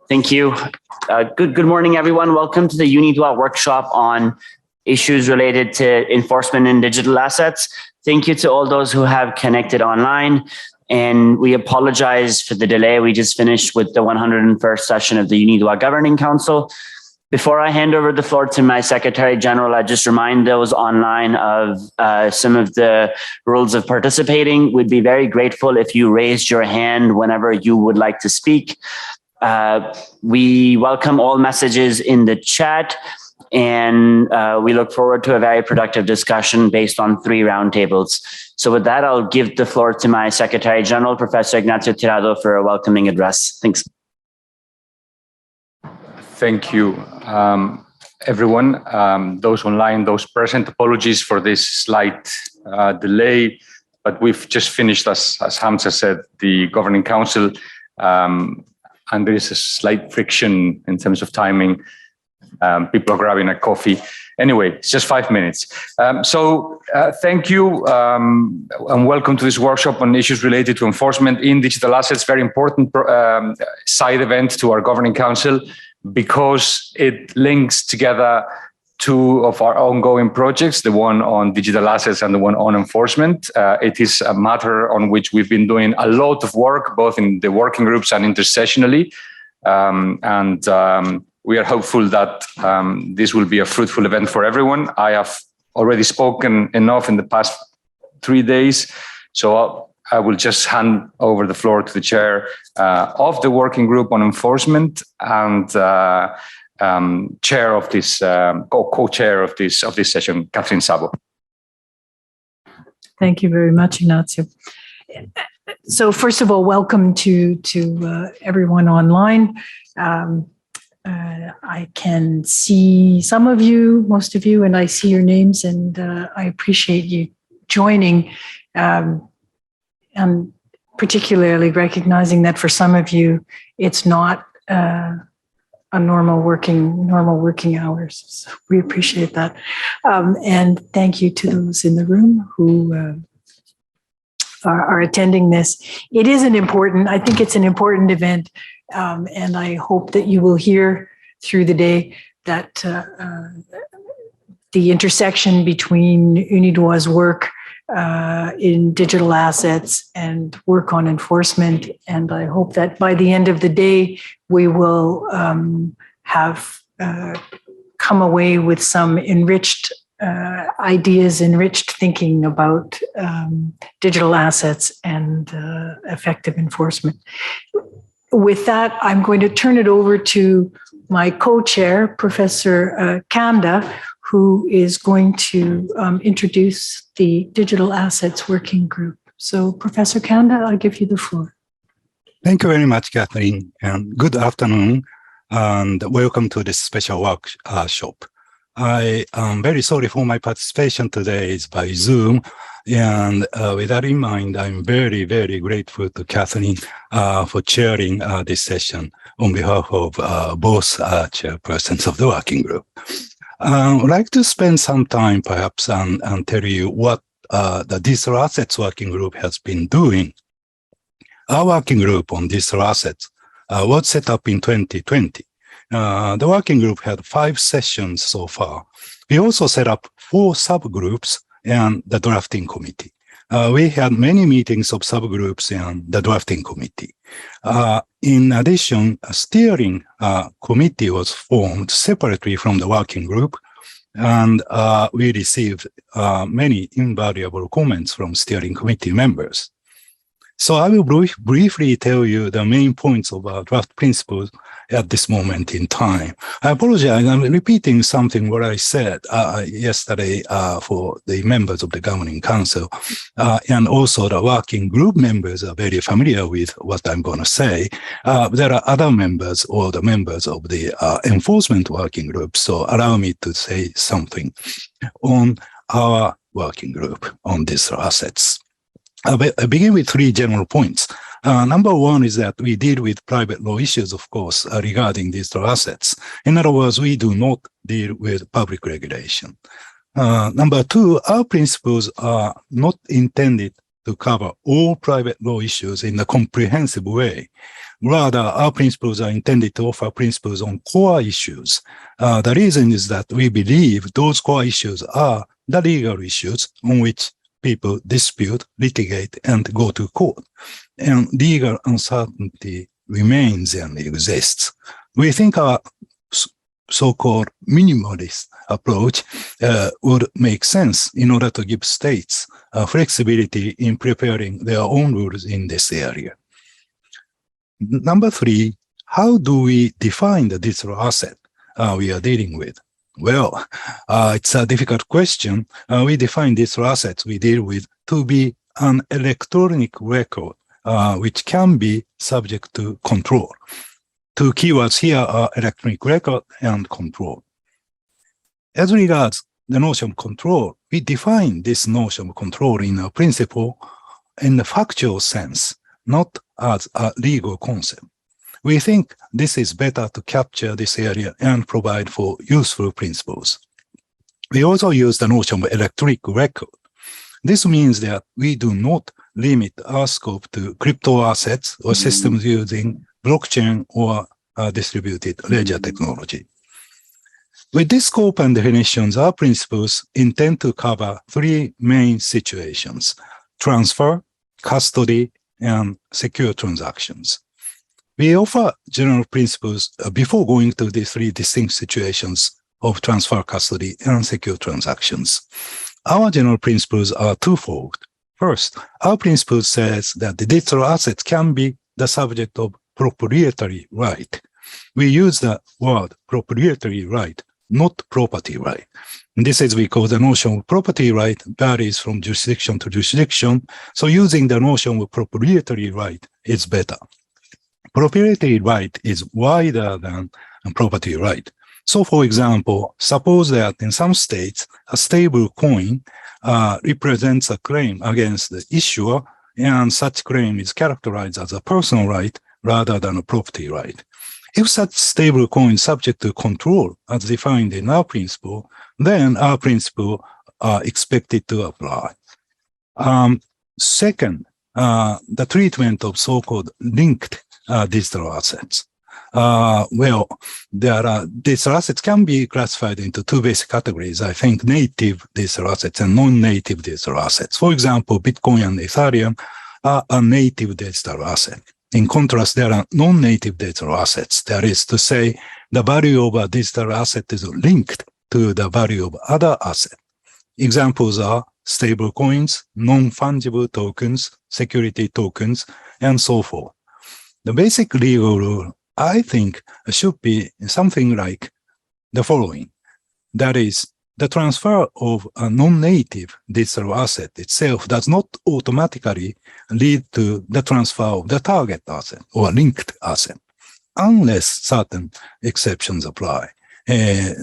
Thank you. Good morning, everyone. Welcome to the UNIDROIT workshop on issues related to enforcement in digital assets. Thank you to all those who have connected online. And we apologize for the delay. We just finished with the 101st session of the UNIDROIT Governing Council. Before I hand over the floor to my Secretary General, I just remind those online of some of the rules of participating. We'd be very grateful if you raised your hand whenever you would like to speak. We welcome all messages in the chat, and we look forward to a very productive discussion based on 3 roundtables. So with that, I'll give the floor to my Secretary General, Professor Ignacio Tirado, for a welcoming address. Thanks. Thank you, everyone. Those online, those present, apologies for this slight delay, but we've just finished, as Hamza said, the Governing Council, and there is a slight friction in terms of timing. People are grabbing a coffee. Anyway, it's just 5 minutes. Thank you and welcome to this workshop on issues related to enforcement in digital assets. Very important side event to our Governing Council because it links together 2 of our ongoing projects, the one on digital assets and the one on enforcement. It is a matter on which we've been doing a lot of work, both in the working groups and intersessionally. We are hopeful that this will be a fruitful event for everyone. I have already spoken enough in the past 3 days, so I will just hand over the floor to the chair of the working group on enforcement and chair of this, co-chair of this session, Catherine Sabo. Thank you very much, Ignacio. So first of all, welcome to everyone online. I can see some of you, most of you, and I see your names, and I appreciate you joining, and particularly recognizing that for some of you, it's not a normal working hours. So we appreciate that, and thank you to those in the room who are attending this. It is I think it's an important event. And I hope that you will hear through the day that the intersection between UNIDROIT's work in digital assets and work on enforcement, and I hope that by the end of the day, we will have come away with some enriched ideas, enriched thinking about digital assets and effective enforcement. With that, I'm going to turn it over to my co-chair, Professor Kanda, who is going to introduce the Digital Assets Working Group. So, Professor Kanda, I'll give you the floor. Thank you very much, Catherine, and good afternoon, and welcome to this special workshop. I am very sorry for my participation today is by Zoom. And with that in mind, I'm very, very grateful to Catherine for chairing this session on behalf of both chairpersons of the working group. I'd like to spend some time perhaps and tell you what the Digital Assets Working Group has been doing. Our working group on digital assets was set up in 2020. The working group had 5 sessions so far. We also set up 4 subgroups and the drafting committee. We had many meetings of subgroups and the drafting committee. In addition, a steering committee was formed separately from the working group, and we received many invaluable comments from steering committee members. So I will briefly tell you the main points of our draft principles at this moment in time. I apologize, I'm repeating something what I said yesterday for the members of the Governing Council, and also the working group members are very familiar with what I'm going to say. There are other members or the members of the enforcement working group, so allow me to say something on our working group on digital assets. I begin with 3 general points. Number 1 is that we deal with private law issues, of course, regarding digital assets. In other words, we do not deal with public regulation. Number 2, our principles are not intended to cover all private law issues in a comprehensive way. Rather, our principles are intended to offer principles on core issues. The reason is that we believe those core issues are the legal issues on which people dispute, litigate, and go to court. And legal uncertainty remains and exists. We think our so-called minimalist approach would make sense in order to give states flexibility in preparing their own rules in this area. Number 3, how do we define the digital asset we are dealing with? Well, it's a difficult question. We define digital assets we deal with to be an electronic record, which can be subject to control. 2 keywords here are electronic record and control. As regards the notion of control, we define this notion of control in a principle in the factual sense, not as a legal concept. We think this is better to capture this area and provide for useful principles. We also use the notion of electronic record. This means that we do not limit our scope to crypto assets or systems using blockchain or distributed ledger technology. With this scope and definitions, our principles intend to cover 3 main situations: transfer, custody, and secure transactions. We offer general principles before going to the 3 distinct situations of transfer, custody, and secure transactions. Our general principles are twofold. First, our principle says that the digital assets can be the subject of proprietary right. We use the word proprietary right, not property right. And this is because the notion of property right varies from jurisdiction to jurisdiction, so using the notion of proprietary right is better. Proprietary right is wider than property right. So, for example, suppose that in some states, a stable coin represents a claim against the issuer, and such claim is characterized as a personal right rather than a property right. If such stable coin is subject to control as defined in our principle, then our principle are expected to apply. Second, the treatment of so-called linked digital assets. Well, digital assets can be classified into 2 basic categories. I think native digital assets and non-native digital assets. For example, Bitcoin and Ethereum are a native digital asset. In contrast, there are non-native digital assets. That is to say, the value of a digital asset is linked to the value of other assets. Examples are stable coins, non-fungible tokens, security tokens, and so forth. The basic legal rule, I think, should be something like the following. That is, the transfer of a non-native digital asset itself does not automatically lead to the transfer of the target asset or linked asset, unless certain exceptions apply.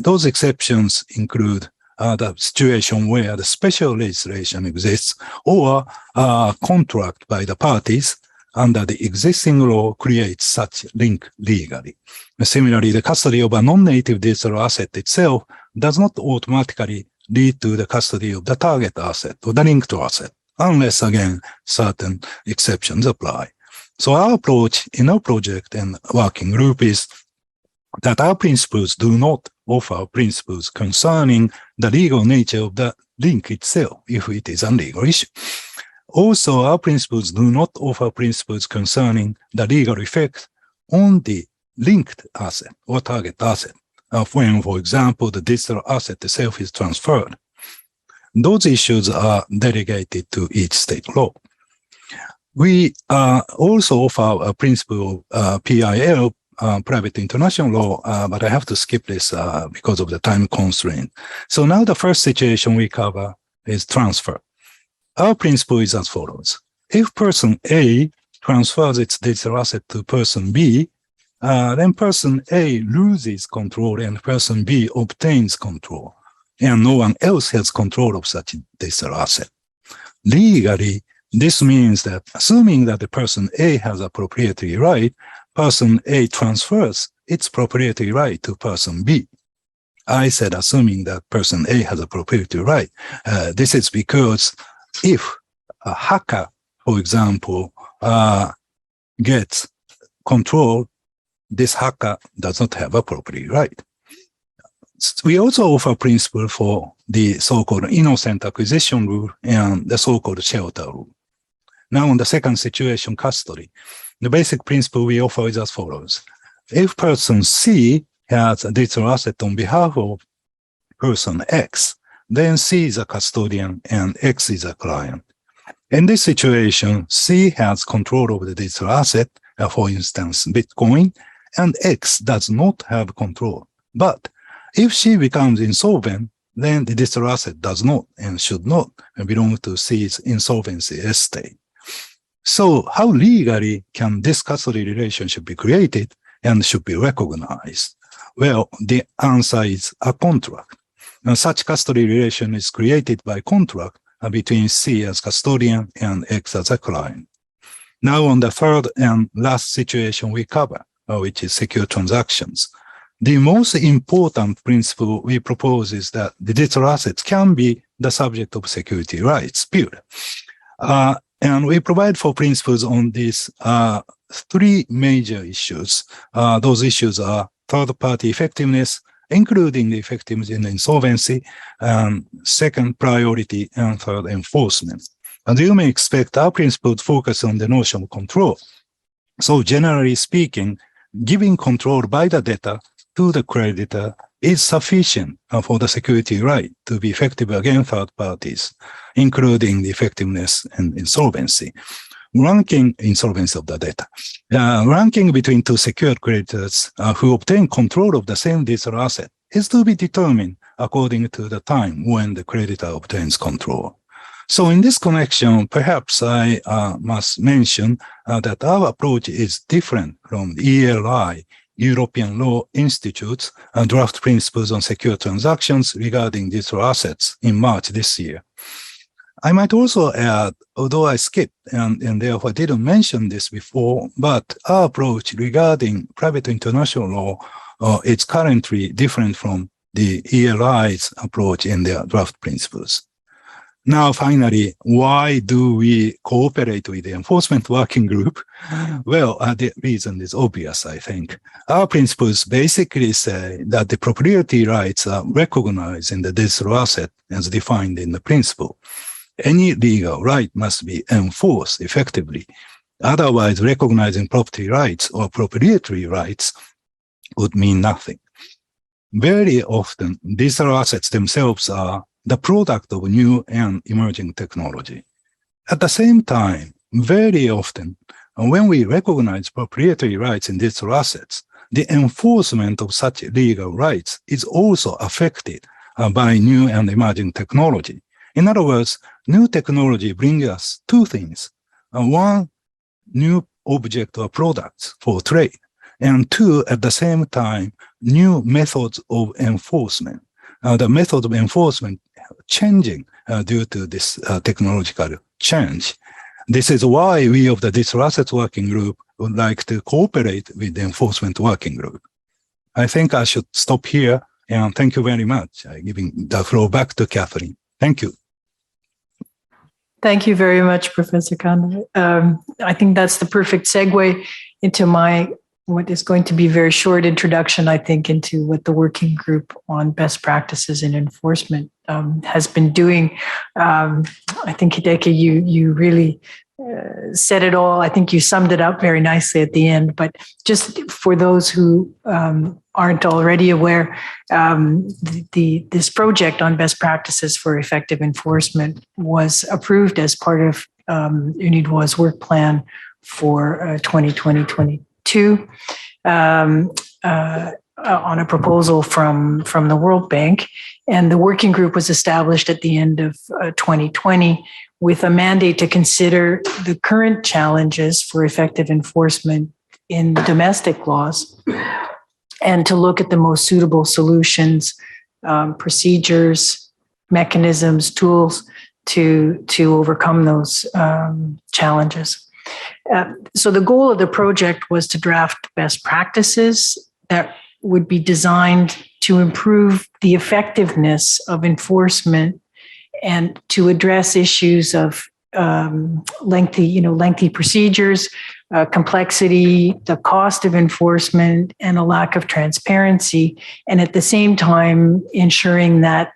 Those exceptions include the situation where the special legislation exists or a contract by the parties under the existing law creates such link legally. Similarly, the custody of a non-native digital asset itself does not automatically lead to the custody of the target asset or the linked asset, unless, again, certain exceptions apply. So our approach in our project and working group is that our principles do not offer principles concerning the legal nature of the link itself, if it is a legal issue. Also, our principles do not offer principles concerning the legal effect on the linked asset or target asset, when, for example, the digital asset itself is transferred. Those issues are delegated to each state law. We also offer a principle of PIL, private international law, but I have to skip this because of the time constraint. So now the first situation we cover is transfer. Our principle is as follows. If person A transfers its digital asset to person B, then person A loses control and person B obtains control, and no one else has control of such digital asset. Legally, this means that assuming that the person A has a proprietary right, person A transfers its proprietary right to person B. I said assuming that person A has a proprietary right. This is because if a hacker for example, gets control, this hacker does not have a property right. We also offer principle for the so-called innocent acquisition rule and the so-called shelter rule. Now on the second situation, custody, the basic principle we offer is as follows. If person C has a digital asset on behalf of person X, then C is a custodian and X is a client. In this situation, C has control over the digital asset, for instance, Bitcoin, and X does not have control. But if she becomes insolvent, then the digital asset does not and should not belong to C's insolvency estate. So how legally can this custody relationship be created and should be recognized? Well, the answer is a contract. And such custody relation is created by contract between C as custodian and X as a client. Now on the third and last situation we cover, which is secure transactions. The most important principle we propose is that the digital assets can be the subject of security rights, period. And we provide for principles on these three major issues. Those issues are third-party effectiveness, including the effectiveness in insolvency, second, priority, and third, enforcement. As you may expect, our principles focus on the notion of control. So generally speaking, giving control by the debtor to the creditor is sufficient for the security right to be effective against third parties, including the effectiveness and insolvency. Ranking insolvency of the debtor. Ranking between two secured creditors who obtain control of the same digital asset is to be determined according to the time when the creditor obtains control. So in this connection, perhaps I must mention that our approach is different from ELI, European Law Institute's draft principles on secure transactions regarding digital assets in March this year. I might also add, although I skipped and therefore didn't mention this before, but our approach regarding private international law is currently different from the ELI's approach in their draft principles. Now, finally, why do we cooperate with the enforcement working group? Well, the reason is obvious, I think. Our principles basically say that the proprietary rights are recognized in the digital asset as defined in the principle. Any legal right must be enforced effectively. Otherwise, recognizing property rights or proprietary rights would mean nothing. Very often, digital assets themselves are the product of new and emerging technology. At the same time, very often, when we recognize proprietary rights in digital assets, the enforcement of such legal rights is also affected by new and emerging technology. In other words, new technology brings us two things. One, new object or products for trade, and two, at the same time, new methods of enforcement. The method of enforcement changing due to this technological change. This is why we of the Digital Assets Working Group would like to cooperate with the Enforcement Working Group. I think I should stop here, and thank you very much. I'm giving the floor back to Catherine. Thank you. Thank you very much, Professor Kanda. I think that's the perfect segue into what is going to be a very short introduction, I think, into what the working group on best practices in enforcement has been doing. I think, Hideki, you really said it all. I think you summed it up very nicely at the end. But just for those who aren't already aware, this project on best practices for effective enforcement was approved as part of UNIDROIT's work plan for 2020-2022 on a proposal from the World Bank. And the working group was established at the end of 2020 with a mandate to consider the current challenges for effective enforcement in domestic laws and to look at the most suitable solutions, procedures, mechanisms, tools to overcome those challenges. So the goal of the project was to draft best practices that would be designed to improve the effectiveness of enforcement and to address issues of lengthy procedures, complexity, the cost of enforcement, and a lack of transparency, and at the same time ensuring that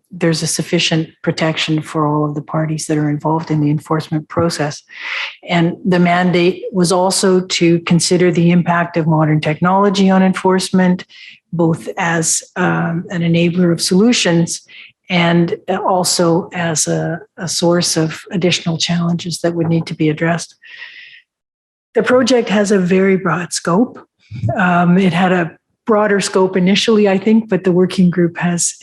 there's a sufficient protection for all of the parties that are involved in the enforcement process. And the mandate was also to consider the impact of modern technology on enforcement, both as an enabler of solutions and also as a source of additional challenges that would need to be addressed. The project has a very broad scope. It had a broader scope initially, I think, but the working group has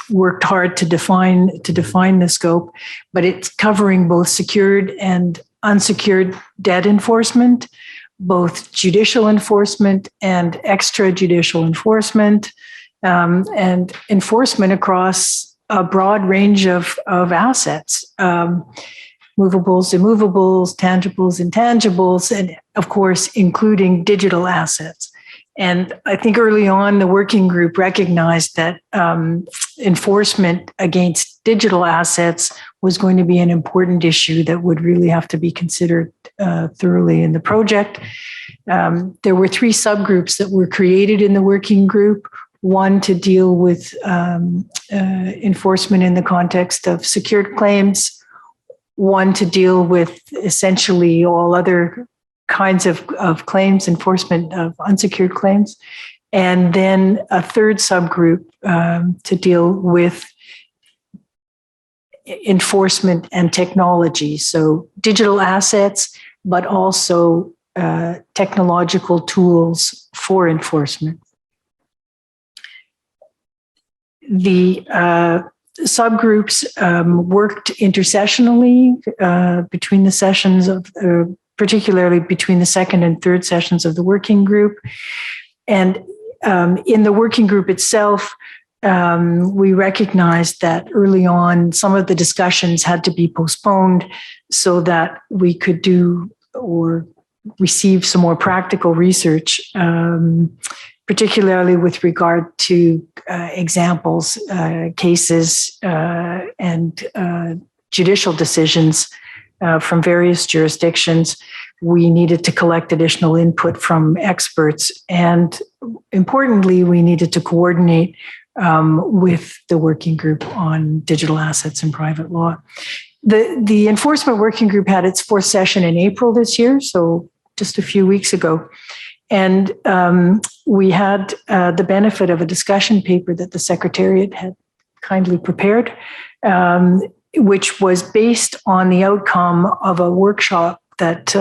worked hard to define the scope. But it's covering both secured and unsecured debt enforcement, both judicial enforcement and extrajudicial enforcement, and enforcement across a broad range of assets. Movables, immovables, tangibles, intangibles, and of course, including digital assets. And I think early on, the working group recognized that enforcement against digital assets was going to be an important issue that would really have to be considered thoroughly in the project. There were 3 subgroups that were created in the working group. One to deal with enforcement in the context of secured claims, one to deal with essentially all other kinds of claims, enforcement of unsecured claims, and then a third subgroup to deal with enforcement and technology. So digital assets, but also technological tools for enforcement. The subgroups worked intercessionally between the sessions of, particularly between the second and third sessions of the working group. And in the working group itself, we recognized that early on, some of the discussions had to be postponed so that we could do or receive some more practical research, particularly with regard to examples, cases, and judicial decisions from various jurisdictions. We needed to collect additional input from experts. And importantly, we needed to coordinate with the working group on digital assets and private law. The enforcement working group had its 4th session in April this year, so just a few weeks ago. And we had the benefit of a discussion paper that the Secretariat had kindly prepared, which was based on the outcome of a workshop that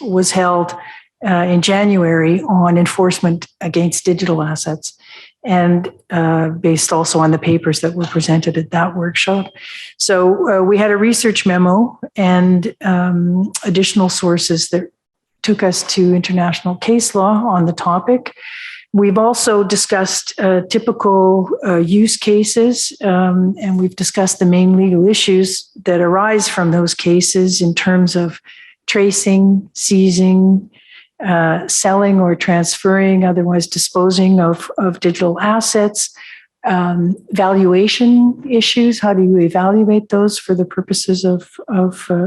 was held in January on enforcement against digital assets, and based also on the papers that were presented at that workshop. So we had a research memo and additional sources that took us to international case law on the topic. We've also discussed typical use cases, and we've discussed the main legal issues that arise from those cases in terms of tracing, seizing, selling or transferring, otherwise disposing of digital assets, valuation issues. How do you evaluate those for the purposes of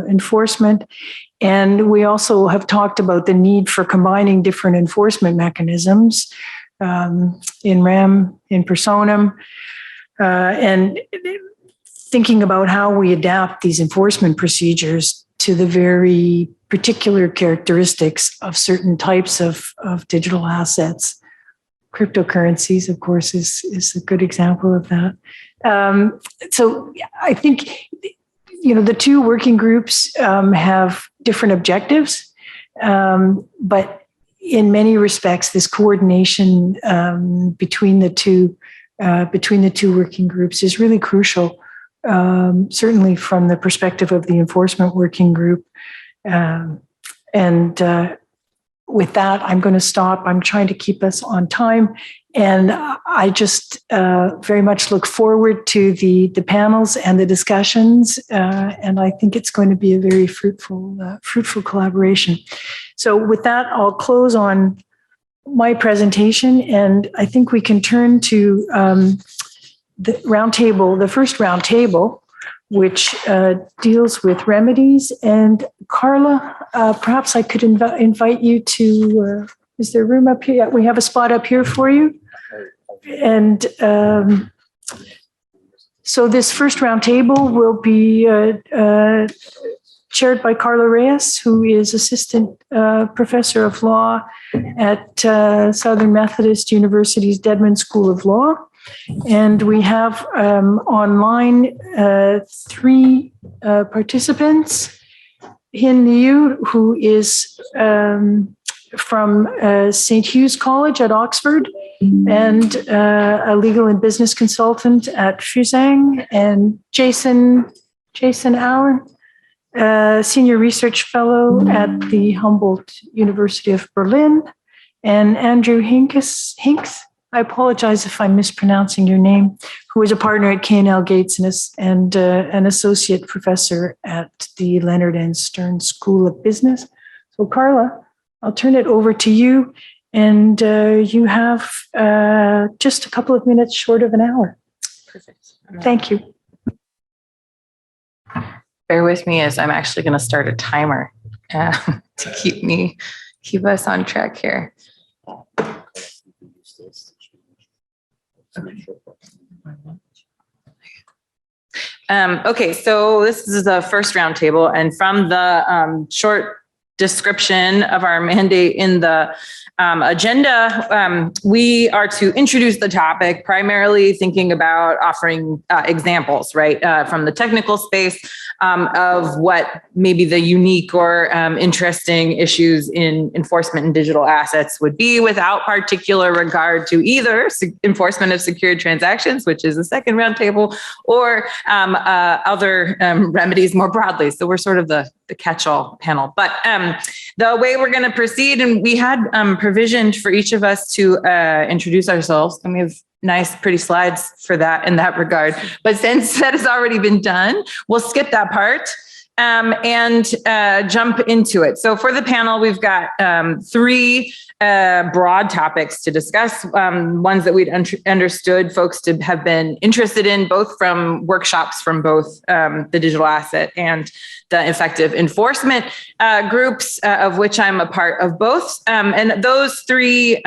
enforcement? And we also have talked about the need for combining different enforcement mechanisms in rem, in personam, and thinking about how we adapt these enforcement procedures to the very particular characteristics of certain types of digital assets. Cryptocurrencies, of course, is a good example of that. So I think, the 2 working groups have different objectives, but in many respects, this coordination between the two working groups is really crucial. Certainly from the perspective of the enforcement working group. With that, I'm going to stop. I'm trying to keep us on time. And I just very much look forward to the panels and the discussions. And I think it's going to be a very fruitful collaboration. So with that, I'll close on my presentation. And I think we can turn to the roundtable, the first roundtable, which deals with remedies. And Carla, perhaps I could invite you to, is there room up here? Yeah, we have a spot up here for you. And so this first roundtable will be chaired by Carla Reyes, who is Assistant Professor of Law at Southern Methodist University's Dedman School of Law. And we have online 3 participants. Hin Liu, who is from St. Hugh's College at Oxford, and a legal and business consultant at Fusang, and Jason Allen, Senior Research Fellow at the Humboldt University of Berlin, and Andrew Hinks, I apologize if I'm mispronouncing your name, who is a partner at K&L Gates and an associate professor at the Leonard and Stern School of Business. So Carla, I'll turn it over to you, and you have just a couple of minutes short of an hour. Perfect. Thank you. Bear with me as I'm actually going to start a timer to keep us on track here. Okay, so this is the first roundtable, and from the short description of our mandate in the agenda, we are to introduce the topic, primarily thinking about offering examples, right, from the technical space of what maybe the unique or interesting issues in enforcement and digital assets would be, without particular regard to either enforcement of secured transactions, which is the second roundtable, or other remedies more broadly. So we're sort of the catch-all panel. But the way we're going to proceed, and we had provisioned for each of us to introduce ourselves, and we have nice, pretty slides for that in that regard. But since that has already been done, we'll skip that part and jump into it. So for the panel, we've got 3 broad topics to discuss, ones that we'd understood folks to have been interested in, both from workshops from both the digital asset and the effective enforcement groups, of which I'm a part of both. And those 3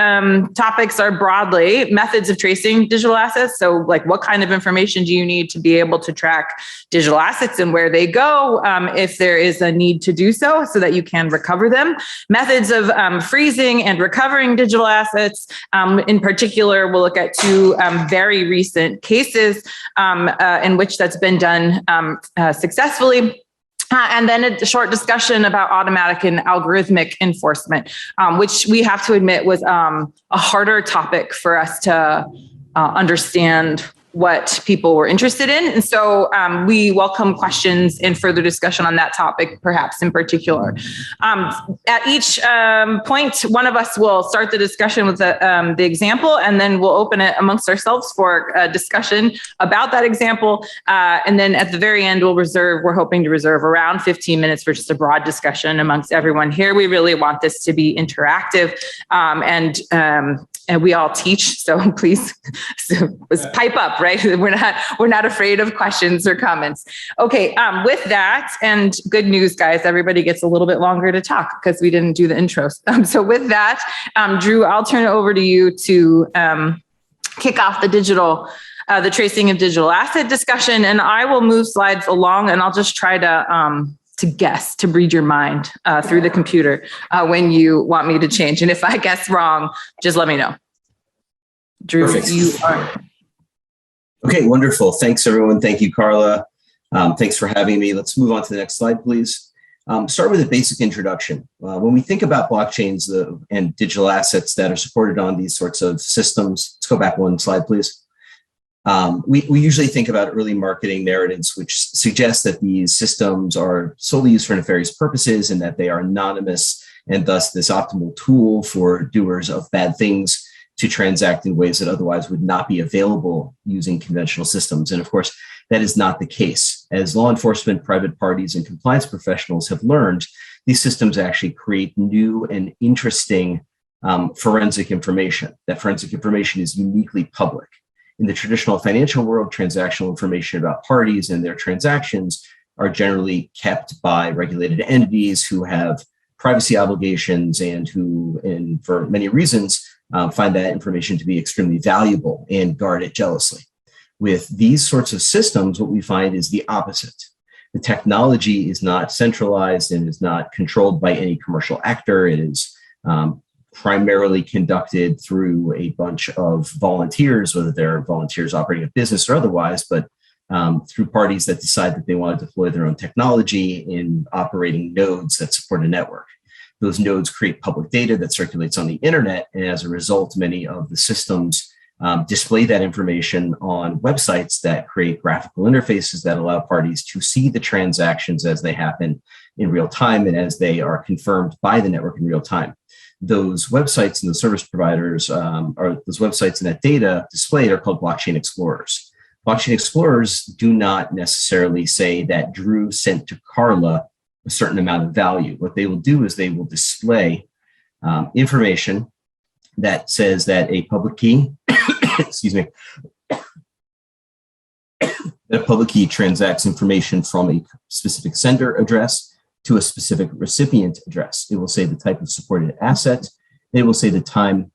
topics are broadly methods of tracing digital assets. So like, what kind of information do you need to be able to track digital assets and where they go, if there is a need to do so that you can recover them. Methods of freezing and recovering digital assets. In particular, we'll look at 2 very recent cases in which that's been done successfully. And then a short discussion about automatic and algorithmic enforcement, which we have to admit was a harder topic for us to understand what people were interested in. And so we welcome questions and further discussion on that topic, perhaps in particular. At each point, one of us will start the discussion with the example, and then we'll open it amongst ourselves for a discussion about that example. And then at the very end, we're hoping to reserve around 15 minutes for just a broad discussion amongst everyone here. We really want this to be interactive, and we all teach, so please pipe up, right? We're not afraid of questions or comments. Okay, with that, and good news, guys, everybody gets a little bit longer to talk because we didn't do the intros. So with that, Drew, I'll turn it over to you to kick off the tracing of digital asset discussion, and I will move slides along, and I'll just try to guess, to read your mind through the computer when you want me to change. And if I guess wrong, just let me know. Drew, Perfect. you are. Okay, wonderful. Thanks, everyone. Thank you, Carla. Thanks for having me. Let's move on to the next slide, please. Start with a basic introduction. When we think about blockchains and digital assets that are supported on these sorts of systems, let's go back 1 slide, please. We usually think about early marketing narratives, which suggest that these systems are solely used for nefarious purposes and that they are anonymous, and thus this optimal tool for doers of bad things to transact in ways that otherwise would not be available using conventional systems. And of course, that is not the case. As law enforcement, private parties, and compliance professionals have learned, these systems actually create new and interesting forensic information. That forensic information is uniquely public. In the traditional financial world, transactional information about parties and their transactions are generally kept by regulated entities who have privacy obligations and who, and for many reasons, find that information to be extremely valuable and guard it jealously. With these sorts of systems, what we find is the opposite. The technology is not centralized and is not controlled by any commercial actor. It is primarily conducted through a bunch of volunteers, whether they're volunteers operating a business or otherwise, but through parties that decide that they want to deploy their own technology in operating nodes that support a network. Those nodes create public data that circulates on the internet, and as a result, many of the systems display that information on websites that create graphical interfaces that allow parties to see the transactions as they happen in real time and as they are confirmed by the network in real time. Those websites and the service providers, or those websites and that data displayed, are called blockchain explorers. Blockchain explorers do not necessarily say that Drew sent to Carla a certain amount of value. What they will do is they will display information that says that a public key, excuse me, that a public key transacts information from a specific sender address to a specific recipient address. It will say the type of supported asset. It will say the time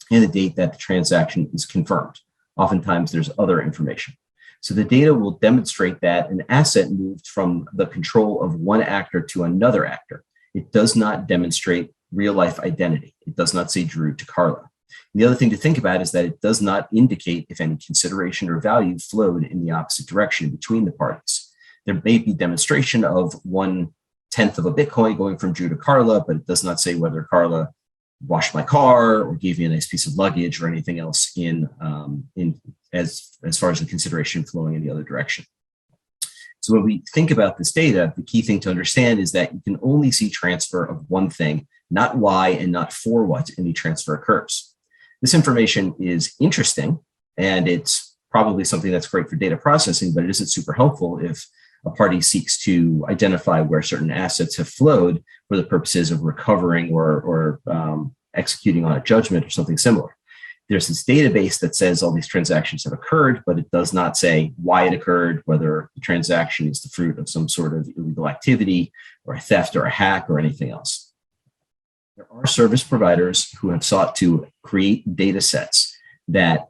and the date that the transaction is confirmed. Oftentimes there's other information. So the data will demonstrate that an asset moved from the control of one actor to another actor. It does not demonstrate real life identity. It does not say Drew to Carla. The other thing to think about is that it does not indicate if any consideration or value flowed in the opposite direction between the parties. There may be demonstration of 1/10 of a Bitcoin going from Drew to Carla, but it does not say whether Carla washed my car or gave me a nice piece of luggage or anything else as far as the consideration flowing in the other direction. So when we think about this data, the key thing to understand is that you can only see transfer of one thing, not why and not for what any transfer occurs. This information is interesting, and it's probably something that's great for data processing, but it isn't super helpful if a party seeks to identify where certain assets have flowed for the purposes of recovering or executing on a judgment or something similar. There's this database that says all these transactions have occurred, but it does not say why it occurred, whether the transaction is the fruit of some sort of illegal activity or a theft or a hack or anything else. There are service providers who have sought to create data sets that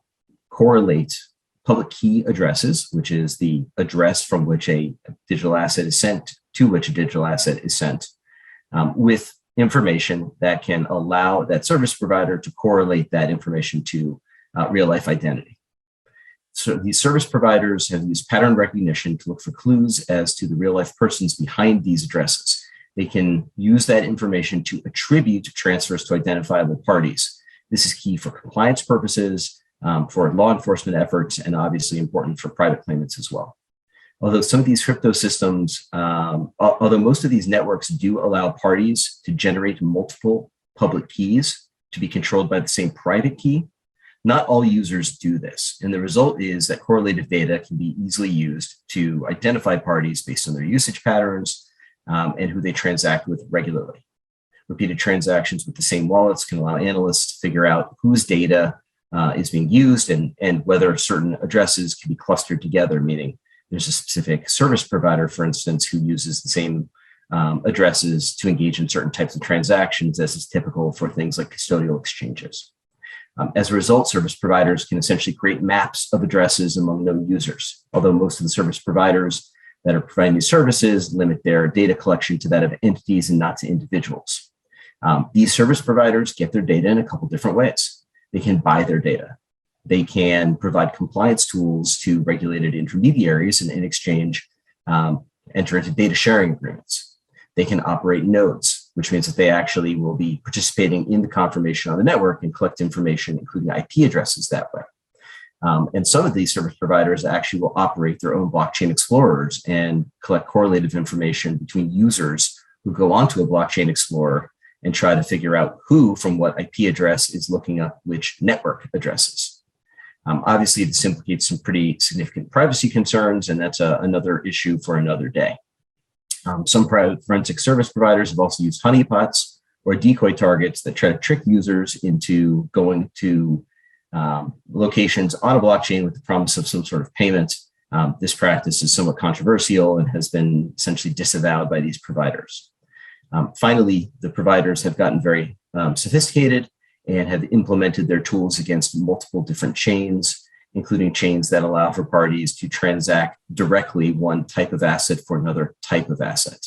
correlate public key addresses, which is the address from which a digital asset is sent, to which a digital asset is sent, with information that can allow that service provider to correlate that information to real life identity. So these service providers have used pattern recognition to look for clues as to the real life persons behind these addresses. They can use that information to attribute transfers to identifiable parties. This is key for compliance purposes, for law enforcement efforts, and obviously important for private claimants as well. Although some of these crypto systems, although most of these networks do allow parties to generate multiple public keys to be controlled by the same private key, not all users do this. And the result is that correlative data can be easily used to identify parties based on their usage patterns and who they transact with regularly. Repeated transactions with the same wallets can allow analysts to figure out whose data is being used and whether certain addresses can be clustered together, meaning there's a specific service provider, for instance, who uses the same addresses to engage in certain types of transactions, as is typical for things like custodial exchanges. As a result, service providers can essentially create maps of addresses among known users, although most of the service providers that are providing these services limit their data collection to that of entities and not to individuals. These service providers get their data in a couple different ways. They can buy their data. They can provide compliance tools to regulated intermediaries and in exchange enter into data sharing agreements. They can operate nodes, which means that they actually will be participating in the confirmation on the network and collect information, including IP addresses that way. And some of these service providers actually will operate their own blockchain explorers and collect correlative information between users who go onto a blockchain explorer and try to figure out who from what IP address is looking up which network addresses. Obviously, this implicates some pretty significant privacy concerns, and that's another issue for another day. Some forensic service providers have also used honeypots or decoy targets that try to trick users into going to locations on a blockchain with the promise of some sort of payment. This practice is somewhat controversial and has been essentially disavowed by these providers. Finally, the providers have gotten very sophisticated and have implemented their tools against multiple different chains, including chains that allow for parties to transact directly one type of asset for another type of asset.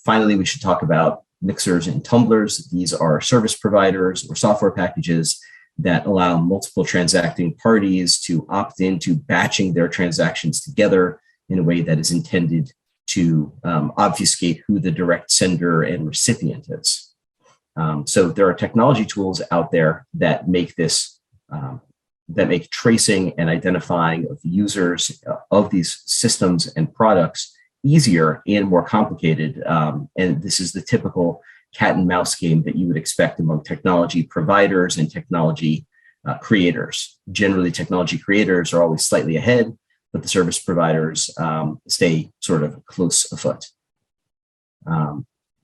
Finally, we should talk about mixers and tumblers. These are service providers or software packages that allow multiple transacting parties to opt into batching their transactions together in a way that is intended to obfuscate who the direct sender and recipient is. So there are technology tools out there that make this, that make tracing and identifying of users of these systems and products easier and more complicated. And this is the typical cat and mouse game that you would expect among technology providers and technology creators. Generally, technology creators are always slightly ahead, but the service providers stay sort of close afoot.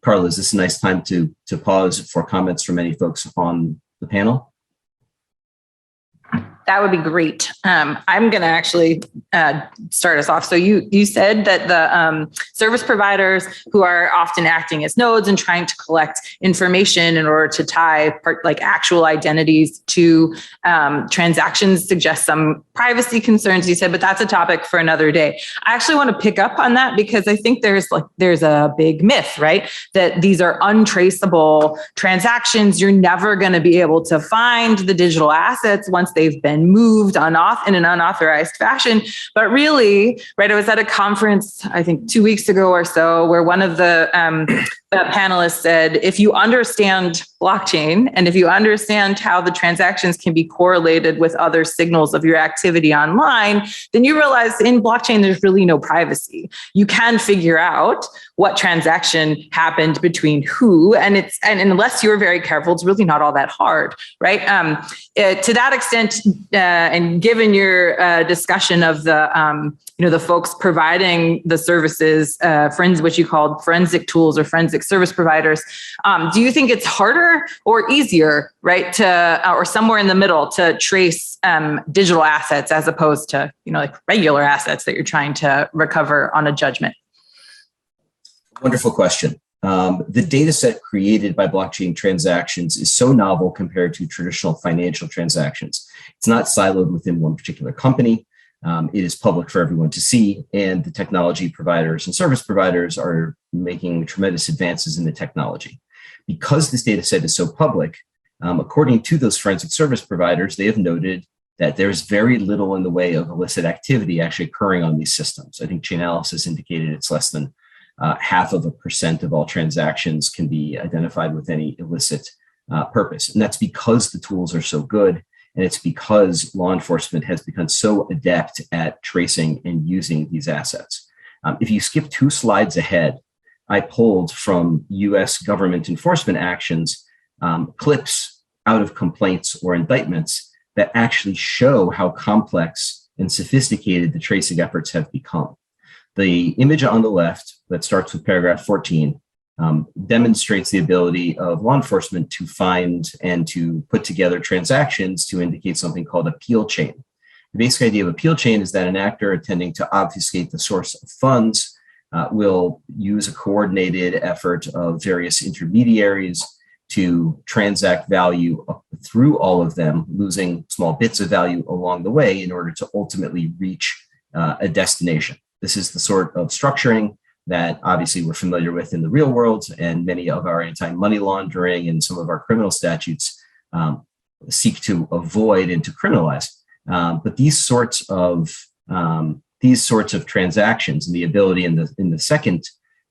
Carla, is this a nice time to pause for comments from any folks on the panel? That would be great. I'm going to actually start us off. So you said that the service providers who are often acting as nodes and trying to collect information in order to tie like actual identities to transactions suggest some privacy concerns, you said, but that's a topic for another day. I actually want to pick up on that because I think there's a big myth, right? That these are untraceable transactions. You're never going to be able to find the digital assets once they've been moved in an unauthorized fashion. But really, right, I was at a conference, I think 2 weeks ago or so, where one of the panelists said, if you understand blockchain and if you understand how the transactions can be correlated with other signals of your activity online, then you realize in blockchain, there's really no privacy. You can figure out what transaction happened between who, and unless you're very careful, it's really not all that hard, right? To that extent, and given your discussion of the folks providing the services, what you called forensic tools or forensic service providers, do you think it's harder or easier, right, or somewhere in the middle to trace digital assets as opposed to like regular assets that you're trying to recover on a judgment? Wonderful question. The data set created by blockchain transactions is so novel compared to traditional financial transactions. It's not siloed within one particular company. It is public for everyone to see, and the technology providers and service providers are making tremendous advances in the technology. Because this data set is so public, according to those forensic service providers, they have noted that there's very little in the way of illicit activity actually occurring on these systems. I think Chainalysis indicated it's less than 0.5% of all transactions can be identified with any illicit purpose. And that's because the tools are so good. And it's because law enforcement has become so adept at tracing and using these assets. If you skip 2 slides ahead, I pulled from US government enforcement actions clips out of complaints or indictments that actually show how complex and sophisticated the tracing efforts have become. The image on the left that starts with paragraph 14 demonstrates the ability of law enforcement to find and to put together transactions to indicate something called a peel chain. The basic idea of a peel chain is that an actor intending to obfuscate the source of funds will use a coordinated effort of various intermediaries to transact value through all of them, losing small bits of value along the way in order to ultimately reach a destination. This is the sort of structuring that obviously we're familiar with in the real world, and many of our anti-money laundering and some of our criminal statutes seek to avoid and to criminalize. But these sorts of transactions and the ability in the second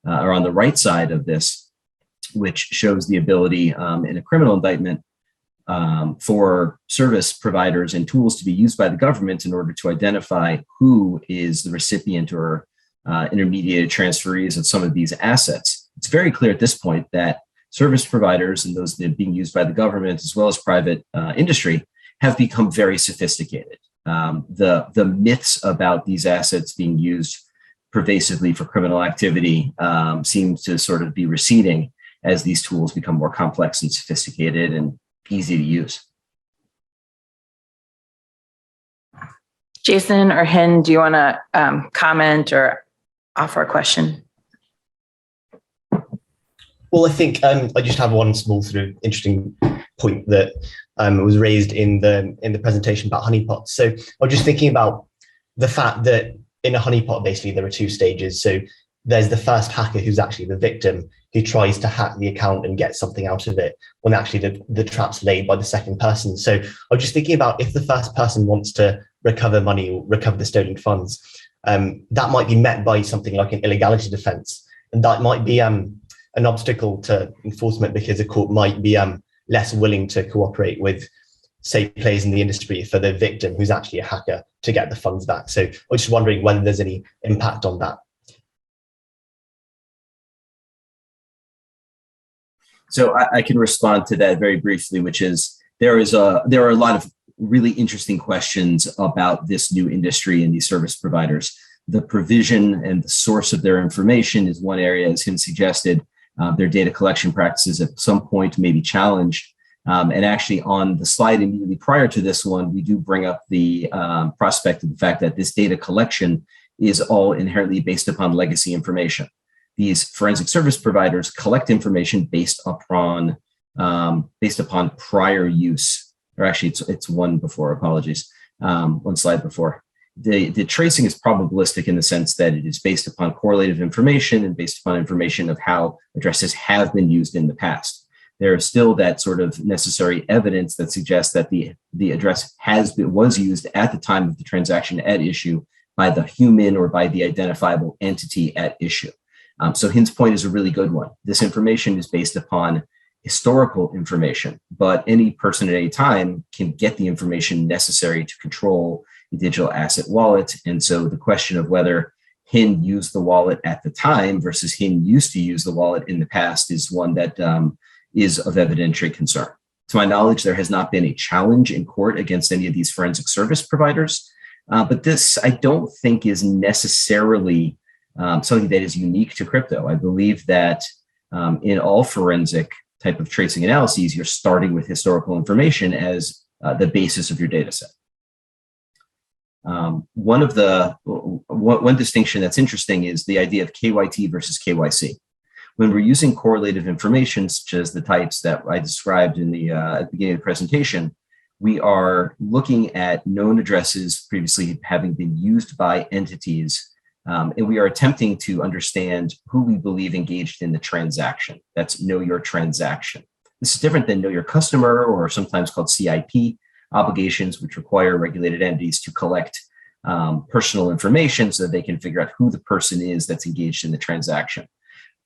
or on the right side of this, which shows the ability in a criminal indictment for service providers and tools to be used by the government in order to identify who is the recipient or intermediate transferees of some of these assets. It's very clear at this point that service providers and those that are being used by the government as well as private industry have become very sophisticated. The myths about these assets being used pervasively for criminal activity seem to sort of be receding as these tools become more complex and sophisticated and easy to use. Jason or Hin, do you want to comment or offer a question? Well, I think I just have one small sort of interesting point that was raised in the presentation about honeypots. So I was just thinking about the fact that in a honeypot, basically there are two stages. So there's the first hacker who's actually the victim, who tries to hack the account and get something out of it, when actually the trap's laid by the second person. So I was just thinking about, if the first person wants to recover money or recover the stolen funds, that might be met by something like an illegality defense. And that might be an obstacle to enforcement, because a court might be less willing to cooperate with, say, players in the industry for the victim who's actually a hacker to get the funds back. So I was just wondering whether there's any impact on that. So I can respond to that very briefly, which is there are a lot of really interesting questions about this new industry and these service providers. The provision and the source of their information is one area, as Hin suggested. Their data collection practices at some point may be challenged. And actually on the slide immediately prior to this one, we do bring up the prospect of the fact that this data collection is all inherently based upon legacy information. These forensic service providers collect information based upon prior use, or actually it's one before, apologies, one slide before. The tracing is probabilistic in the sense that it is based upon correlative information and based upon information of how addresses have been used in the past. There is still that sort of necessary evidence that suggests that the address was used at the time of the transaction at issue by the human or by the identifiable entity at issue. So Hin's point is a really good one. This information is based upon historical information, but any person at any time can get the information necessary to control the digital asset wallet. And so the question of whether Hin used the wallet at the time versus Hin used to use the wallet in the past is one that is of evidentiary concern. To my knowledge, there has not been a challenge in court against any of these forensic service providers, but this I don't think is necessarily something that is unique to crypto. I believe that in all forensic type of tracing analyses, you're starting with historical information as the basis of your data set. One distinction that's interesting is the idea of KYT versus KYC. When we're using correlative information, such as the types that I described in the at the beginning of the presentation, we are looking at known addresses previously having been used by entities, and we are attempting to understand who we believe engaged in the transaction. That's know your transaction. This is different than know your customer, or sometimes called CIP obligations, which require regulated entities to collect personal information so that they can figure out who the person is that's engaged in the transaction.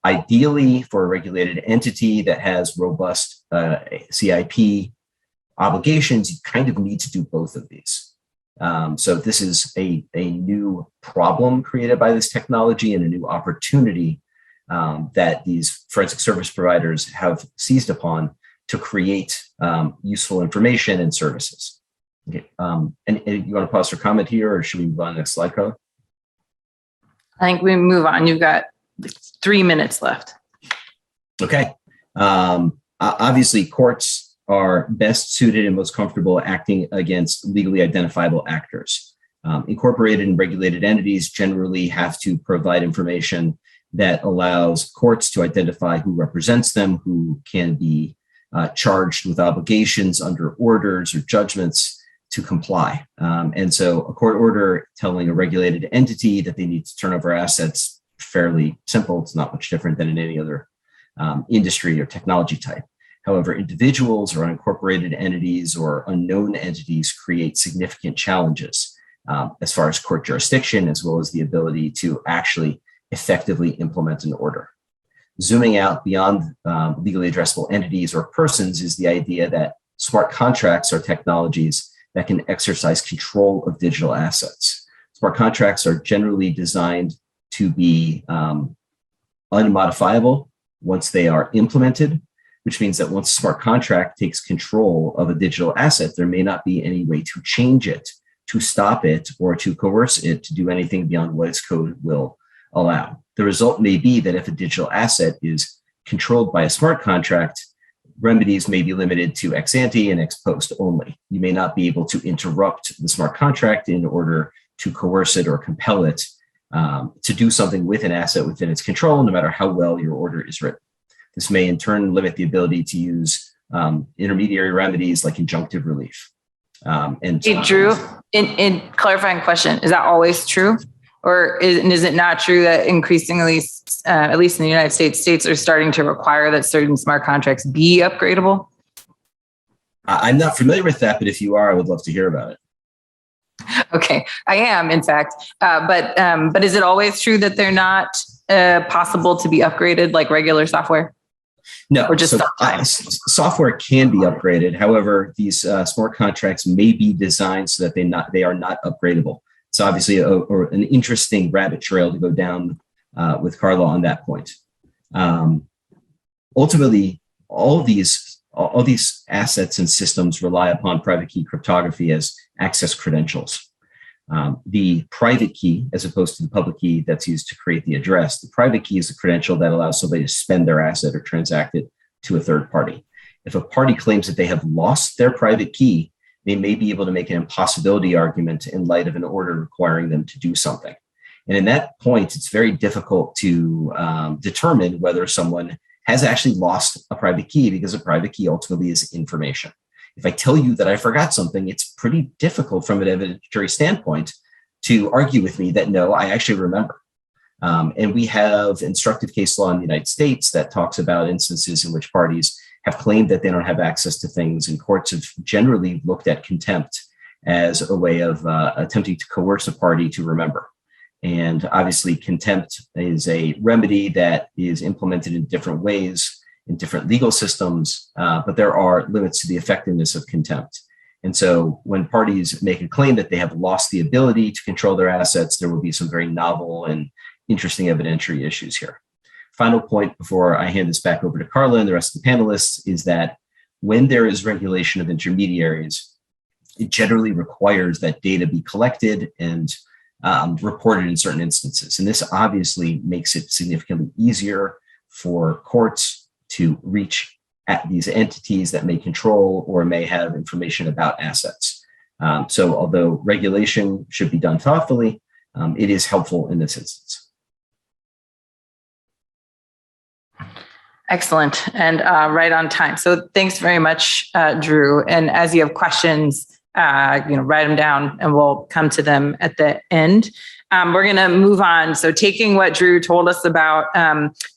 Ideally, for a regulated entity that has robust CIP obligations, you kind of need to do both of these. So this is a new problem created by this technology and a new opportunity that these forensic service providers have seized upon to create useful information and services. Okay. And you want to pause for comment here, or should we move on to the next slide, Carla? I think we move on. You've got 3 minutes left. Okay. Obviously, courts are best suited and most comfortable acting against legally identifiable actors. Incorporated and regulated entities generally have to provide information that allows courts to identify who represents them, who can be charged with obligations under orders or judgments to comply. And so a court order telling a regulated entity that they need to turn over assets, fairly simple. It's not much different than in any other industry or technology type. However, individuals or unincorporated entities or unknown entities create significant challenges as far as court jurisdiction, as well as the ability to actually effectively implement an order. Zooming out beyond legally addressable entities or persons is the idea that smart contracts are technologies that can exercise control of digital assets. Smart contracts are generally designed to be unmodifiable once they are implemented, which means that once a smart contract takes control of a digital asset, there may not be any way to change it, to stop it, or to coerce it to do anything beyond what its code will allow. The result may be that if a digital asset is controlled by a smart contract, remedies may be limited to ex ante and ex post only. You may not be able to interrupt the smart contract in order to coerce it or compel it to do something with an asset within its control, no matter how well your order is written. This may in turn limit the ability to use intermediary remedies like injunctive relief. Hey, Drew, in clarifying question, is that always true? Or is it not true that increasingly, at least in the United States, states are starting to require that certain smart contracts be upgradable? I'm not familiar with that, but if you are, I would love to hear about it. Okay, I am, in fact. But is it always true that they're not possible to be upgraded like regular software? No, or just software can be upgraded. However, these smart contracts may be designed so that they are not upgradable. It's obviously an interesting rabbit trail to go down with Carla on that point. Ultimately, all these assets and systems rely upon private key cryptography as access credentials. The private key, as opposed to the public key that's used to create the address, the private key is the credential that allows somebody to spend their asset or transact it to a third party. If a party claims that they have lost their private key, they may be able to make an impossibility argument in light of an order requiring them to do something. And in that point, it's very difficult to determine whether someone has actually lost a private key, because a private key ultimately is information. If I tell you that I forgot something, it's pretty difficult from an evidentiary standpoint to argue with me that, no, I actually remember. And we have instructive case law in the United States that talks about instances in which parties have claimed that they don't have access to things, and courts have generally looked at contempt as a way of attempting to coerce a party to remember. And obviously, contempt is a remedy that is implemented in different ways in different legal systems, but there are limits to the effectiveness of contempt. And so when parties make a claim that they have lost the ability to control their assets, there will be some very novel and interesting evidentiary issues here. Final point before I hand this back over to Carla and the rest of the panelists is that when there is regulation of intermediaries, it generally requires that data be collected and reported in certain instances. And this obviously makes it significantly easier for courts to reach at these entities that may control or may have information about assets. So although regulation should be done thoughtfully, it is helpful in this instance. Excellent, and right on time. So thanks very much, Drew. And as you have questions, write them down and we'll come to them at the end. We're going to move on. So taking what Drew told us about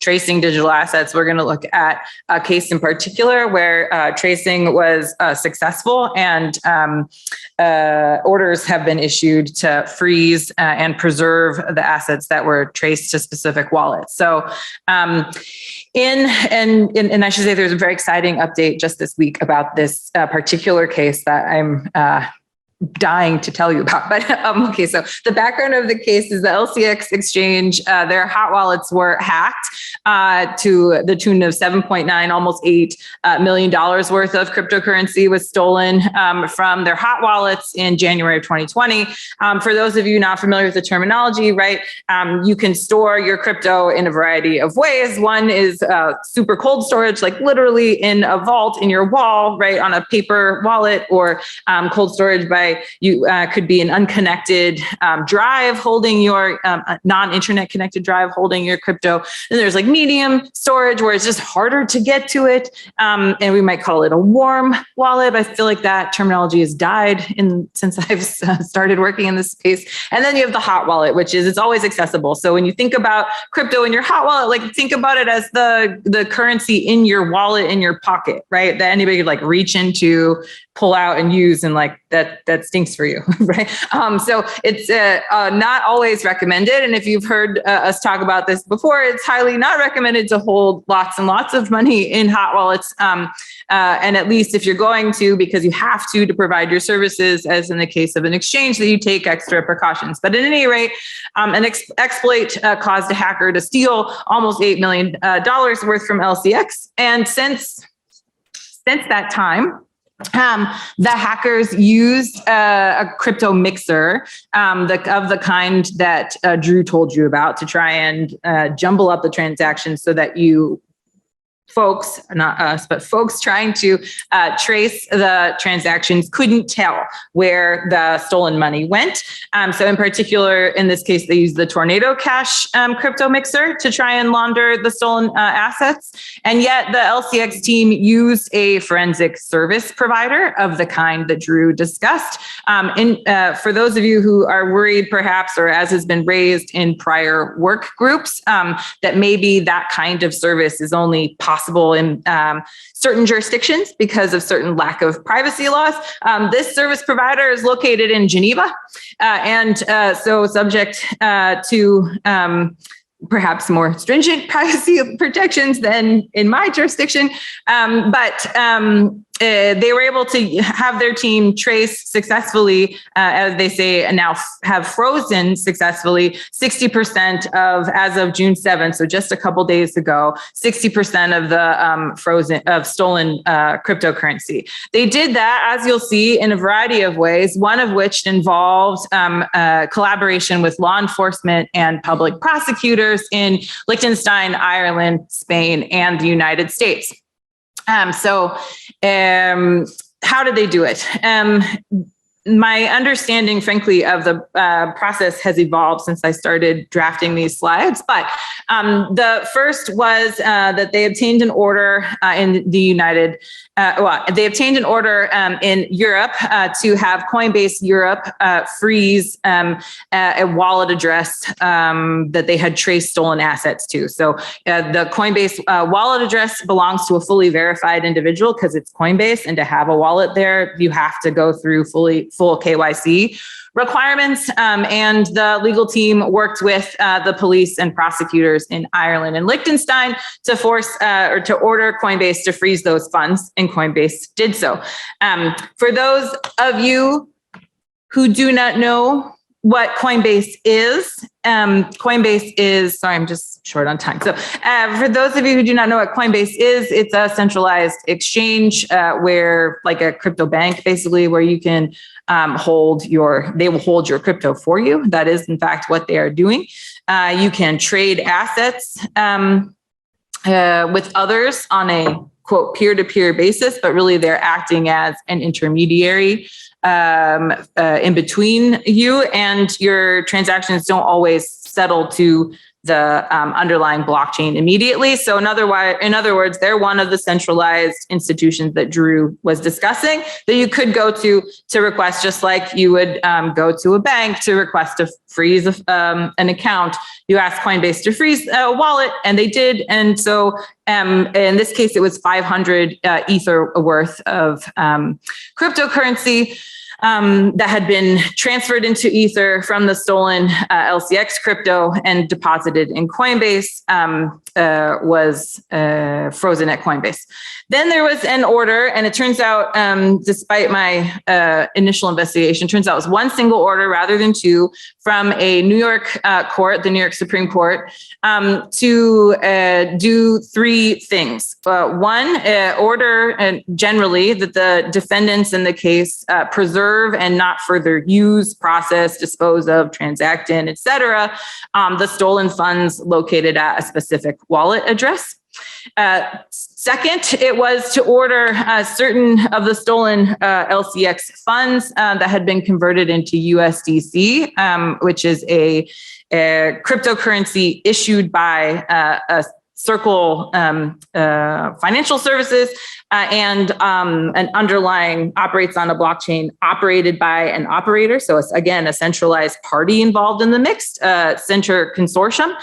tracing digital assets, we're going to look at a case in particular where tracing was successful and orders have been issued to freeze and preserve the assets that were traced to specific wallets. So and I should say there's a very exciting update just this week about this particular case that I'm dying to tell you about. But okay, so the background of the case is the LCX exchange, their hot wallets were hacked to the tune of 7.9, almost $8 million worth of cryptocurrency was stolen from their hot wallets in January of 2020. For those of you not familiar with the terminology, right, you can store your crypto in a variety of ways. One is super cold storage, like literally in a vault in your wall, right, on a paper wallet, or cold storage by you could be an unconnected drive holding your non-internet connected drive holding your crypto. And there's like medium storage where it's just harder to get to it. And we might call it a warm wallet. I feel like that terminology has died since I've started working in this space. And then you have the hot wallet, which is, it's always accessible. So when you think about crypto in your hot wallet, like think about it as the currency in your wallet, in your pocket, right? That anybody could like reach into, pull out and use, and like that stinks for you, right? So it's not always recommended. And if you've heard us talk about this before, it's highly not recommended to hold lots and lots of money in hot wallets. And at least if you're going to, because you have to provide your services, as in the case of an exchange, that you take extra precautions. But at any rate, an exploit caused a hacker to steal almost $8 million worth from LCX. And since that time, the hackers used a crypto mixer of the kind that Drew told you about to try and jumble up the transactions so that you folks, not us, but folks trying to trace the transactions couldn't tell where the stolen money went. So in particular, in this case, they used the Tornado Cash crypto mixer to try and launder the stolen assets. And yet the LCX team used a forensic service provider of the kind that Drew discussed. For those of you who are worried perhaps, or as has been raised in prior work groups, that maybe that kind of service is only possible in certain jurisdictions because of certain lack of privacy laws. This service provider is located in Geneva, and so subject to perhaps more stringent privacy protections than in my jurisdiction. But they were able to have their team trace successfully, as they say, now have frozen successfully 60% of, as of June 7th, so just a couple days ago, 60% of the stolen cryptocurrency. They did that, as you'll see, in a variety of ways, one of which involved collaboration with law enforcement and public prosecutors in Liechtenstein, Ireland, Spain, and the United States. How did they do it? My understanding, frankly, of the process has evolved since I started drafting these slides. But the first was that they obtained an order in the they obtained an order in Europe to have Coinbase Europe freeze a wallet address that they had traced stolen assets to. So the Coinbase wallet address belongs to a fully verified individual because it's Coinbase, and to have a wallet there, you have to go through full KYC requirements. And the legal team worked with the police and prosecutors in Ireland and Liechtenstein to force or to order Coinbase to freeze those funds, and Coinbase did so. For those of you who do not know what Coinbase is, sorry, I'm just short on time. So for those of you who do not know what Coinbase is, it's a centralized exchange where, like a crypto bank, basically, where you can they will hold your crypto for you. That is, in fact, what they are doing. You can trade assets with others on a, quote, peer-to-peer basis, but really they're acting as an intermediary in between you, and your transactions don't always settle to the underlying blockchain immediately. So in other words, they're one of the centralized institutions that Drew was discussing that you could go to request, just like you would go to a bank to request to freeze an account. You ask Coinbase to freeze a wallet, and they did. And so in this case, it was 500 Ether worth of cryptocurrency that had been transferred into Ether from the stolen LCX crypto and deposited in Coinbase, was frozen at Coinbase. Then there was an order, and it turns out, despite my initial investigation, turns out it was one single order rather than two from a New York court, the New York Supreme Court, to do three things. One, order generally that the defendants in the case preserve and not further use, process, dispose of, transact in, etc., the stolen funds located at a specific wallet address. Second, it was to order certain of the stolen LCX funds that had been converted into USDC, which is a cryptocurrency issued by a Circle Financial Services, and an underlying operates on a blockchain operated by an operator. So it's, again, a centralized party involved in the mix, Center Consortium.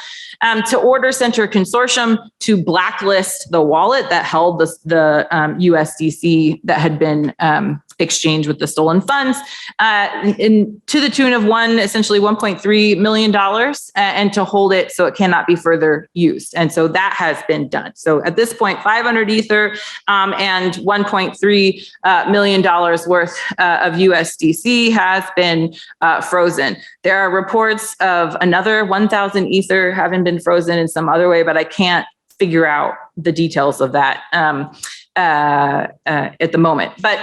To order Center Consortium to blacklist the wallet that held the USDC that had been exchanged with the stolen funds, to the tune of essentially $1.3 million, and to hold it so it cannot be further used. And so that has been done. So at this point, 500 Ether and $1.3 million worth of USDC has been frozen. There are reports of another 1,000 Ether having been frozen in some other way, but I can't figure out the details of that at the moment. But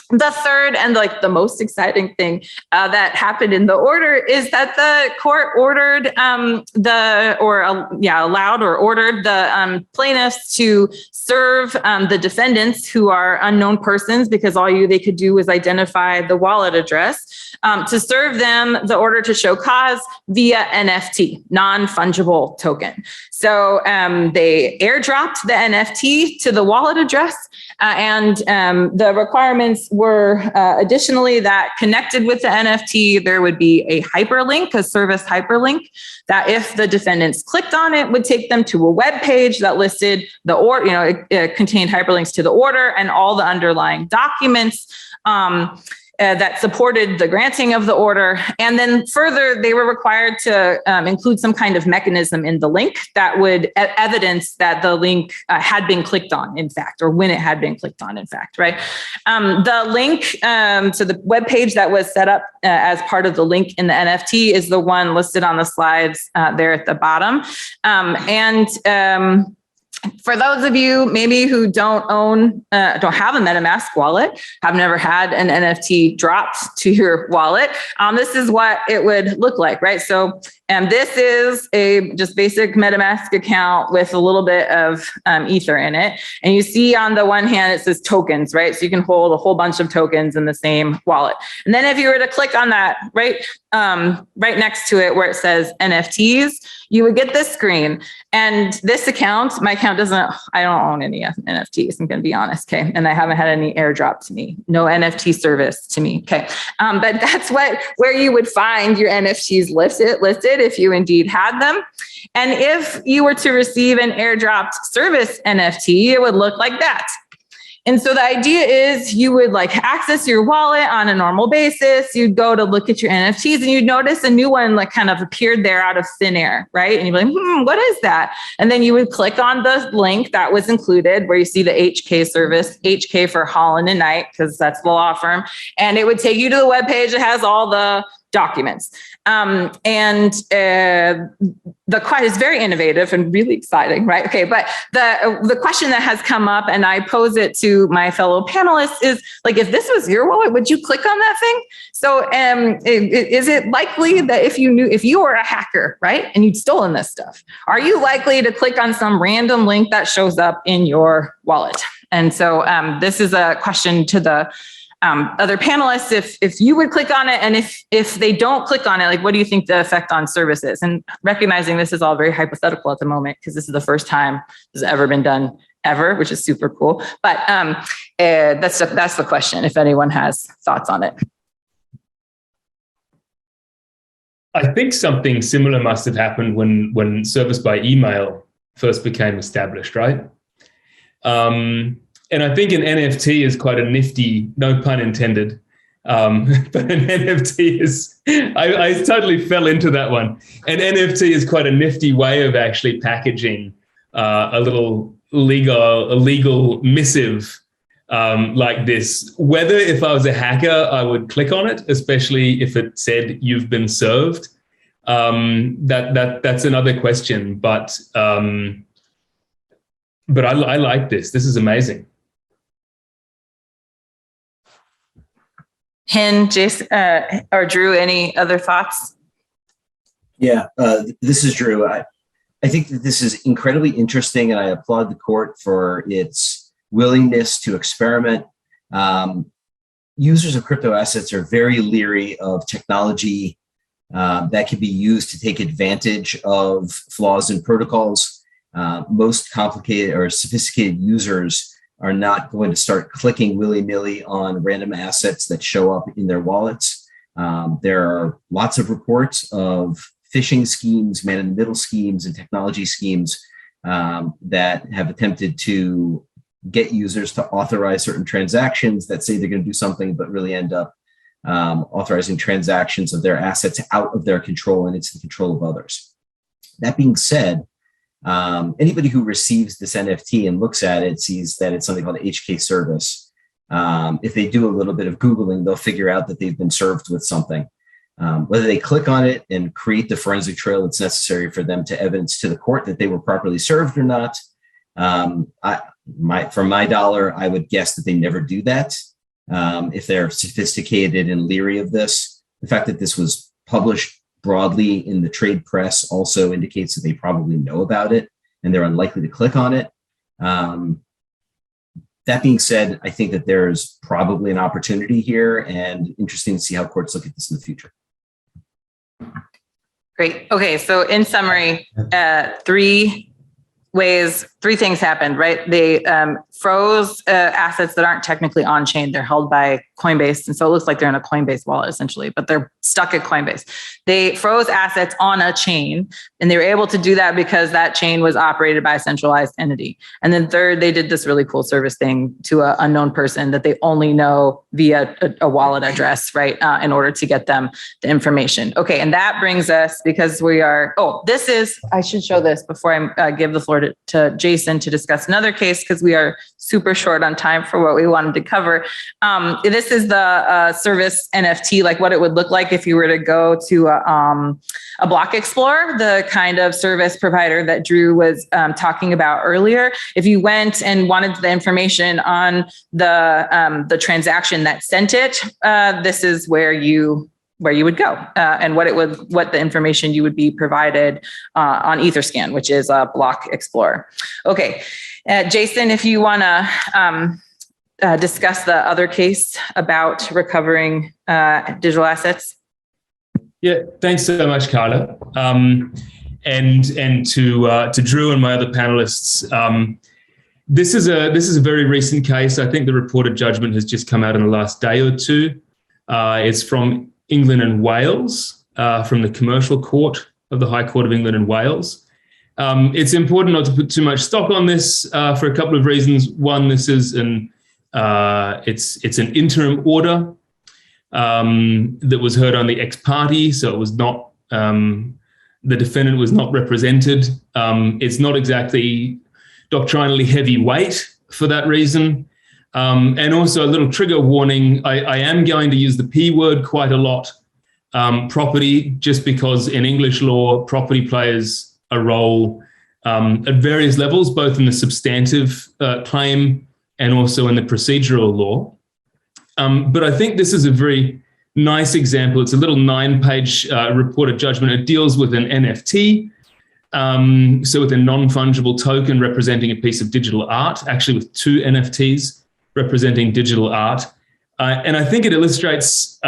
The third and like the most exciting thing that happened in the order is that the court ordered allowed or ordered the plaintiffs to serve the defendants, who are unknown persons, because they could do was identify the wallet address, to serve them the order to show cause via NFT, non-fungible token. So they airdropped the NFT to the wallet address, and the requirements were additionally that connected with the NFT, there would be a hyperlink, a service hyperlink, that if the defendants clicked on it, would take them to a web page that listed the order, it contained hyperlinks to the order and all the underlying documents that supported the granting of the order. And then further, they were required to include some kind of mechanism in the link that would evidence that the link had been clicked on, in fact, or when it had been clicked on, in fact, right? The link to the web page that was set up as part of the link in the NFT is the one listed on the slides there at the bottom. For those of you maybe who don't have a MetaMask wallet, have never had an NFT dropped to your wallet, this is what it would look like, right? So, this is a just basic MetaMask account with a little bit of Ether in it. And you see on the one hand, it says tokens, right? So you can hold a whole bunch of tokens in the same wallet. And then if you were to click on that, right next to it where it says NFTs, you would get this screen. And this account, my account I don't own any NFTs, I'm going to be honest, okay? And I haven't had any airdrop to me, no NFT service to me, okay? But that's where you would find your NFTs listed if you indeed had them. And if you were to receive an airdropped service NFT, it would look like that. And so the idea is you would access your wallet on a normal basis. You'd go to look at your NFTs and you'd notice a new one kind of appeared there out of thin air, right? And you'd be like, what is that? And then you would click on the link that was included where you see the HK service, HK for Holland and Knight, because that's the law firm. And it would take you to the webpage that has all the documents. The question is very innovative and really exciting, right? Okay, but the question that has come up, and I pose it to my fellow panelists, is if this was your wallet, would you click on that thing? So is it likely that if you were a hacker, right, and you'd stolen this stuff, are you likely to click on some random link that shows up in your wallet? And so this is a question to the other panelists, if you would click on it, and if they don't click on it, what do you think the effect on service is? And recognizing this is all very hypothetical at the moment, because this is the first time this has ever been done ever, which is super cool. But that's the question, if anyone has thoughts on it. I think something similar must have happened when service by email first became established, right? And I think an NFT is quite a nifty, no pun intended, but an NFT is, I totally fell into that one. An NFT is quite a nifty way of actually packaging a little legal missive like this. Whether if I was a hacker, I would click on it, especially if it said you've been served. That's another question, but I like this. This is amazing. Hen, Jason, or Drew, any other thoughts? Yeah, this is Drew. I think that this is incredibly interesting, and I applaud the court for its willingness to experiment. Users of crypto assets are very leery of technology that can be used to take advantage of flaws in protocols. Most complicated or sophisticated users are not going to start clicking willy-nilly on random assets that show up in their wallets. There are lots of reports of phishing schemes, man-in-the-middle schemes, and technology schemes that have attempted to get users to authorize certain transactions that say they're going to do something, but really end up authorizing transactions of their assets out of their control and into the control of others. That being said, anybody who receives this NFT and looks at it sees that it's something called HK service. If they do a little bit of Googling, they'll figure out that they've been served with something. Whether they click on it and create the forensic trail that's necessary for them to evidence to the court that they were properly served or not, for my dollar, I would guess that they never do that. if they're sophisticated and leery of this. The fact that this was published broadly in the trade press also indicates that they probably know about it and they're unlikely to click on it. That being said, I think that there's probably an opportunity here, and interesting to see how courts look at this in the future. Great. Okay. So in summary, three things happened, right? They froze assets that aren't technically on chain. They're held by Coinbase. And so it looks like they're in a Coinbase wallet essentially, but they're stuck at Coinbase. They froze assets on a chain, and they were able to do that because that chain was operated by a centralized entity. And then third, they did this really cool service thing to an unknown person that they only know via a wallet address, right? In order to get them the information. Okay. And that brings us, because we are, I should show this before I give the floor to Jason to discuss another case, because we are super short on time for what we wanted to cover. This is the service NFT, like what it would look like if you were to go to a block explorer, the kind of service provider that Drew was talking about earlier. If you went and wanted the information on the transaction that sent it, this is where you would go, and what the information you would be provided on Etherscan, which is a block explorer. Okay, Jason, if you want to discuss the other case about recovering digital assets. Yeah, thanks so much, Carla. And to Drew and my other panelists, this is a very recent case. I think the reported judgment has just come out in the last day or two. It's from England and Wales, from the Commercial Court of the High Court of England and Wales. It's important not to put too much stock on this for a couple of reasons. One, this is it's an interim order that was heard on the ex parte, so it was not the defendant was not represented. It's not exactly doctrinally heavyweight for that reason. And also a little trigger warning, I am going to use the P word quite a lot, property, just because in English law, property plays a role at various levels, both in the substantive claim and also in the procedural law. But I think this is a very nice example. It's a little 9-page reported judgment. It deals with an NFT, so with a non-fungible token representing a piece of digital art, actually with 2 NFTs representing digital art. And I think it illustrates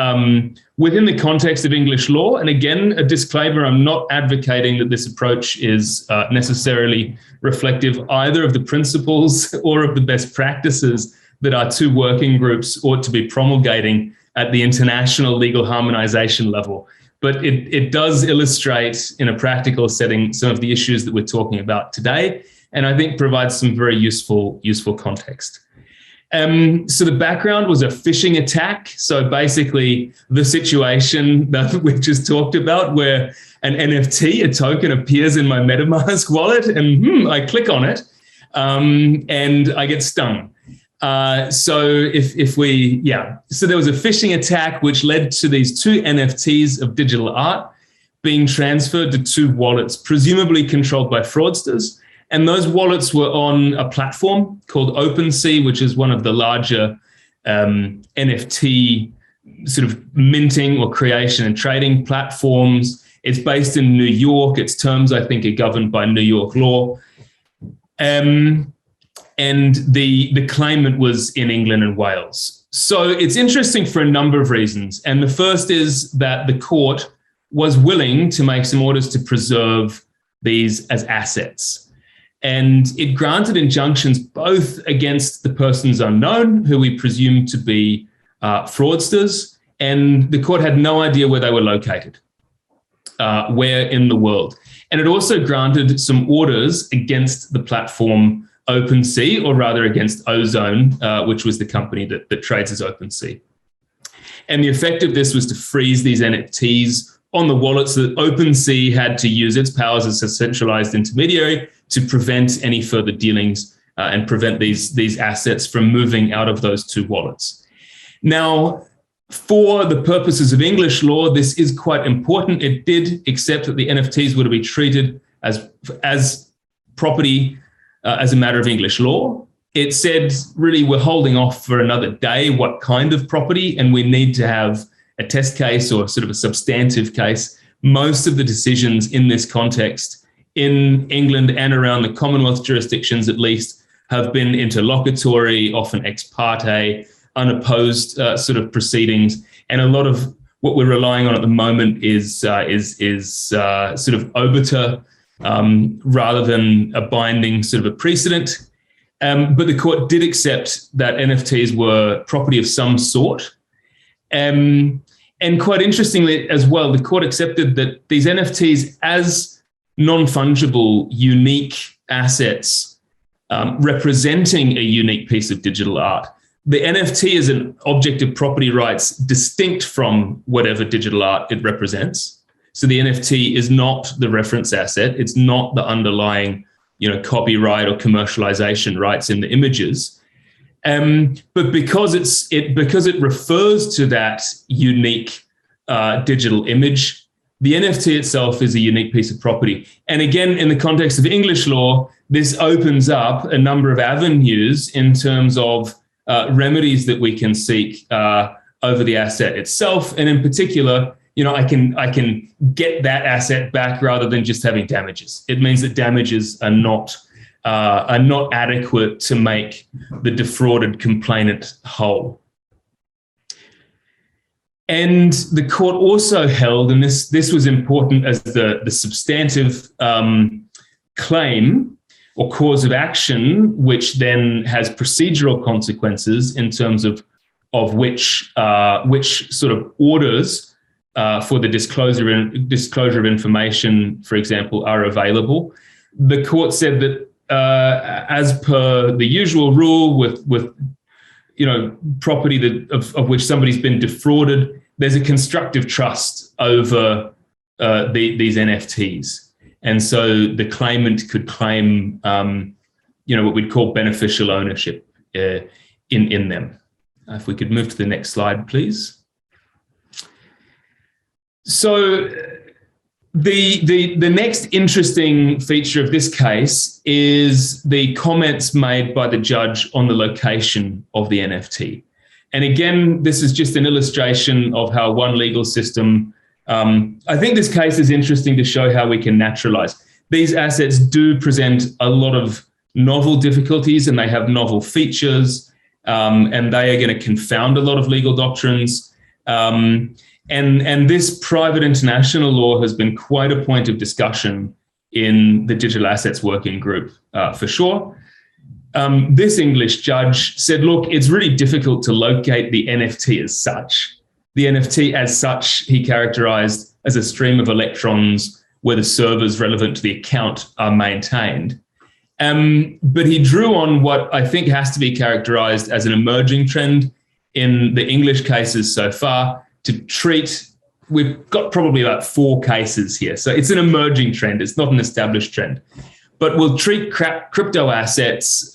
within the context of English law, and again, a disclaimer, I'm not advocating that this approach is necessarily reflective either of the principles or of the best practices that our 2 working groups ought to be promulgating at the international legal harmonization level. But it does illustrate in a practical setting some of the issues that we're talking about today, and I think provides some very useful context. So the background was a phishing attack. So basically the situation that we've just talked about, where an NFT, a token, appears in my MetaMask wallet, and I click on it, and I get stung. So there was a phishing attack which led to these 2 NFTs of digital art being transferred to 2 wallets, presumably controlled by fraudsters. And those wallets were on a platform called OpenSea, which is one of the larger NFT sort of minting or creation and trading platforms. It's based in New York. Its terms, I think, are governed by New York law. And the claimant was in England and Wales. So it's interesting for a number of reasons. And the first is that the court was willing to make some orders to preserve these as assets. And it granted injunctions both against the persons unknown, who we presume to be fraudsters, and the court had no idea where they were located, where in the world. And it also granted some orders against the platform OpenSea, or rather against Ozone, which was the company that trades as OpenSea. And the effect of this was to freeze these NFTs on the wallets that OpenSea had to use its powers as a centralized intermediary to prevent any further dealings and prevent these assets from moving out of those 2 wallets. Now, for the purposes of English law, this is quite important. It did accept that the NFTs were to be treated as property as a matter of English law. it said, really, we're holding off for another day what kind of property, and we need to have a test case or sort of a substantive case. Most of the decisions in this context in England and around the Commonwealth jurisdictions, at least, have been interlocutory, often ex parte, unopposed sort of proceedings. And a lot of what we're relying on at the moment is sort of obiter rather than a binding sort of a precedent. But the court did accept that NFTs were property of some sort. And quite interestingly as well, the court accepted that these NFTs as non-fungible, unique assets representing a unique piece of digital art. The NFT is an object of property rights distinct from whatever digital art it represents. So the NFT is not the reference asset. It's not the underlying, copyright or commercialization rights in the images. But because it refers to that unique digital image, the NFT itself is a unique piece of property. And again, in the context of English law, this opens up a number of avenues in terms of remedies that we can seek over the asset itself. And in particular, I can get that asset back rather than just having damages. It means that damages are not adequate to make the defrauded complainant whole. And the court also held, and this was important as the substantive claim or cause of action, which then has procedural consequences in terms of which sort of orders for the disclosure of information, for example, are available. The court said that as per the usual rule with property of which somebody's been defrauded, there's a constructive trust over these NFTs. And so the claimant could claim, what we'd call beneficial ownership in them. If we could move to the next slide, please. So the next interesting feature of this case is the comments made by the judge on the location of the NFT. And again, this is just an illustration of how one legal system, I think this case is interesting to show how we can naturalize. These assets do present a lot of novel difficulties and they have novel features, and they are going to confound a lot of legal doctrines. And this private international law has been quite a point of discussion in the digital assets working group, for sure. This English judge said, look, it's really difficult to locate the NFT as such. The NFT as such, he characterized as a stream of electrons where the servers relevant to the account are maintained. But he drew on what I think has to be characterized as an emerging trend in the English cases so far to treat, we've got probably about 4 cases here. So it's an emerging trend. It's not an established trend. But we'll treat crypto assets,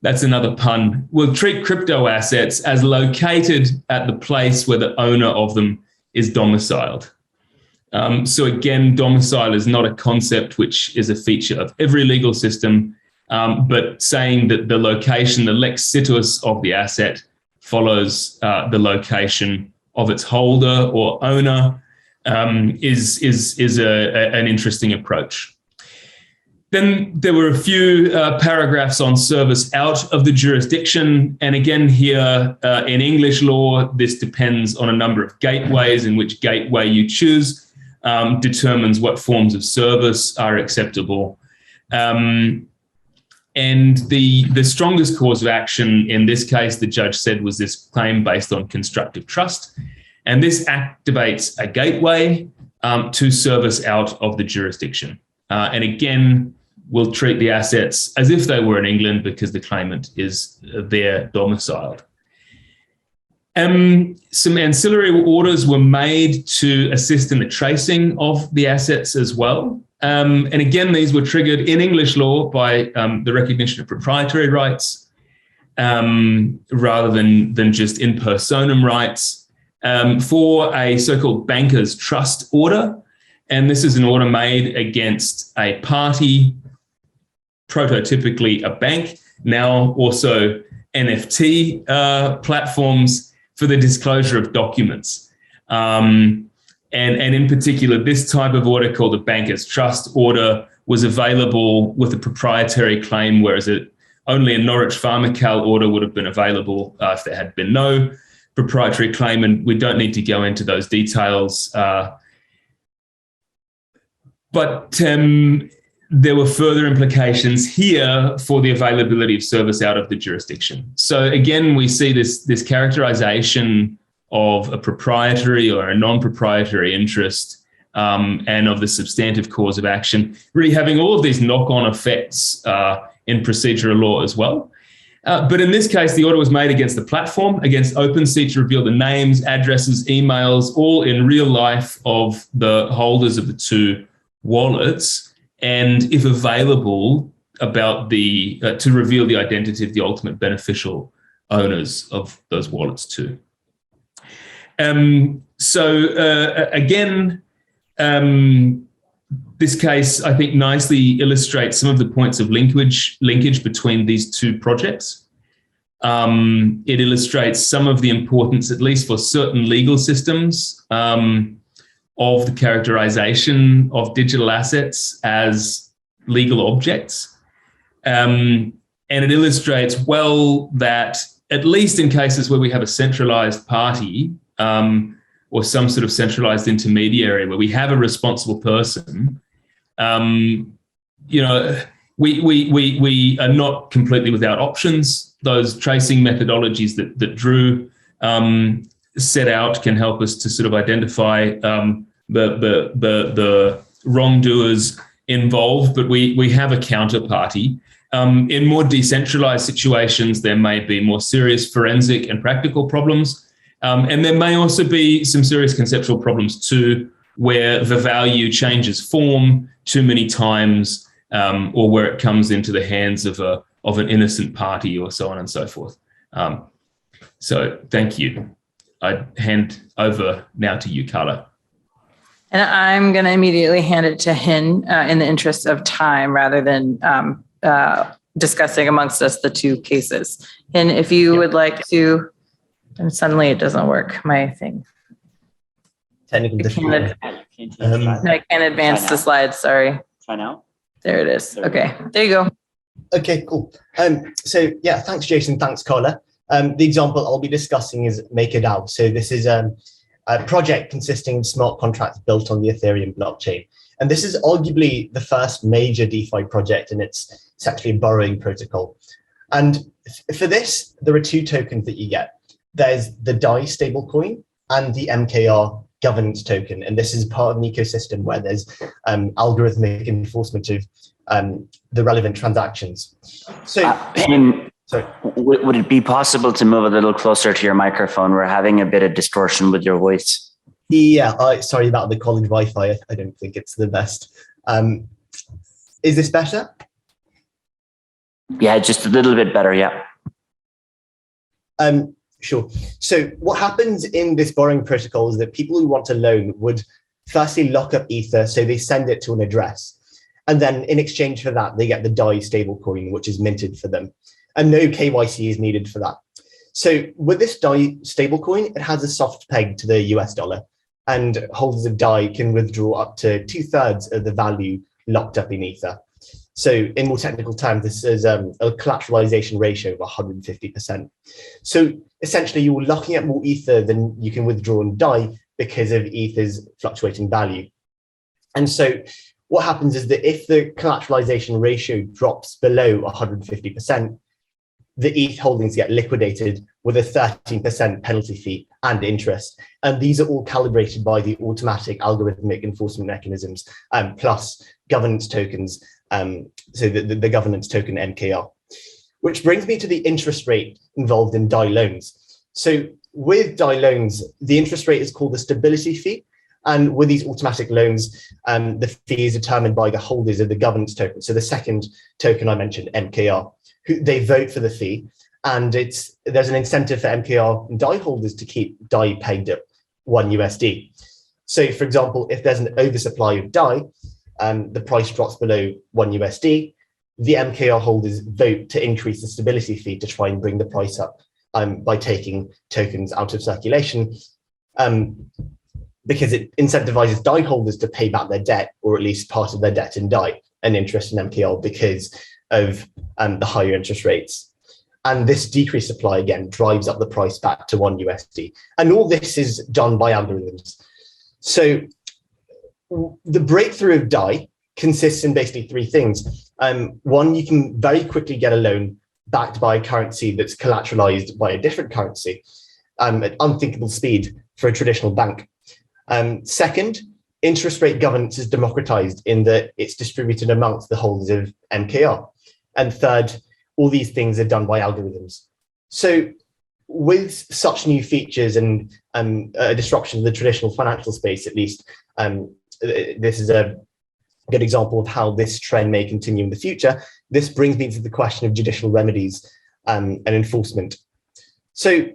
that's another pun, we'll treat crypto assets as located at the place where the owner of them is domiciled. So again, domicile is not a concept which is a feature of every legal system, but saying that the location, the lex situs of the asset follows the location of its holder or owner is an interesting approach. Then there were a few paragraphs on service out of the jurisdiction. And again, here in English law, this depends on a number of gateways, in which gateway you choose determines what forms of service are acceptable. And the strongest cause of action in this case, the judge said, was this claim based on constructive trust. And this activates a gateway to service out of the jurisdiction. And again, we'll treat the assets as if they were in England because the claimant is there domiciled. Some ancillary orders were made to assist in the tracing of the assets as well. And again, these were triggered in English law by the recognition of proprietary rights rather than just in personam rights for a so-called banker's trust order. And this is an order made against a party, prototypically a bank, now also NFT platforms for the disclosure of documents. And in particular, this type of order called a banker's trust order was available with a proprietary claim, whereas only a Norwich Pharmacal order would have been available if there had been no proprietary claim. And we don't need to go into those details. But there were further implications here for the availability of service out of the jurisdiction. So again, we see this characterization of a proprietary or a non-proprietary interest and of the substantive cause of action, really having all of these knock-on effects in procedural law as well. But in this case, the order was made against the platform, against OpenSea to reveal the names, addresses, emails, all in real life of the holders of the two wallets, and if available, about to reveal the identity of the ultimate beneficial owners of those wallets too. Again, this case, I think, nicely illustrates some of the points of linkage between these two projects. It illustrates some of the importance, at least for certain legal systems, of the characterization of digital assets as legal objects. And it illustrates well that, at least in cases where we have a centralized party or some sort of centralized intermediary where we have a responsible person, we are not completely without options. Those tracing methodologies that Drew set out can help us to sort of identify the wrongdoers involved, but we have a counterparty. In more decentralized situations, there may be more serious forensic and practical problems. And there may also be some serious conceptual problems too, where the value changes form too many times, or where it comes into the hands of an innocent party, or so on and so forth. So thank you. I hand over now to you, Carla. And I'm going to immediately hand it to Hin in the interest of time, rather than discussing amongst us the two cases. Hin, if you would like to, and suddenly it doesn't work, my thing. Technical difficulty. No, I can't advance the slides, sorry. Try now. There it is. Okay, there you go. Okay, cool. So yeah, thanks, Jason. Thanks, Carla. The example I'll be discussing is MakerDAO. So this is a project consisting of smart contracts built on the Ethereum blockchain. And this is arguably the first major DeFi project, and it's actually a borrowing protocol. And for this, there are two tokens that you get. There's the DAI stablecoin and the MKR governance token. And this is part of an ecosystem where there's algorithmic enforcement of the relevant transactions. So, sorry. Would it be possible to move a little closer to your microphone? We're having a bit of distortion with your voice. Yeah, sorry about the college Wi-Fi. I don't think it's the best. Is this better? Yeah, just a little bit better, yeah. Sure. So what happens in this borrowing protocol is that people who want to loan would firstly lock up Ether, so they send it to an address. And then in exchange for that, they get the DAI stablecoin, which is minted for them. And no KYC is needed for that. So with this DAI stablecoin, it has a soft peg to the US dollar, and holders of DAI can withdraw up to 2/3 of the value locked up in Ether. So in more technical terms, this is a collateralization ratio of 150%. So essentially, you're locking up more Ether than you can withdraw in DAI because of Ether's fluctuating value. And so what happens is that if the collateralization ratio drops below 150%, the ETH holdings get liquidated with a 13% penalty fee and interest. And these are all calibrated by the automatic algorithmic enforcement mechanisms, plus governance tokens, so the governance token MKR. Which brings me to the interest rate involved in DAI loans. So with DAI loans, the interest rate is called the stability fee. And with these automatic loans, the fee is determined by the holders of the governance token. So the second token I mentioned, MKR, who they vote for the fee. And there's an incentive for MKR and DAI holders to keep DAI pegged at $1. So for example, if there's an oversupply of DAI, the price drops below $1, the MKR holders vote to increase the stability fee to try and bring the price up by taking tokens out of circulation, because it incentivizes DAI holders to pay back their debt, or at least part of their debt in DAI and interest in MKR because of the higher interest rates. And this decreased supply again drives up the price back to $1 USD. And all this is done by algorithms. So the breakthrough of DAI consists in basically three things. One, you can very quickly get a loan backed by a currency that's collateralized by a different currency at unthinkable speed for a traditional bank. Second, interest rate governance is democratized in that it's distributed amongst the holders of MKR. And third, all these things are done by algorithms. So with such new features and a disruption of the traditional financial space, at least, this is a good example of how this trend may continue in the future. This brings me to the question of judicial remedies and enforcement. So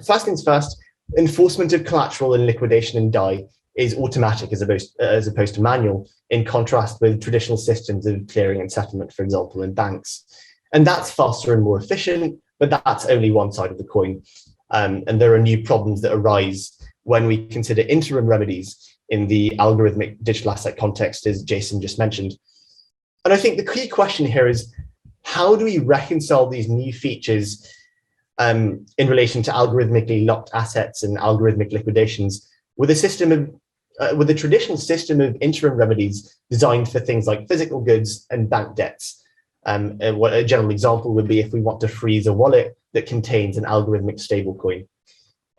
first things first, enforcement of collateral and liquidation in DAI is automatic as opposed to manual, in contrast with traditional systems of clearing and settlement, for example, in banks. And that's faster and more efficient, but that's only one side of the coin. And there are new problems that arise when we consider interim remedies in the algorithmic digital asset context, as Jason just mentioned. And I think the key question here is, how do we reconcile these new features in relation to algorithmically locked assets and algorithmic liquidations with a system of, with a traditional system of interim remedies designed for things like physical goods and bank debts? And what a general example would be if we want to freeze a wallet that contains an algorithmic stablecoin.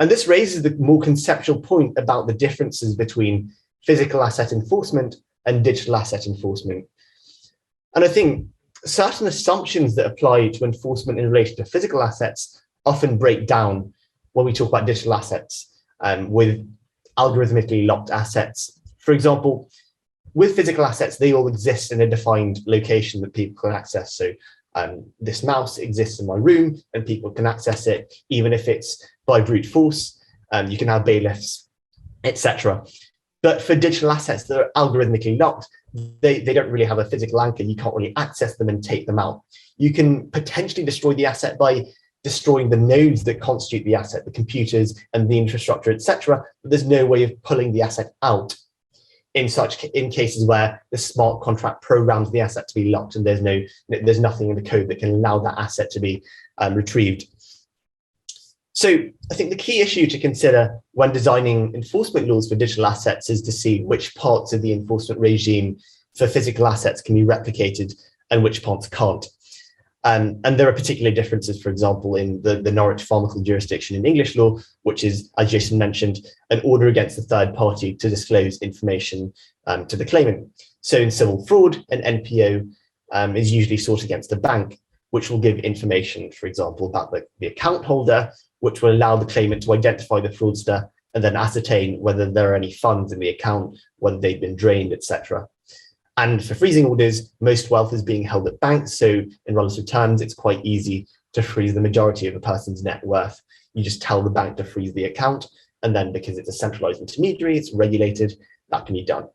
And this raises the more conceptual point about the differences between physical asset enforcement and digital asset enforcement. And I think certain assumptions that apply to enforcement in relation to physical assets often break down when we talk about digital assets with algorithmically locked assets. For example, with physical assets, they all exist in a defined location that people can access. So this mouse exists in my room and people can access it, even if it's by brute force. You can have bailiffs, etc. But for digital assets that are algorithmically locked, they don't really have a physical anchor. You can't really access them and take them out. You can potentially destroy the asset by destroying the nodes that constitute the asset, the computers and the infrastructure, etc. But there's no way of pulling the asset out in cases where the smart contract programs the asset to be locked and there's nothing in the code that can allow that asset to be retrieved. So I think the key issue to consider when designing enforcement laws for digital assets is to see which parts of the enforcement regime for physical assets can be replicated and which parts can't. And there are particular differences, for example, in the Norwich pharmacal jurisdiction in English law, which is, as Jason mentioned, an order against the third party to disclose information to the claimant. So in civil fraud, an NPO is usually sought against the bank, which will give information, for example, about the account holder, which will allow the claimant to identify the fraudster and then ascertain whether there are any funds in the account, whether they've been drained, etc. And for freezing orders, most wealth is being held at banks. So in relative terms, it's quite easy to freeze the majority of a person's net worth. You just tell the bank to freeze the account. And then because it's a centralized intermediary, it's regulated, that can be done.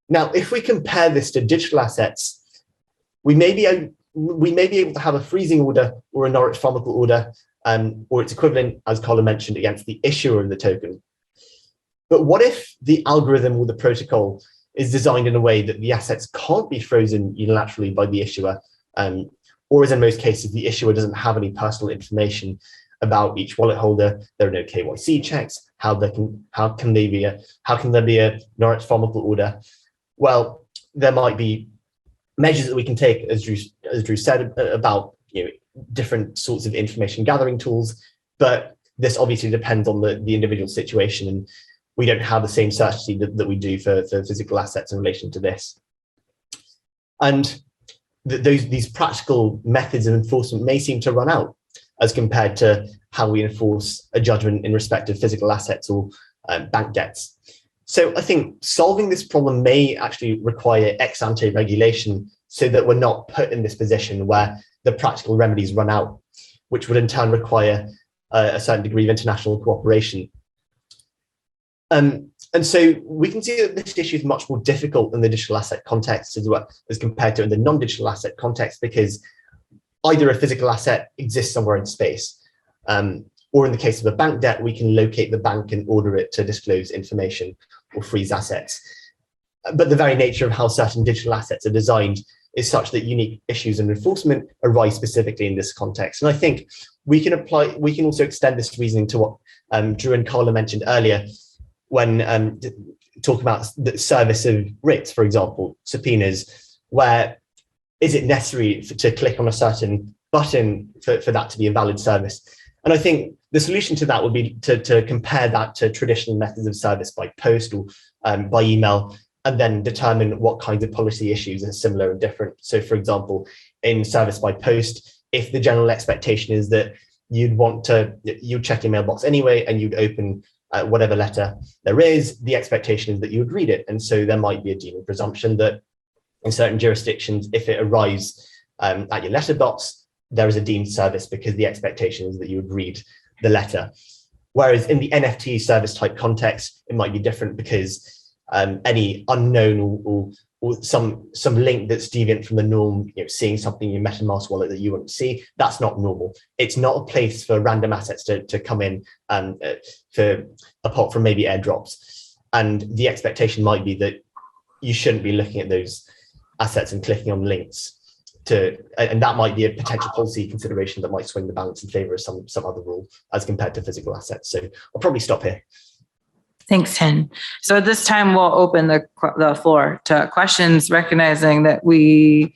Now, if we compare this to digital assets, we may be able to have a freezing order or a Norwich pharmacal order or its equivalent, as Carla mentioned, against the issuer of the token. But what if the algorithm or the protocol is designed in a way that the assets can't be frozen unilaterally by the issuer, or as in most cases, the issuer doesn't have any personal information about each wallet holder, there are no KYC checks, how can there be a Norwich pharmacal order? Well, there might be measures that we can take, as Drew said, about different sorts of information gathering tools, but this obviously depends on the individual situation, and we don't have the same certainty that we do for physical assets in relation to this. And these practical methods of enforcement may seem to run out as compared to how we enforce a judgment in respect of physical assets or bank debts. So I think solving this problem may actually require ex-ante regulation so that we're not put in this position where the practical remedies run out, which would in turn require a certain degree of international cooperation. And so we can see that this issue is much more difficult in the digital asset context as well as compared to in the non-digital asset context, because either a physical asset exists somewhere in space, or in the case of a bank debt, we can locate the bank and order it to disclose information or freeze assets. But the very nature of how certain digital assets are designed is such that unique issues and enforcement arise specifically in this context. And I think we can also extend this reasoning to what Drew and Carla mentioned earlier, when talk about the service of writs, for example, subpoenas, where is it necessary to click on a certain button for that to be a valid service? And I think the solution to that would be to compare that to traditional methods of service by post or by email, and then determine what kinds of policy issues are similar and different. So, for example, in service by post, if the general expectation is that you'd check your mailbox anyway and you'd open whatever letter there is, the expectation is that you would read it. And so there might be a deeming presumption that in certain jurisdictions, if it arrives at your letterbox, there is a deemed service because the expectation is that you would read the letter. Whereas in the NFT service type context, it might be different because any unknown or some link that's deviant from the norm, seeing something in your MetaMask wallet that you wouldn't see, that's not normal. It's not a place for random assets to come in apart from maybe airdrops. And the expectation might be that you shouldn't be looking at those assets and clicking on links and that might be a potential policy consideration that might swing the balance in favor of some other rule as compared to physical assets. So I'll probably stop here. Thanks, Tin. So at this time, we'll open the floor to questions, recognizing that we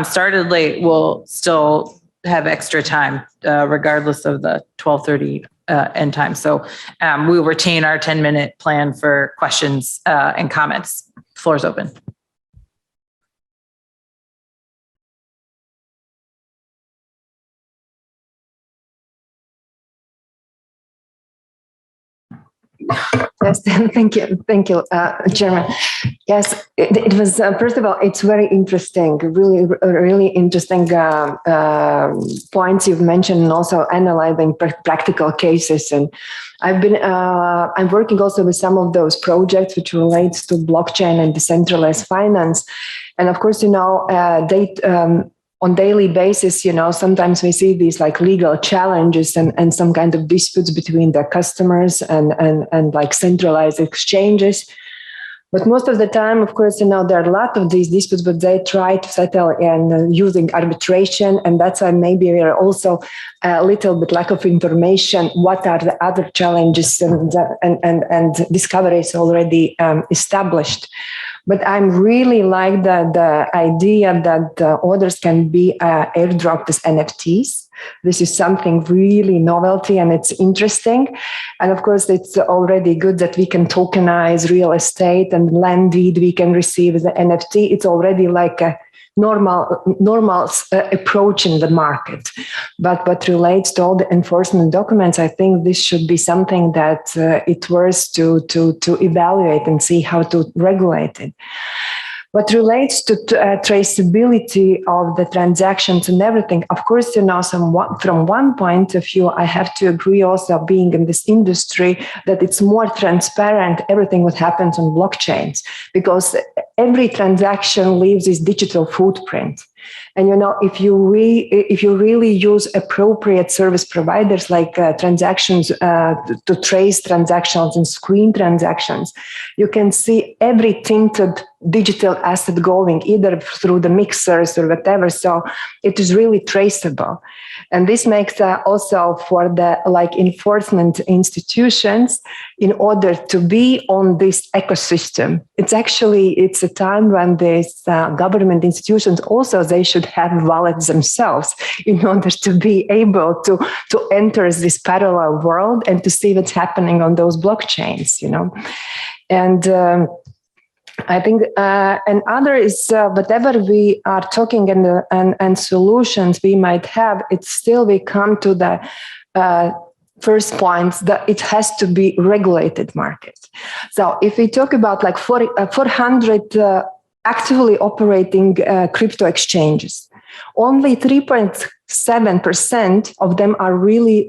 started late. We'll still have extra time, regardless of the 12:30 end time. So we'll retain our 10-minute plan for questions and comments. Floor is open. Yes, thank you, Chairman. Yes, it was, first of all, it's very interesting, really interesting points you've mentioned, and also analyzing practical cases. And I'm working also with some of those projects which relates to blockchain and decentralized finance. And of course, on daily basis, sometimes we see these like legal challenges and some kind of disputes between the customers and like centralized exchanges. But most of the time, of course, there are a lot of these disputes, but they try to settle in using arbitration. And that's why maybe we are also a little bit lack of information. What are the other challenges and discoveries already established? But I'm really like the idea that orders can be airdropped as NFTs. This is something really novelty and it's interesting. And of course, it's already good that we can tokenize real estate and land deed we can receive as an NFT. It's already like a normal approach in the market. But what relates to all the enforcement documents, I think this should be something that it worth to evaluate and see how to regulate it. What relates to traceability of the transactions and everything, of course, from one point of view, I have to agree also being in this industry that it's more transparent, everything what happens on blockchains, because every transaction leaves this digital footprint. And if you really use appropriate service providers like transactions to trace transactions and screen transactions, you can see every tinted digital asset going either through the mixers or whatever. So it is really traceable. And this makes also for the enforcement institutions in order to be on this ecosystem. It's a time when these government institutions also, they should have wallets themselves in order to be able to enter this parallel world and to see what's happening on those blockchains, And I think another is whatever we are talking and solutions we might have, it's still we come to the first point that it has to be regulated market. So if we talk about 400 actively operating crypto exchanges, only 3.7% of them are really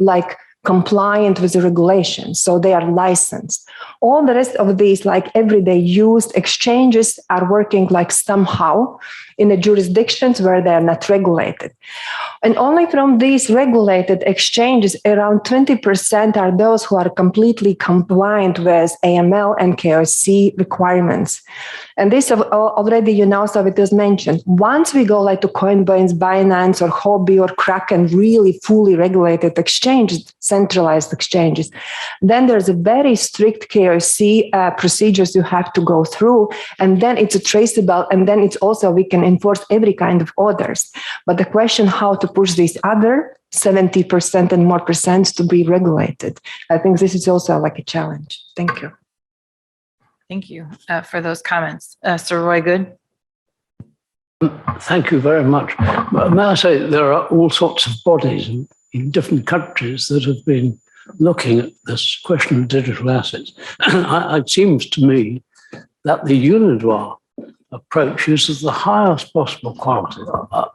compliant with the regulations, so they are licensed. All the rest of these, like everyday used exchanges, are working like somehow in the jurisdictions where they are not regulated. And only from these regulated exchanges, around 20% are those who are completely compliant with AML and KYC requirements. And this already, so it was mentioned. Once we go like to Coinbase, Binance, or Hobby, or Kraken, really fully regulated exchanges, centralized exchanges, then there's a very strict KYC procedures you have to go through, and then it's a traceable, and then it's also we can enforce every kind of orders. But the question how to push these other 70% and more percent to be regulated, I think this is also like a challenge. Thank you. Thank you for those comments. Sir Roy Good. Thank you very much. May I say there are all sorts of bodies in different countries that have been looking at this question of digital assets. It seems to me that the UNIDROIT approach is of the highest possible quality.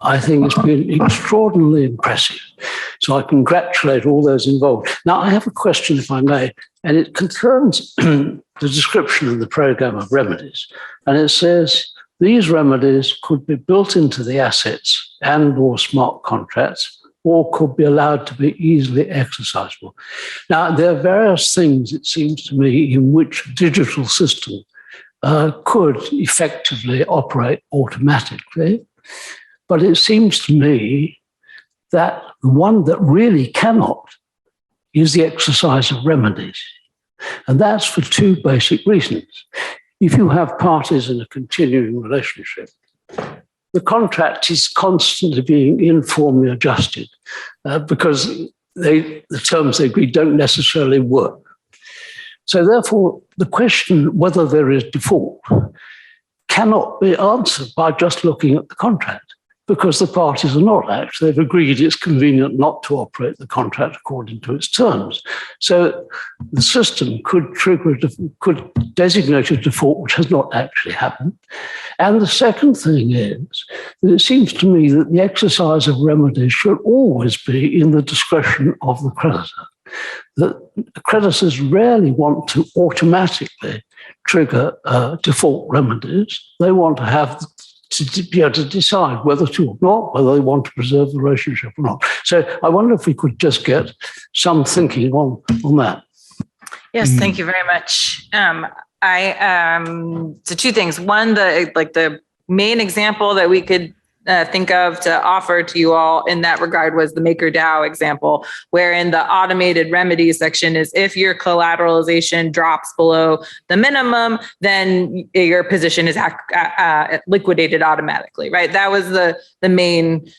I think it's been extraordinarily impressive. So I congratulate all those involved. Now, I have a question, if I may, and it concerns the description of the program of remedies. And it says, these remedies could be built into the assets and or smart contracts, or could be allowed to be easily exercisable. Now, there are various things, it seems to me, in which a digital system could effectively operate automatically. But it seems to me that the one that really cannot is the exercise of remedies. And that's for two basic reasons. If you have parties in a continuing relationship, the contract is constantly being informally adjusted because the terms they agree don't necessarily work. So therefore, the question whether there is default cannot be answered by just looking at the contract, because the parties are not actually, they've agreed it's convenient not to operate the contract according to its terms. So the system could could designate a default which has not actually happened. And the second thing is that it seems to me that the exercise of remedies should always be in the discretion of the creditor. That creditors rarely want to automatically trigger default remedies. They want to have to be able to decide whether to or not, whether they want to preserve the relationship or not. So I wonder if we could just get some thinking on that. Yes, thank you very much. So two things. One, the main example that we could think of to offer to you all in that regard was the MakerDAO example, wherein the automated remedies section is if your collateralization drops below the minimum, then your position is liquidated automatically, right? That was the main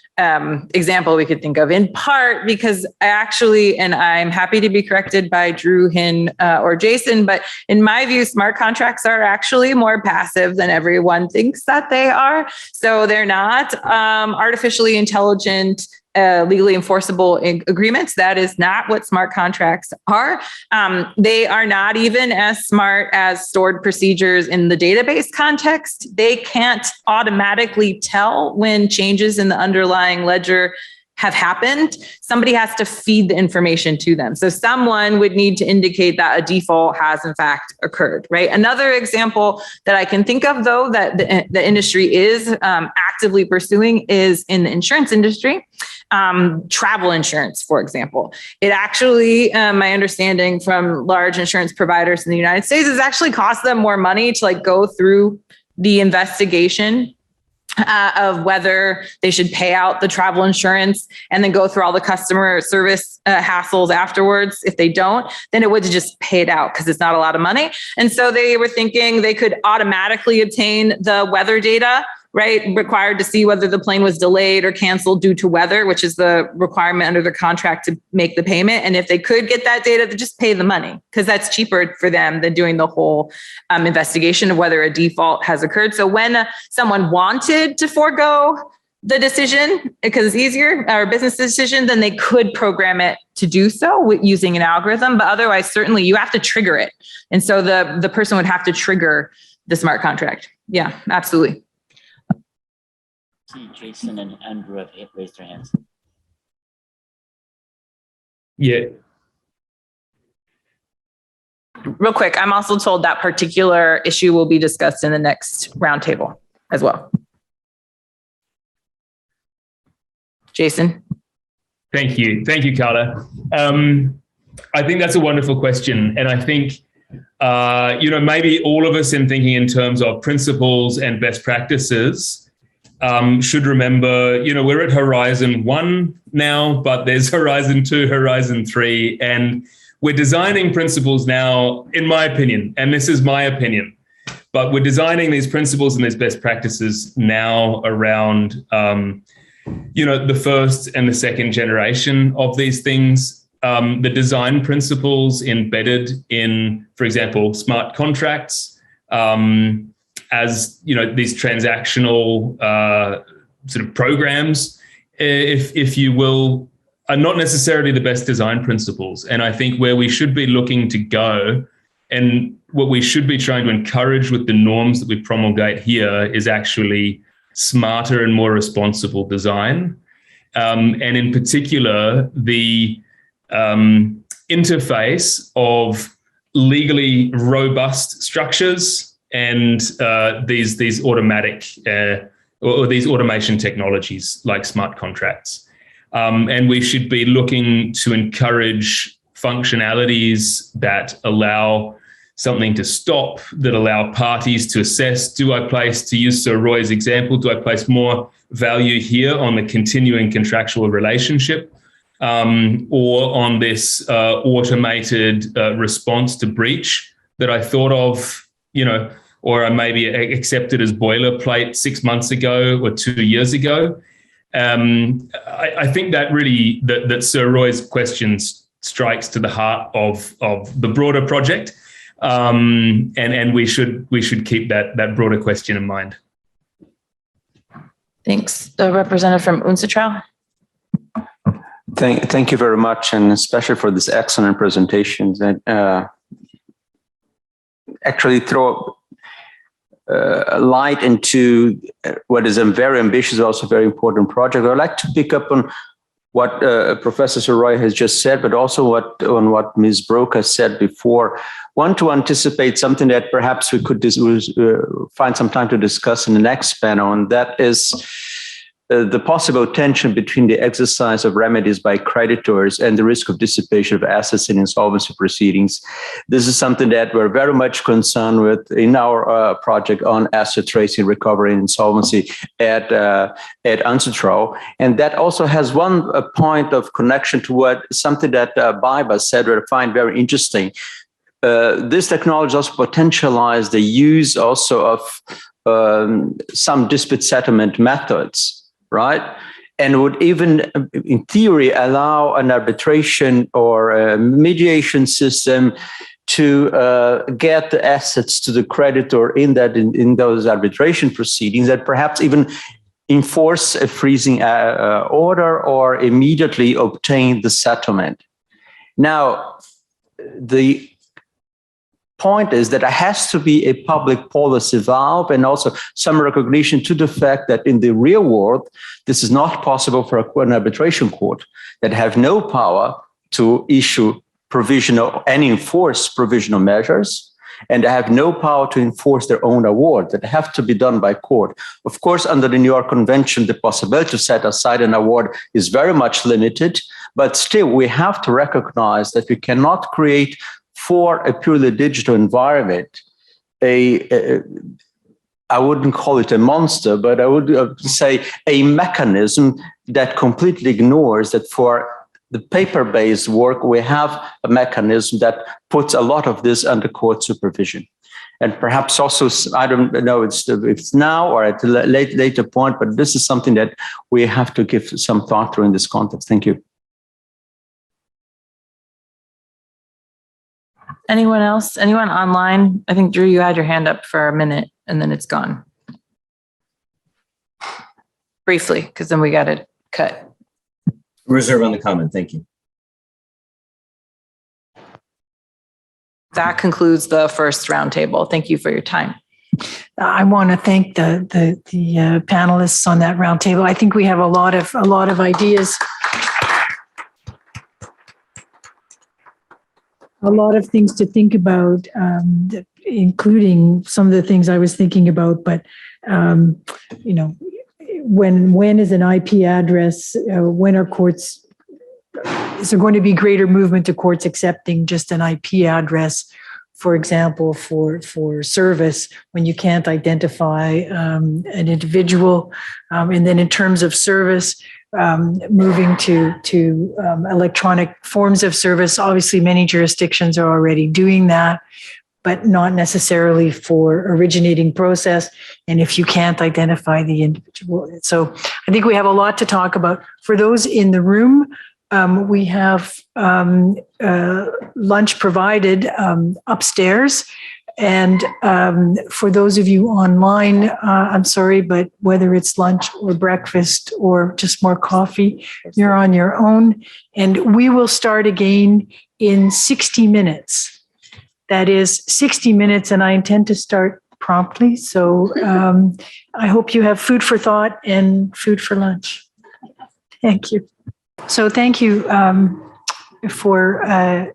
example we could think of, in part because and I'm happy to be corrected by Drew, Hin, or Jason, but in my view, smart contracts are actually more passive than everyone thinks that they are. So they're not artificially intelligent, legally enforceable agreements. That is not what smart contracts are. They are not even as smart as stored procedures in the database context. They can't automatically tell when changes in the underlying ledger have happened. Somebody has to feed the information to them. So someone would need to indicate that a default has in fact occurred, right? Another example that I can think of, though, that the industry is actively pursuing is in the insurance industry. Travel insurance, for example. It actually, my understanding from large insurance providers in the United States, is actually cost them more money to go through the investigation of whether they should pay out the travel insurance and then go through all the customer service hassles afterwards. If they don't, then it would just pay it out because it's not a lot of money. And so they were thinking they could automatically obtain the weather data, right, required to see whether the plane was delayed or canceled due to weather, which is the requirement under the contract to make the payment. And if they could get that data, they just pay the money because that's cheaper for them than doing the whole investigation of whether a default has occurred. So when someone wanted to forego the decision because it's easier, or business decision, then they could program it to do so using an algorithm. But otherwise, certainly you have to trigger it. And so the person would have to trigger the smart contract. Yeah, absolutely. Jason and Andrew have raised their hands. Yeah. real quick, I'm also told that particular issue will be discussed in the next roundtable as well. Jason. Thank you. Thank you, Carla. I think that's a wonderful question. And I think, maybe all of us in thinking in terms of principles and best practices should remember, we're at Horizon 1 now, but there's Horizon 2, Horizon 3, and we're designing principles now, in my opinion, and this is my opinion, but we're designing these principles and these best practices now around the first and the second generation of these things. The design principles embedded in, for example, smart contracts, as these transactional sort of programs, if you will, are not necessarily the best design principles. And I think where we should be looking to go, and what we should be trying to encourage with the norms that we promulgate here, is actually smarter and more responsible design. And in particular, the interface of legally robust structures and these automatic or these automation technologies like smart contracts. And we should be looking to encourage functionalities that allow something to stop, that allow parties to assess, to use Sir Roy's example, do I place more value here on the continuing contractual relationship or on this automated response to breach that I thought of, or I maybe accepted as boilerplate 6 months ago or 2 years ago. I think that really, that Sir Roy's questions strikes to the heart of the broader project. And we should keep that broader question in mind. Thanks. The representative from UNCITRAL. Thank you very much, and especially for this excellent presentation that actually throw a light into what is a very ambitious, also very important project. I'd like to pick up on what Professor Sir Roy has just said, but also on what Ms. Broke has said before. Want to anticipate something that perhaps we could find some time to discuss in the next panel, and that is the possible tension between the exercise of remedies by creditors and the risk of dissipation of assets in insolvency proceedings. This is something that we're very much concerned with in our project on asset tracing, recovery, and insolvency at UNCITRAL. And that also has one point of connection to something that Baiba said, that I find very interesting. This technology also potentialized the use also of some dispute settlement methods, right? And would even, in theory, allow an arbitration or a mediation system to get the assets to the creditor in those arbitration proceedings, that perhaps even enforce a freezing order or immediately obtain the settlement. Now, the point is that it has to be a public policy valve and also some recognition to the fact that in the real world, this is not possible for an arbitration court that have no power to issue provisional and enforce provisional measures, and they have no power to enforce their own award, that have to be done by court. Of course, under the New York Convention, the possibility to set aside an award is very much limited, but still we have to recognize that we cannot create for a purely digital environment, I wouldn't call it a monster, but I would say a mechanism that completely ignores that for the paper-based work, we have a mechanism that puts a lot of this under court supervision. And perhaps also, I don't know if it's now or at a later point, but this is something that we have to give some thought to in this context. Thank you. Anyone else? Anyone online? I think, Drew, you had your hand up for a minute and then it's gone. Briefly, because then we got to cut. Reserve on the comment. Thank you. That concludes the first roundtable. Thank you for your time. I want to thank the panelists on that roundtable. I think we have a lot of ideas. a lot of things to think about, including some of the things I was thinking about. But when is an IP address? When are courts? Is there going to be greater movement to courts accepting just an IP address, for example, for service when you can't identify an individual? And then in terms of service, moving to electronic forms of service. Obviously, many jurisdictions are already doing that, but not necessarily for originating process. And if you can't identify the individual. So I think we have a lot to talk about. For those in the room, we have lunch provided upstairs. And for those of you online, I'm sorry, but whether it's lunch or breakfast or just more coffee, you're on your own. And we will start again in 60 minutes. That is 60 minutes, and I intend to start promptly. So I hope you have food for thought and food for lunch. Thank you. So thank you for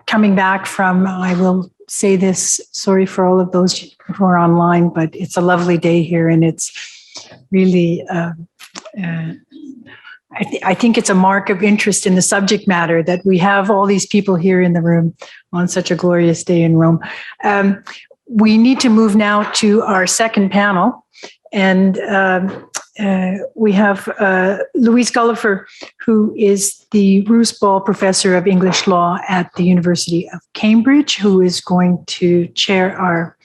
coming back from, I will say this, sorry for all of those who are online, but it's a lovely day here, and it's really, I think it's a mark of interest in the subject matter that we have all these people here in the room on such a glorious day in Rome. We need to move now to our second panel, and we have Louise Gulliver, who is the Roose Ball Professor of English Law at the University of Cambridge, who is going to chair our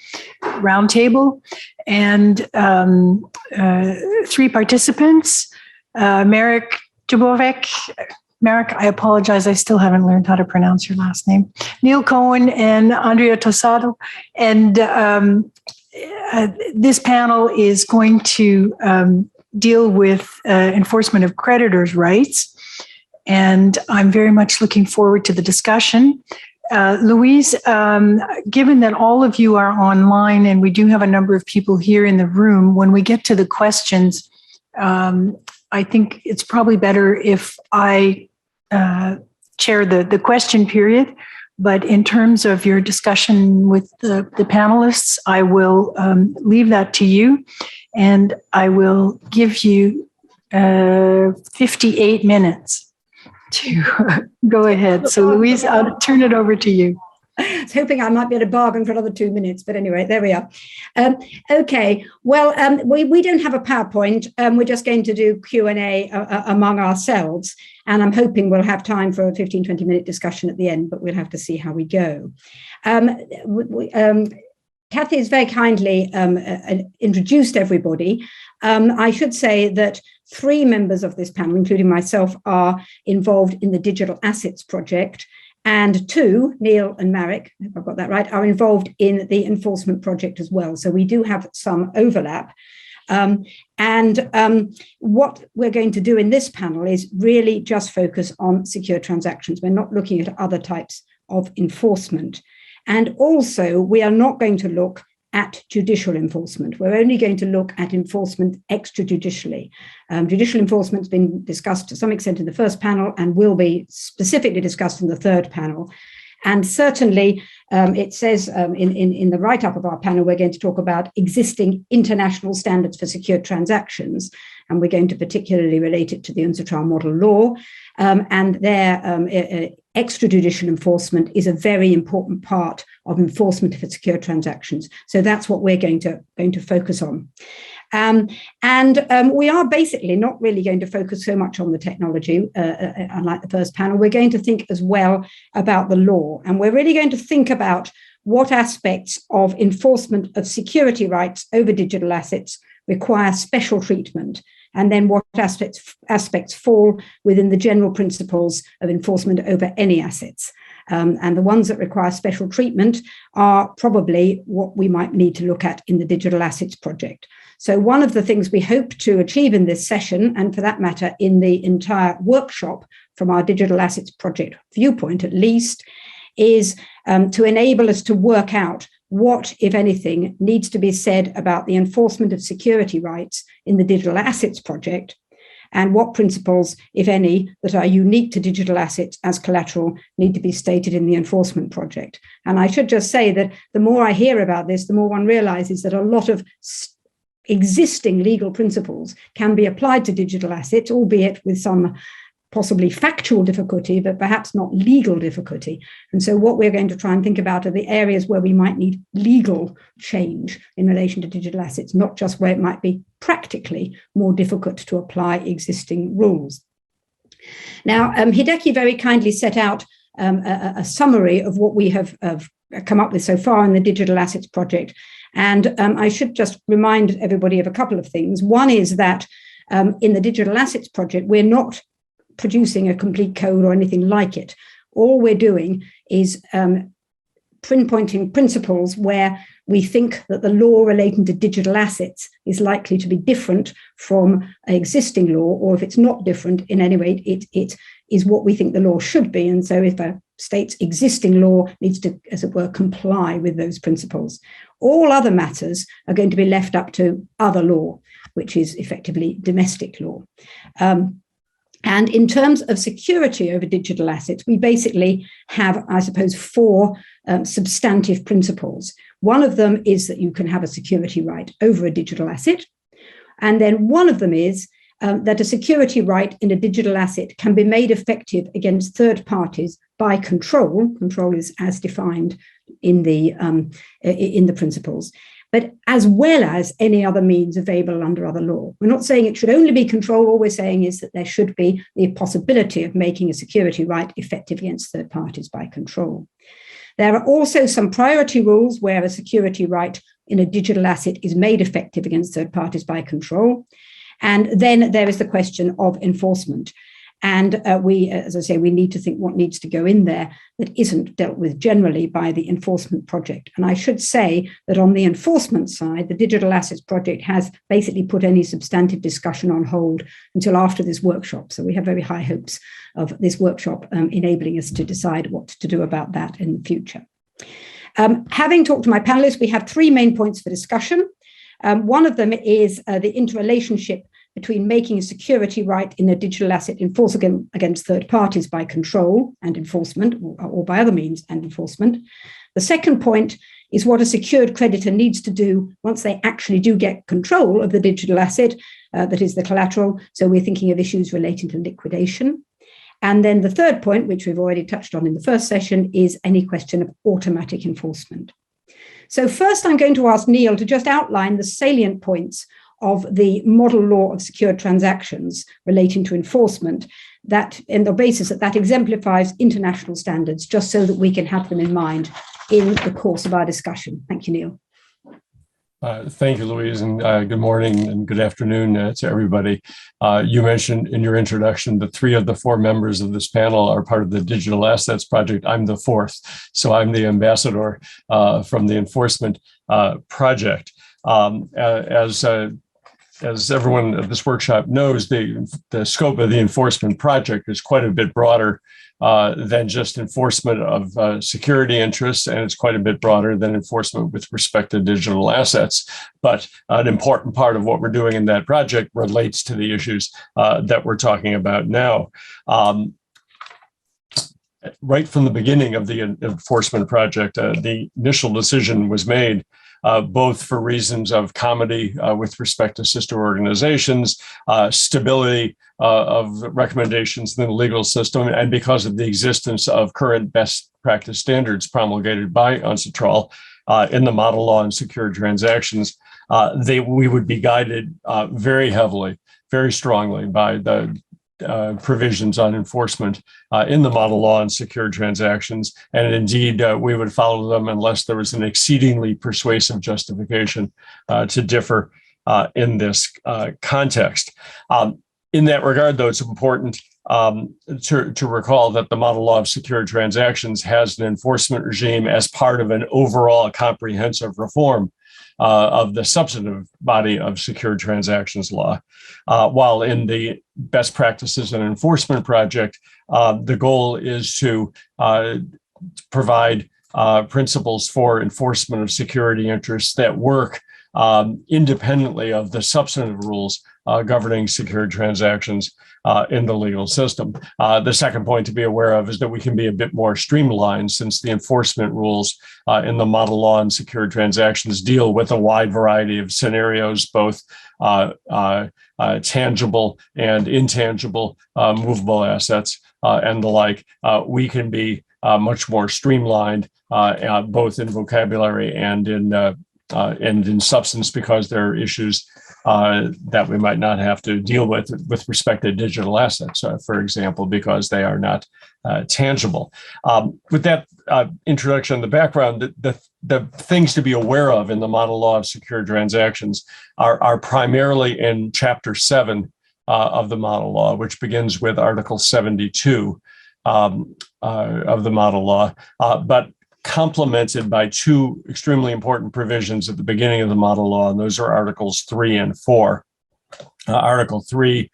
roundtable, and three participants, Marek Dubovec. Marek, I apologize, I still haven't learned how to pronounce your last name. Neil Cohen and Andrea Tosado. And this panel is going to deal with enforcement of creditors' rights. And I'm very much looking forward to the discussion. Louise, given that all of you are online and we do have a number of people here in the room, when we get to the questions, I think it's probably better if I chair the question period. But in terms of your discussion with the panelists, I will leave that to you. And I will give you 58 minutes to go ahead. So Louise, I'll turn it over to you. I was hoping I might be able to bargain for another 2 minutes, but anyway, there we are. Okay, well, we don't have a PowerPoint. We're just going to do Q&A among ourselves, and I'm hoping we'll have time for a 15, 20-minute discussion at the end, but we'll have to see how we go. Kathy has very kindly introduced everybody. I should say that 3 members of this panel, including myself, are involved in the Digital Assets Project, and 2, Neil and Marek, if I've got that right, are involved in the enforcement project as well. So we do have some overlap. What we're going to do in this panel is really just focus on secure transactions. We're not looking at other types of enforcement. And also, we are not going to look at judicial enforcement. We're only going to look at enforcement extrajudicially. Judicial enforcement has been discussed to some extent in the first panel and will be specifically discussed in the third panel. And certainly, it says in the write-up of our panel, we're going to talk about existing international standards for secure transactions, and we're going to particularly relate it to the UNCITRAL model law. And their extrajudicial enforcement is a very important part of enforcement for secure transactions. So that's what we're going to focus on. We are basically not really going to focus so much on the technology, unlike the first panel. We're going to think as well about the law, and we're really going to think about what aspects of enforcement of security rights over digital assets require special treatment, and then what aspects fall within the general principles of enforcement over any assets. And the ones that require special treatment are probably what we might need to look at in the Digital Assets Project. So one of the things we hope to achieve in this session, and for that matter, in the entire workshop from our Digital Assets Project viewpoint at least, is to enable us to work out what, if anything, needs to be said about the enforcement of security rights in the Digital Assets Project, and what principles, if any, that are unique to digital assets as collateral need to be stated in the enforcement project. And I should just say that the more I hear about this, the more one realizes that a lot of existing legal principles can be applied to digital assets, albeit with some possibly factual difficulty, but perhaps not legal difficulty. And so what we're going to try and think about are the areas where we might need legal change in relation to digital assets, not just where it might be practically more difficult to apply existing rules. Now, Hideki very kindly set out a summary of what we have come up with so far in the Digital Assets Project. And I should just remind everybody of a couple of things. One is that in the Digital Assets Project, we're not producing a complete code or anything like it. All we're doing is pinpointing principles where we think that the law relating to digital assets is likely to be different from existing law, or if it's not different in any way, it is what we think the law should be. And so if a state's existing law needs to, as it were, comply with those principles. All other matters are going to be left up to other law, which is effectively domestic law. And in terms of security over digital assets, we basically have, I suppose, four substantive principles. One of them is that you can have a security right over a digital asset. And then one of them is that a security right in a digital asset can be made effective against third parties by control. Control is as defined in the principles, but as well as any other means available under other law. We're not saying it should only be control. All we're saying is that there should be the possibility of making a security right effective against third parties by control. There are also some priority rules where a security right in a digital asset is made effective against third parties by control. And then there is the question of enforcement. And we, as I say, we need to think what needs to go in there that isn't dealt with generally by the enforcement project. And I should say that on the enforcement side, the Digital Assets Project has basically put any substantive discussion on hold until after this workshop. So we have very high hopes of this workshop enabling us to decide what to do about that in the future. Having talked to my panelists, we have three main points for discussion. One of them is the interrelationship between making a security right in a digital asset enforceable against third parties by control and enforcement, or by other means and enforcement. The second point is what a secured creditor needs to do once they actually do get control of the digital asset, that is the collateral. So we're thinking of issues relating to liquidation. And then the third point, which we've already touched on in the first session, is any question of automatic enforcement. So first, I'm going to ask Neil to just outline the salient points of the model law of secured transactions relating to enforcement, that in the basis that exemplifies international standards, just so that we can have them in mind in the course of our discussion. Thank you, Neil. Thank you, Louise, and good morning and good afternoon to everybody. You mentioned in your introduction that 3 of the 4 members of this panel are part of the Digital Assets Project. I'm the 4th, so I'm the ambassador from the enforcement project. As everyone at this workshop knows, the scope of the enforcement project is quite a bit broader than just enforcement of security interests, and it's quite a bit broader than enforcement with respect to digital assets. But an important part of what we're doing in that project relates to the issues that we're talking about now. Right from the beginning of the enforcement project, the initial decision was made both for reasons of comity with respect to sister organizations, stability of recommendations in the legal system, and because of the existence of current best practice standards promulgated by UNCITRAL in the model law and secured transactions, we would be guided very heavily, very strongly by the provisions on enforcement in the model law and secured transactions. And indeed, we would follow them unless there was an exceedingly persuasive justification to differ in this context. In that regard, though, it's important to recall that the model law of secured transactions has an enforcement regime as part of an overall comprehensive reform of the substantive body of secured transactions law. While in the best practices and enforcement project, the goal is to provide principles for enforcement of security interests that work independently of the substantive rules governing secured transactions in the legal system. The second point to be aware of is that we can be a bit more streamlined, since the enforcement rules in the model law and secured transactions deal with a wide variety of scenarios, both tangible and intangible movable assets and the like. We can be much more streamlined, both in vocabulary and in substance, because there are issues that we might not have to deal with respect to digital assets, for example, because they are not tangible. With that introduction in the background, the things to be aware of in the model law of secured transactions are primarily in Chapter 7 of the model law, which begins with Article 72 of the model law, but complemented by two extremely important provisions at the beginning of the model law, and those are Articles 3 and 4. Article 3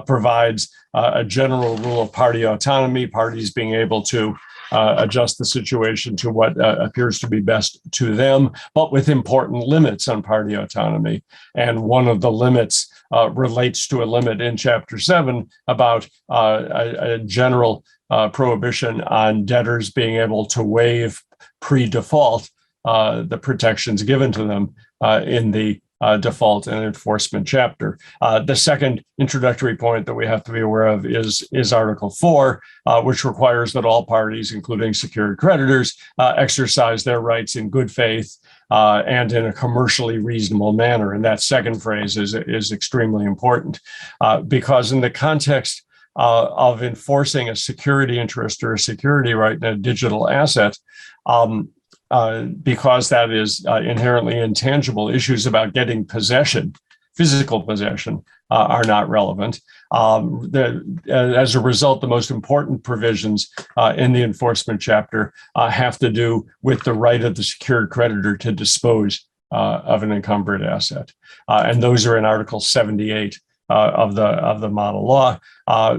provides a general rule of party autonomy, parties being able to adjust the situation to what appears to be best to them, but with important limits on party autonomy. And one of the limits relates to a limit in Chapter 7 about a general prohibition on debtors being able to waive pre-default the protections given to them in the default and enforcement chapter. The second introductory point that we have to be aware of is Article 4, which requires that all parties, including secured creditors, exercise their rights in good faith and in a commercially reasonable manner. And that second phrase is extremely important because in the context of enforcing a security interest or a security right in a digital asset, because that is inherently intangible, issues about getting possession, physical possession, are not relevant. As a result, the most important provisions in the enforcement chapter have to do with the right of the secured creditor to dispose of an encumbered asset. And those are in Article 78 of the model law,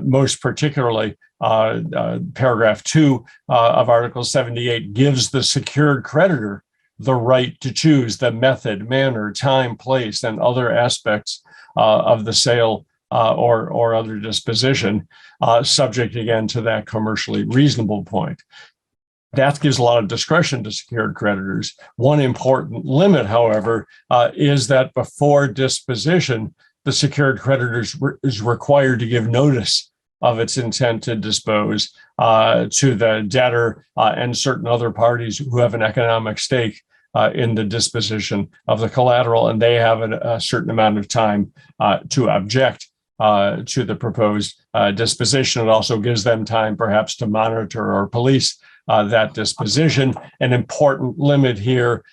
most particularly paragraph 2 of Article 78 gives the secured creditor the right to choose the method, manner, time, place, and other aspects of the sale or other disposition, subject again to that commercially reasonable point. That gives a lot of discretion to secured creditors. One important limit, however, is that before disposition, the secured creditor is required to give notice of its intent to dispose to the debtor and certain other parties who have an economic stake in the disposition of the collateral, and they have a certain amount of time to object to the proposed disposition. It also gives them time perhaps to monitor or police that disposition. An important limit here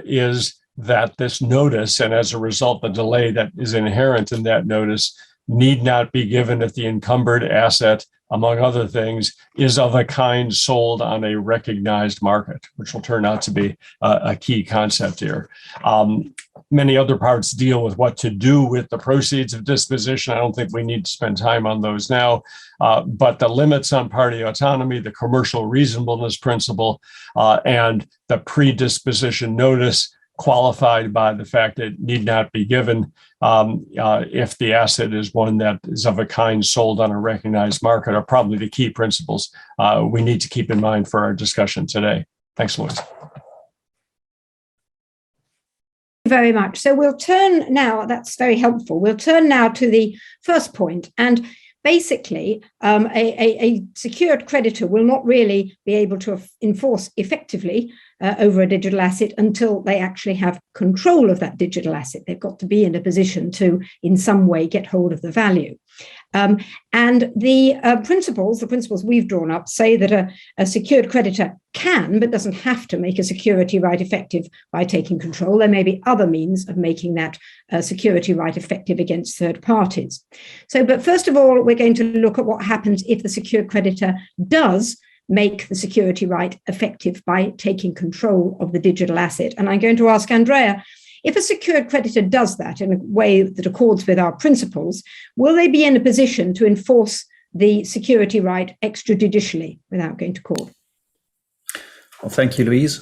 is that this notice, and as a result, the delay that is inherent in that notice, need not be given if the encumbered asset, among other things, is of a kind sold on a recognized market, which will turn out to be a key concept here. Many other parts deal with what to do with the proceeds of disposition. I don't think we need to spend time on those now, but the limits on party autonomy, the commercial reasonableness principle, and the predisposition notice qualified by the fact that it need not be given if the asset is one that is of a kind sold on a recognized market are probably the key principles we need to keep in mind for our discussion today. Thanks, Louise. Very much. So we'll turn now, that's very helpful. We'll turn now to the first point. And basically, a secured creditor will not really be able to enforce effectively over a digital asset until they actually have control of that digital asset. They've got to be in a position to, in some way, get hold of the value. And the principles we've drawn up say that a secured creditor can, but doesn't have to, make a security right effective by taking control. There may be other means of making that security right effective against third parties. But first of all, we're going to look at what happens if the secured creditor does make the security right effective by taking control of the digital asset. And I'm going to ask Andrea, if a secured creditor does that in a way that accords with our principles, will they be in a position to enforce the security right extrajudicially without going to court? Well, thank you, Louise.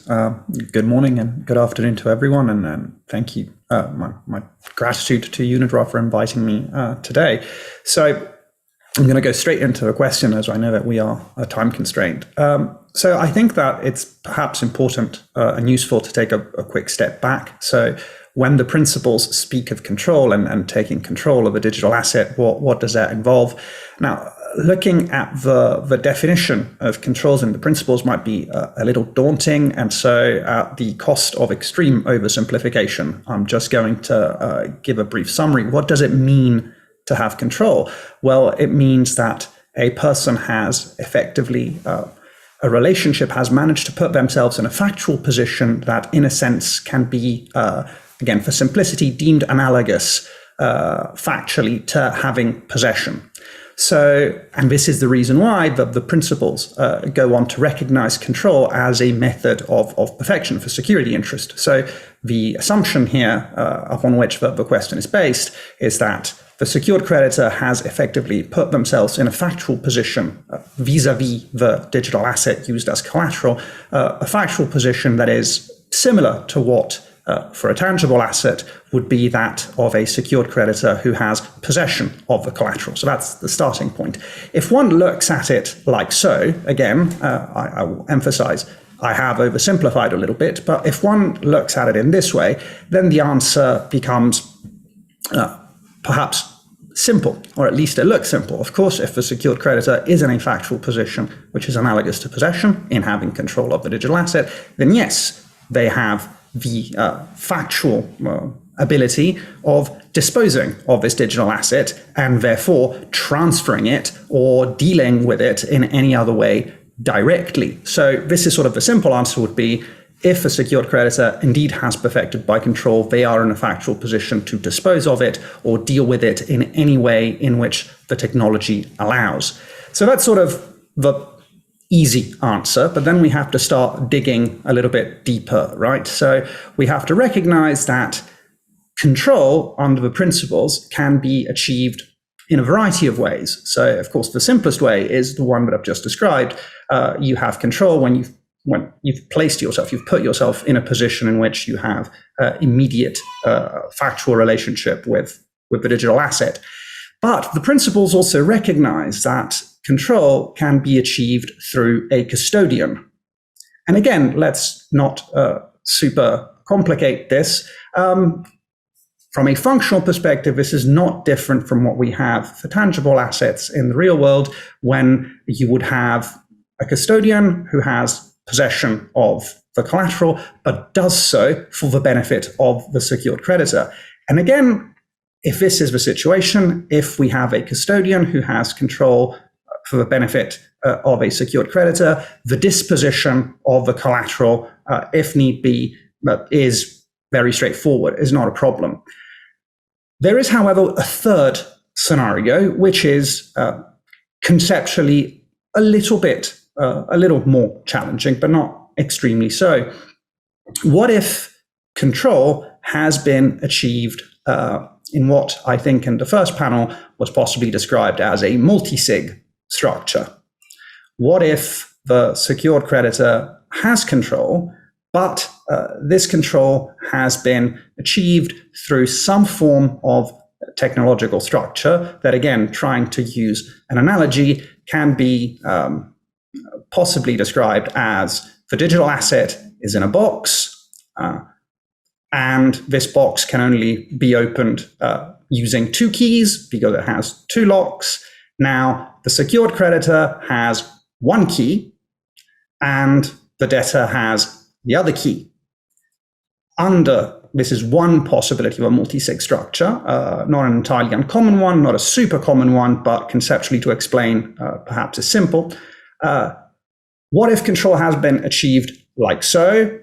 Good morning and good afternoon to everyone. And thank you, my gratitude to UNIDROIT for inviting me today. So I'm going to go straight into the question, as I know that we are time constrained. So I think that it's perhaps important and useful to take a quick step back. So when the principles speak of control and taking control of a digital asset, what does that involve? Now, looking at the definition of controls in the principles might be a little daunting. And so at the cost of extreme oversimplification, I'm just going to give a brief summary. What does it mean to have control? Well, it means that a person has effectively, a relationship has managed to put themselves in a factual position that in a sense can be, again, for simplicity, deemed analogous factually to having possession. So, and this is the reason why the principles go on to recognize control as a method of perfection for security interest. So the assumption here upon which the question is based is that the secured creditor has effectively put themselves in a factual position vis-a-vis the digital asset used as collateral, a factual position that is similar to what for a tangible asset would be that of a secured creditor who has possession of the collateral. So that's the starting point. If one looks at it like so, again, I will emphasize, I have oversimplified a little bit, but if one looks at it in this way, then the answer becomes perhaps simple, or at least it looks simple. Of course, if the secured creditor is in a factual position which is analogous to possession in having control of the digital asset, then yes, they have the factual ability of disposing of this digital asset and therefore transferring it or dealing with it in any other way directly. So this is sort of the simple answer would be, if a secured creditor indeed has perfected by control, they are in a factual position to dispose of it or deal with it in any way in which the technology allows. So that's sort of the easy answer, but then we have to start digging a little bit deeper, right? So we have to recognize that control under the principles can be achieved in a variety of ways. So of course, the simplest way is the one that I've just described. You have control when you've placed yourself, you've put yourself in a position in which you have immediate factual relationship with the digital asset. But the principles also recognize that control can be achieved through a custodian. And again, let's not super complicate this. From a functional perspective, this is not different from what we have for tangible assets in the real world, when you would have a custodian who has possession of the collateral, but does so for the benefit of the secured creditor. And again, if this is the situation, if we have a custodian who has control for the benefit of a secured creditor, the disposition of the collateral, if need be, is very straightforward, is not a problem. There is, however, a third scenario, which is conceptually a little more challenging, but not extremely so. What if control has been achieved in what I think in the first panel was possibly described as a multi-sig structure? What if the secured creditor has control, but this control has been achieved through some form of technological structure that, again, trying to use an analogy, can be possibly described as the digital asset is in a box, and this box can only be opened using two keys because it has two locks. Now, the secured creditor has one key and the debtor has the other key. This is one possibility of a multi-sig structure, not an entirely uncommon one, not a super common one, but conceptually to explain perhaps is simple. What if control has been achieved like so?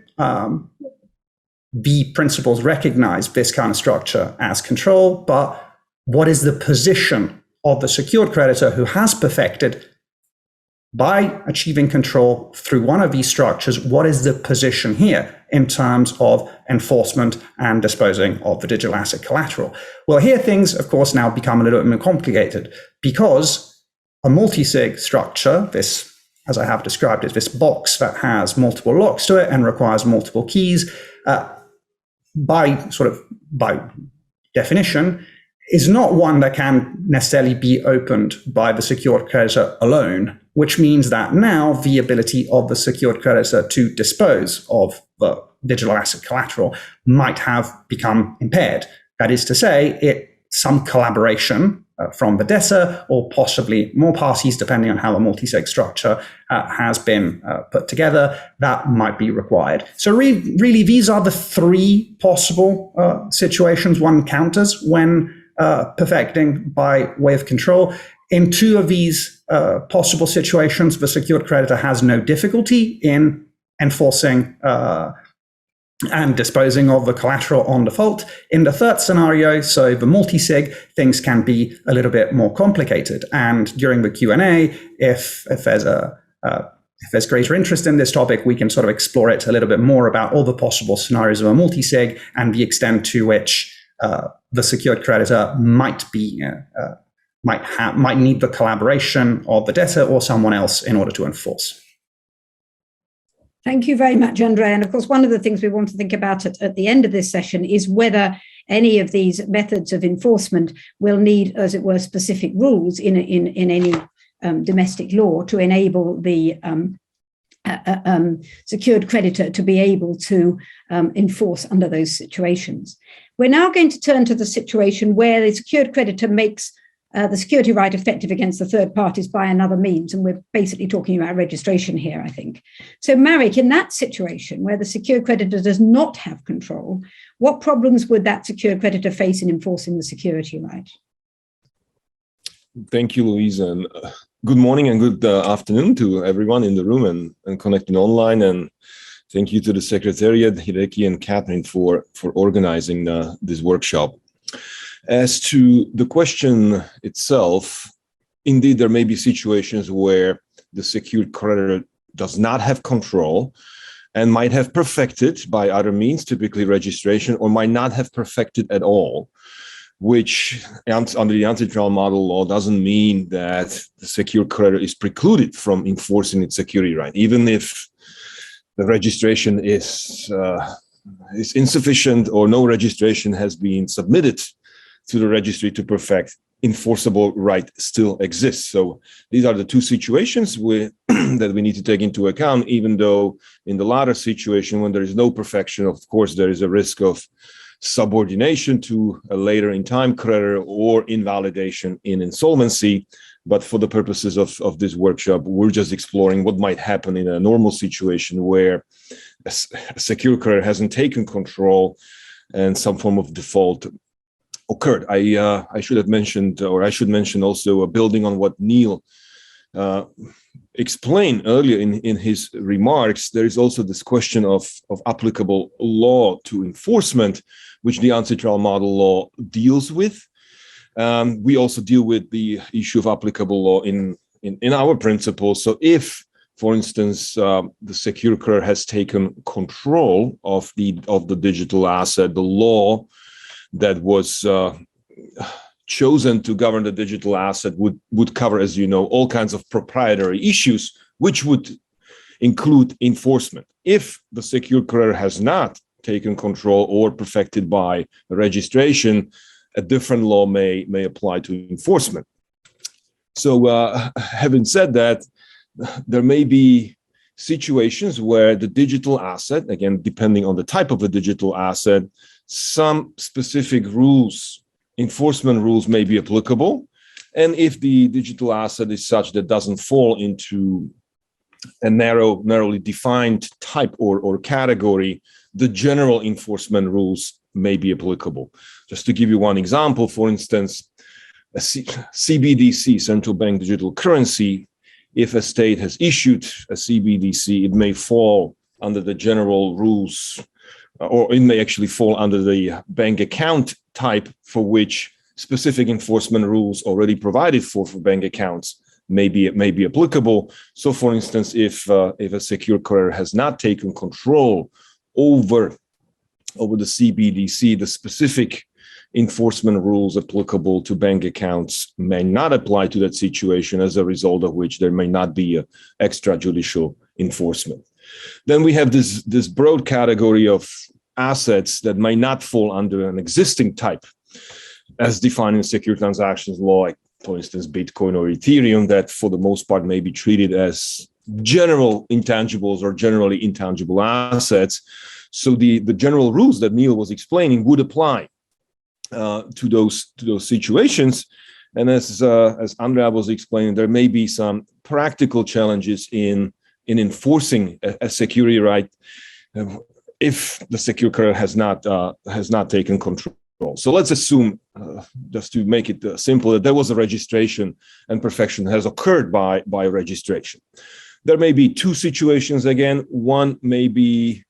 The principles recognize this kind of structure as control, but what is the position of the secured creditor who has perfected by achieving control through one of these structures? What is the position here in terms of enforcement and disposing of the digital asset collateral? Well, here things, of course, now become a little bit more complicated, because a multi-sig structure, this as I have described it, this box that has multiple locks to it and requires multiple keys, by definition, is not one that can necessarily be opened by the secured creditor alone, which means that now the ability of the secured creditor to dispose of the digital asset collateral might have become impaired. That is to say, some collaboration from the debtor or possibly more parties, depending on how the multi-sig structure has been put together, that might be required. So really, these are the three possible situations one encounters when perfecting by way of control. In two of these possible situations, the secured creditor has no difficulty in enforcing and disposing of the collateral on default. In the third scenario, so the multi-sig, things can be a little bit more complicated. And during the Q&A, if there's greater interest in this topic, we can sort of explore it a little bit more about all the possible scenarios of a multi-sig and the extent to which the secured creditor might need the collaboration of the debtor or someone else in order to enforce. Thank you very much, Andrea. And of course, one of the things we want to think about at the end of this session is whether any of these methods of enforcement will need, as it were, specific rules in any domestic law to enable the secured creditor to be able to enforce under those situations. We're now going to turn to the situation where the secured creditor makes the security right effective against the third parties by another means. And we're basically talking about registration here, I think. So, Marek, in that situation where the secured creditor does not have control, what problems would that secured creditor face in enforcing the security right? Thank you, Louise, and good morning and good afternoon to everyone in the room and connecting online. And thank you to the Secretariat, Hideki and Catherine, for organizing this workshop. As to the question itself, indeed, there may be situations where the secured creditor does not have control and might have perfected by other means, typically registration, or might not have perfected at all, which under the anti-trial model law doesn't mean that the secured creditor is precluded from enforcing its security right, even if the registration is insufficient or no registration has been submitted to the registry to perfect, enforceable right still exists. So these are the two situations that we need to take into account, even though in the latter situation, when there is no perfection, of course, there is a risk of subordination to a later in time creditor or invalidation in insolvency. But for the purposes of this workshop, we're just exploring what might happen in a normal situation where a secured creditor hasn't taken control and some form of default occurred. I should have mentioned, or I should mention also, building on what Neil explained earlier in his remarks, there is also this question of applicable law to enforcement, which the anti-trial model law deals with. We also deal with the issue of applicable law in our principles. So if, for instance, the secured creditor has taken control of the digital asset, the law that was chosen to govern the digital asset would cover, as you know, all kinds of proprietary issues, which would include enforcement. If the secured creditor has not taken control or perfected by registration, a different law may apply to enforcement. So having said that, there may be situations where the digital asset, again, depending on the type of the digital asset, some specific rules, enforcement rules may be applicable. And if the digital asset is such that doesn't fall into a narrowly defined type or category, the general enforcement rules may be applicable. Just to give you one example, for instance, a CBDC, central bank digital currency, if a state has issued a CBDC, it may fall under the general rules, or it may actually fall under the bank account type for which specific enforcement rules already provided for bank accounts may be applicable. So, for instance, if a secured creditor has not taken control over the CBDC, the specific enforcement rules applicable to bank accounts may not apply to that situation, as a result of which there may not be extrajudicial enforcement. Then we have this broad category of assets that may not fall under an existing type, as defined in secure transactions law, like, for instance, Bitcoin or Ethereum, that for the most part may be treated as general intangibles or generally intangible assets. So the general rules that Neil was explaining would apply to those situations. And as Andrea was explaining, there may be some practical challenges in enforcing a security right if the secure creditor has not taken control. So let's assume, just to make it simple, that there was a registration and perfection has occurred by registration. There may be two situations again. One may be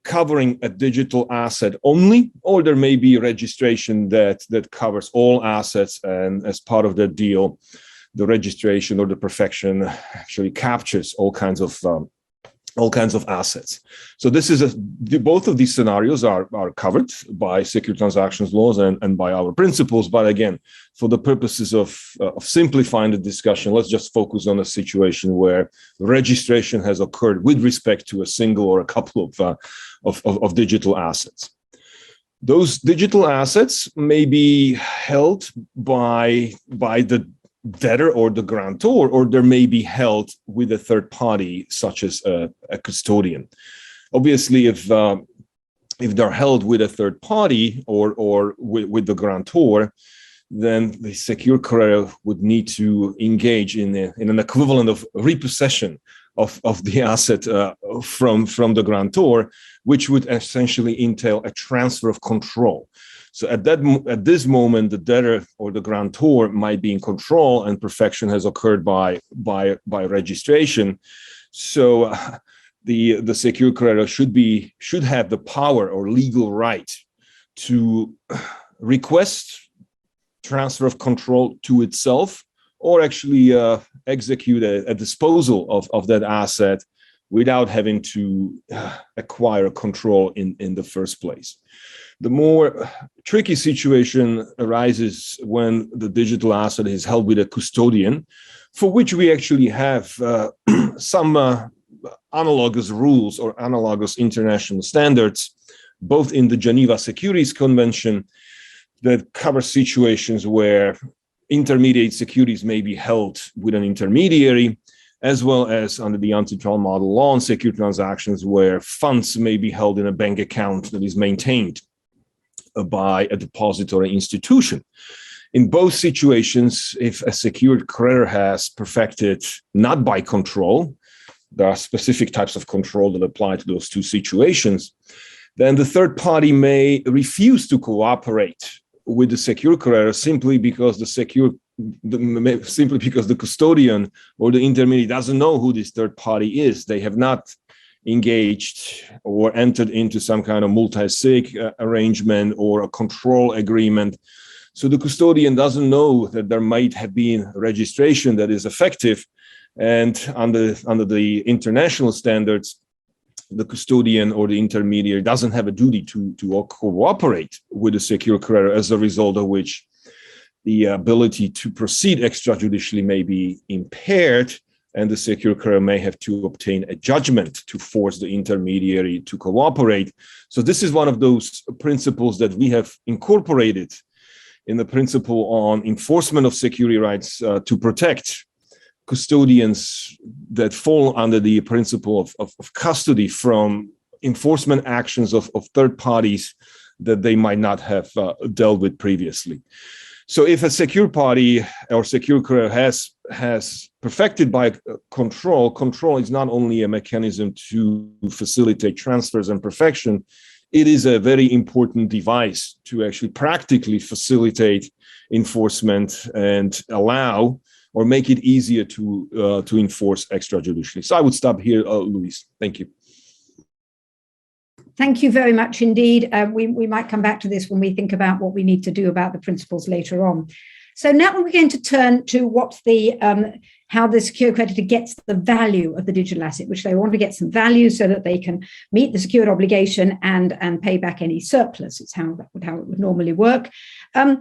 covering a digital asset only, or there may be registration that covers all assets, and as part of that deal, the registration or the perfection actually captures all kinds of assets. So this is both of these scenarios are covered by secure transactions laws and by our principles. But again, for the purposes of simplifying the discussion, let's just focus on a situation where registration has occurred with respect to a single or a couple of digital assets. Those digital assets may be held by the debtor or the grantor, or they may be held with a third party, such as a custodian. Obviously, if they're held with a third party or with the grantor, then the secure creditor would need to engage in an equivalent of repossession of the asset from the grantor, which would essentially entail a transfer of control. So at this moment, the debtor or the grantor might be in control, and perfection has occurred by registration. So the secure creditor should have the power or legal right to request transfer of control to itself, or actually execute a disposal of that asset without having to acquire control in the first place. The more tricky situation arises when the digital asset is held with a custodian, for which we actually have some analogous rules or analogous international standards, both in the Geneva Securities Convention, that cover situations where intermediate securities may be held with an intermediary, as well as under the anti-trial model law on secure transactions, where funds may be held in a bank account that is maintained by a depository institution. In both situations, if a secured creditor has perfected not by control, there are specific types of control that apply to those two situations, then the third party may refuse to cooperate with the secure creditor simply because the custodian or the intermediary doesn't know who this third party is. They have not engaged or entered into some kind of multi-sig arrangement or a control agreement. So the custodian doesn't know that there might have been registration that is effective. And under the international standards, the custodian or the intermediary doesn't have a duty to cooperate with the secure creditor, as a result of which the ability to proceed extrajudicially may be impaired, and the secure creditor may have to obtain a judgment to force the intermediary to cooperate. So this is one of those principles that we have incorporated in the principle on enforcement of security rights to protect custodians that fall under the principle of custody from enforcement actions of third parties that they might not have dealt with previously. So if a secure party or secure creditor has perfected by control is not only a mechanism to facilitate transfers and perfection, it is a very important device to actually practically facilitate enforcement and allow or make it easier to enforce extrajudicially. So I would stop here, Luis. Thank you. Thank you very much indeed. We might come back to this when we think about what we need to do about the principles later on. So now we're going to turn to what's the how the secured creditor gets the value of the digital asset, which they want to get some value so that they can meet the secured obligation and pay back any surplus. It's how it would normally work. Or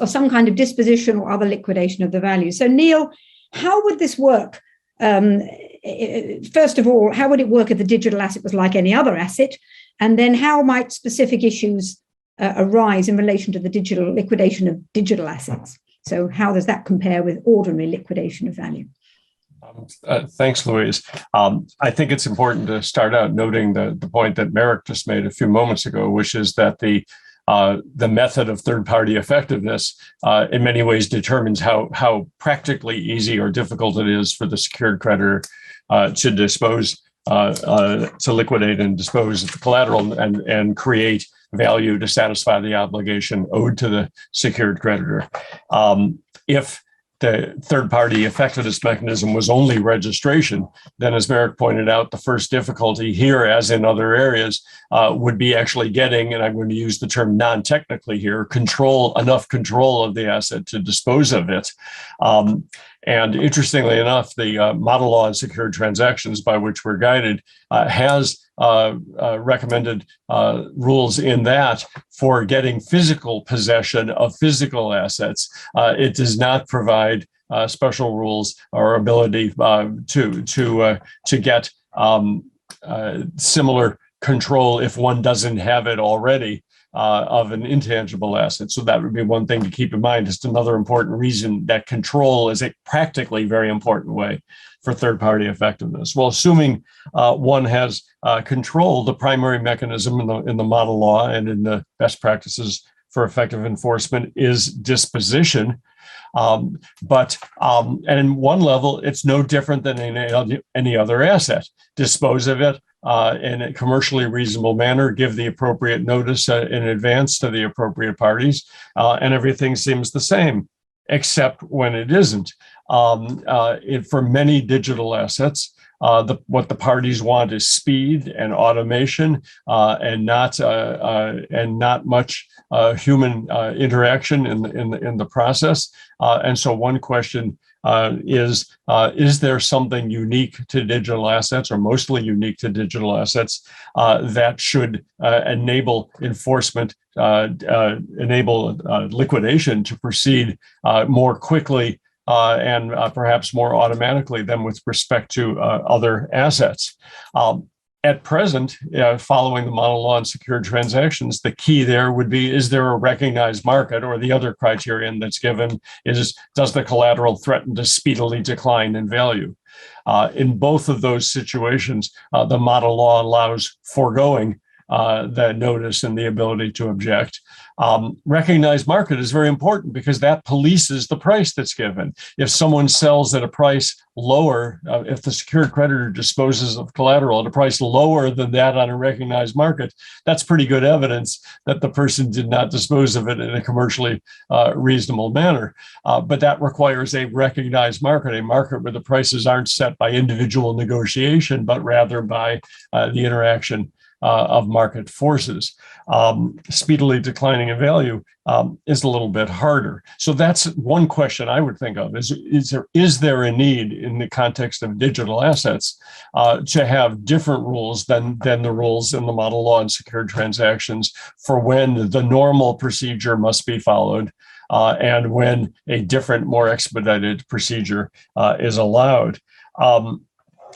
some kind of disposition or other liquidation of the value. So Neil, how would this work? First of all, how would it work if the digital asset was like any other asset? And then how might specific issues arise in relation to the digital liquidation of digital assets? So how does that compare with ordinary liquidation of value? Thanks, Louise. I think it's important to start out noting the point that Merrick just made a few moments ago, which is that the method of third-party effectiveness in many ways determines how practically easy or difficult it is for the secured creditor to dispose, to liquidate and dispose of the collateral and create value to satisfy the obligation owed to the secured creditor. If the third-party effectiveness mechanism was only registration, then as Merrick pointed out, the first difficulty here, as in other areas, would be actually getting, and I'm going to use the term non-technically here, enough control of the asset to dispose of it. And interestingly enough, the model law on secured transactions by which we're guided has recommended rules in that for getting physical possession of physical assets. It does not provide special rules or ability to get similar control if one doesn't have it already of an intangible asset. So that would be one thing to keep in mind. Just another important reason that control is a practically very important way for third-party effectiveness. Well, assuming one has control, the primary mechanism in the model law and in the best practices for effective enforcement is disposition. But in one level, it's no different than any other asset. Dispose of it in a commercially reasonable manner, give the appropriate notice in advance to the appropriate parties, and everything seems the same, except when it isn't. For many digital assets, what the parties want is speed and automation, and not much human interaction in the process. And so one question is there something unique to digital assets, or mostly unique to digital assets, that should enable enforcement, enable liquidation to proceed more quickly and perhaps more automatically than with respect to other assets. At present, following the model law on secured transactions, the key there would be, is there a recognized market? Or the other criterion that's given is, does the collateral threaten to speedily decline in value? In both of those situations, the model law allows foregoing the notice and the ability to object. Recognized market is very important because that polices the price that's given. If someone sells at a price lower, if the secured creditor disposes of collateral at a price lower than that on a recognized market, that's pretty good evidence that the person did not dispose of it in a commercially reasonable manner. But that requires a recognized market, a market where the prices aren't set by individual negotiation, but rather by the interaction of market forces. Speedily declining in value is a little bit harder. So that's one question I would think of, is there a need in the context of digital assets to have different rules than the rules in the model law and secured transactions for when the normal procedure must be followed and when a different, more expedited procedure is allowed.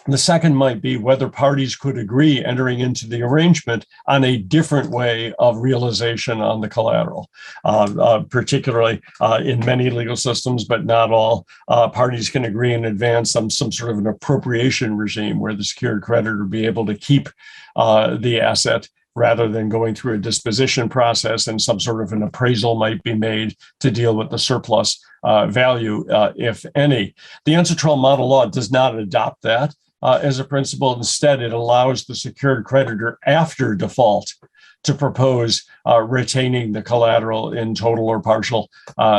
The second might be whether parties could agree entering into the arrangement on a different way of realization on the collateral. Particularly in many legal systems, but not all, parties can agree in advance on some sort of an appropriation regime where the secured creditor be able to keep the asset rather than going through a disposition process, and some sort of an appraisal might be made to deal with the surplus value, if any. The UNCITRAL model law does not adopt that as a principle. Instead, it allows the secured creditor after default to propose retaining the collateral in total or partial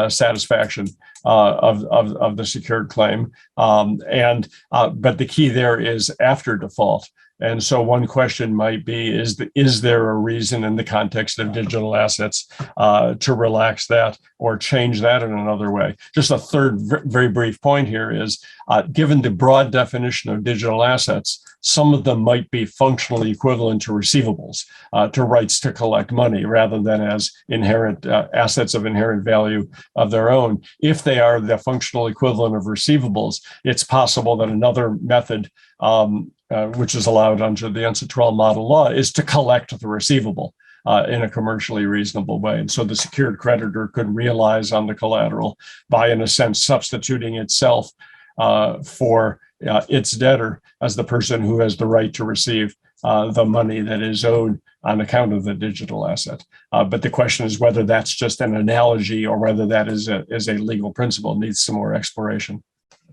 satisfaction of the secured claim. But the key there is after default. And so one question might be, is there a reason in the context of digital assets to relax that or change that in another way? Just a third very brief point here is, given the broad definition of digital assets, some of them might be functionally equivalent to receivables, to rights to collect money, rather than as inherent assets of inherent value of their own. If they are the functional equivalent of receivables, it's possible that another method, which is allowed under the UNIDROIT model law, is to collect the receivable in a commercially reasonable way. And so the secured creditor could realize on the collateral by, in a sense, substituting itself for its debtor as the person who has the right to receive the money that is owed on account of the digital asset. But the question is whether that's just an analogy or whether that is a legal principle. It needs some more exploration.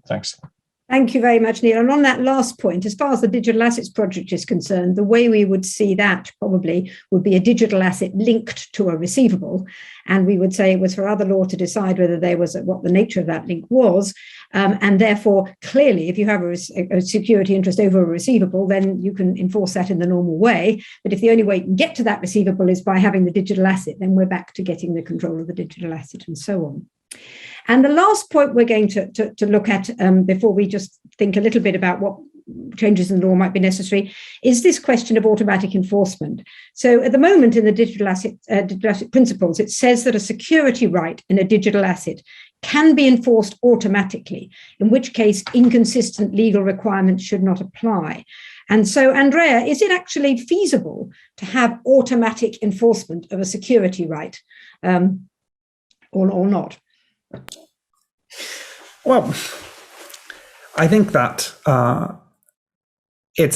Thanks. Thank you very much, Neil. And on that last point, as far as the digital assets project is concerned, the way we would see that probably would be a digital asset linked to a receivable. And we would say it was for other law to decide whether there was what the nature of that link was. And therefore, clearly, if you have a security interest over a receivable, then you can enforce that in the normal way. But if the only way you can get to that receivable is by having the digital asset, then we're back to getting the control of the digital asset and so on. And the last point we're going to look at before we just think a little bit about what changes in the law might be necessary is this question of automatic enforcement. So at the moment in the digital asset principles, it says that a security right in a digital asset can be enforced automatically, in which case inconsistent legal requirements should not apply. And so, Andrea, is it actually feasible to have automatic enforcement of a security right or not? Well, I think that it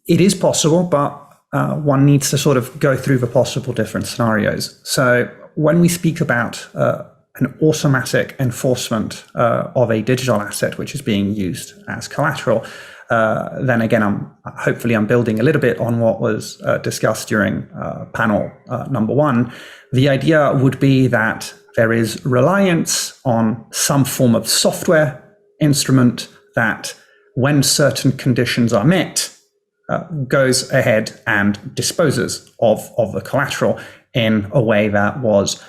is possible, but one needs to sort of go through the possible different scenarios. So when we speak about an automatic enforcement of a digital asset which is being used as collateral, then again, I'm building a little bit on what was discussed during panel number one. The idea would be that there is reliance on some form of software instrument that, when certain conditions are met, goes ahead and disposes of the collateral in a way that was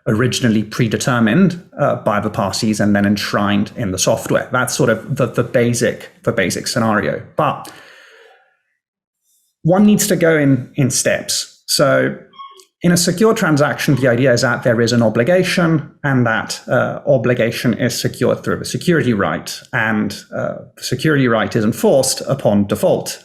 originally predetermined by the parties and then enshrined in the software. That's sort of the basic scenario. But one needs to go in steps. So in a secure transaction, the idea is that there is an obligation, and that obligation is secured through a security right, and the security right is enforced upon default.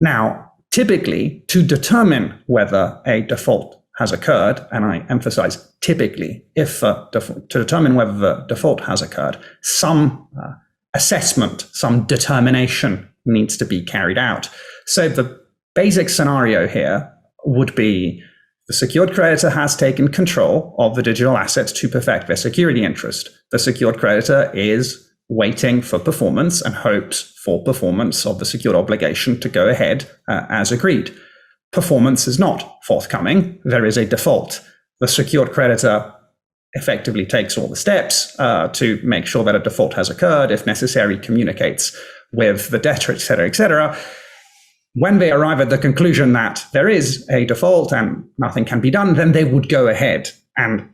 Now, typically, to determine whether a default has occurred, and I emphasize typically, to determine whether the default has occurred, some assessment, some determination needs to be carried out. So the basic scenario here would be the secured creditor has taken control of the digital assets to perfect their security interest. The secured creditor is waiting for performance and hopes for performance of the secured obligation to go ahead as agreed. Performance is not forthcoming. There is a default. The secured creditor effectively takes all the steps to make sure that a default has occurred, if necessary, communicates with the debtor, et cetera, et cetera. When they arrive at the conclusion that there is a default and nothing can be done, then they would go ahead and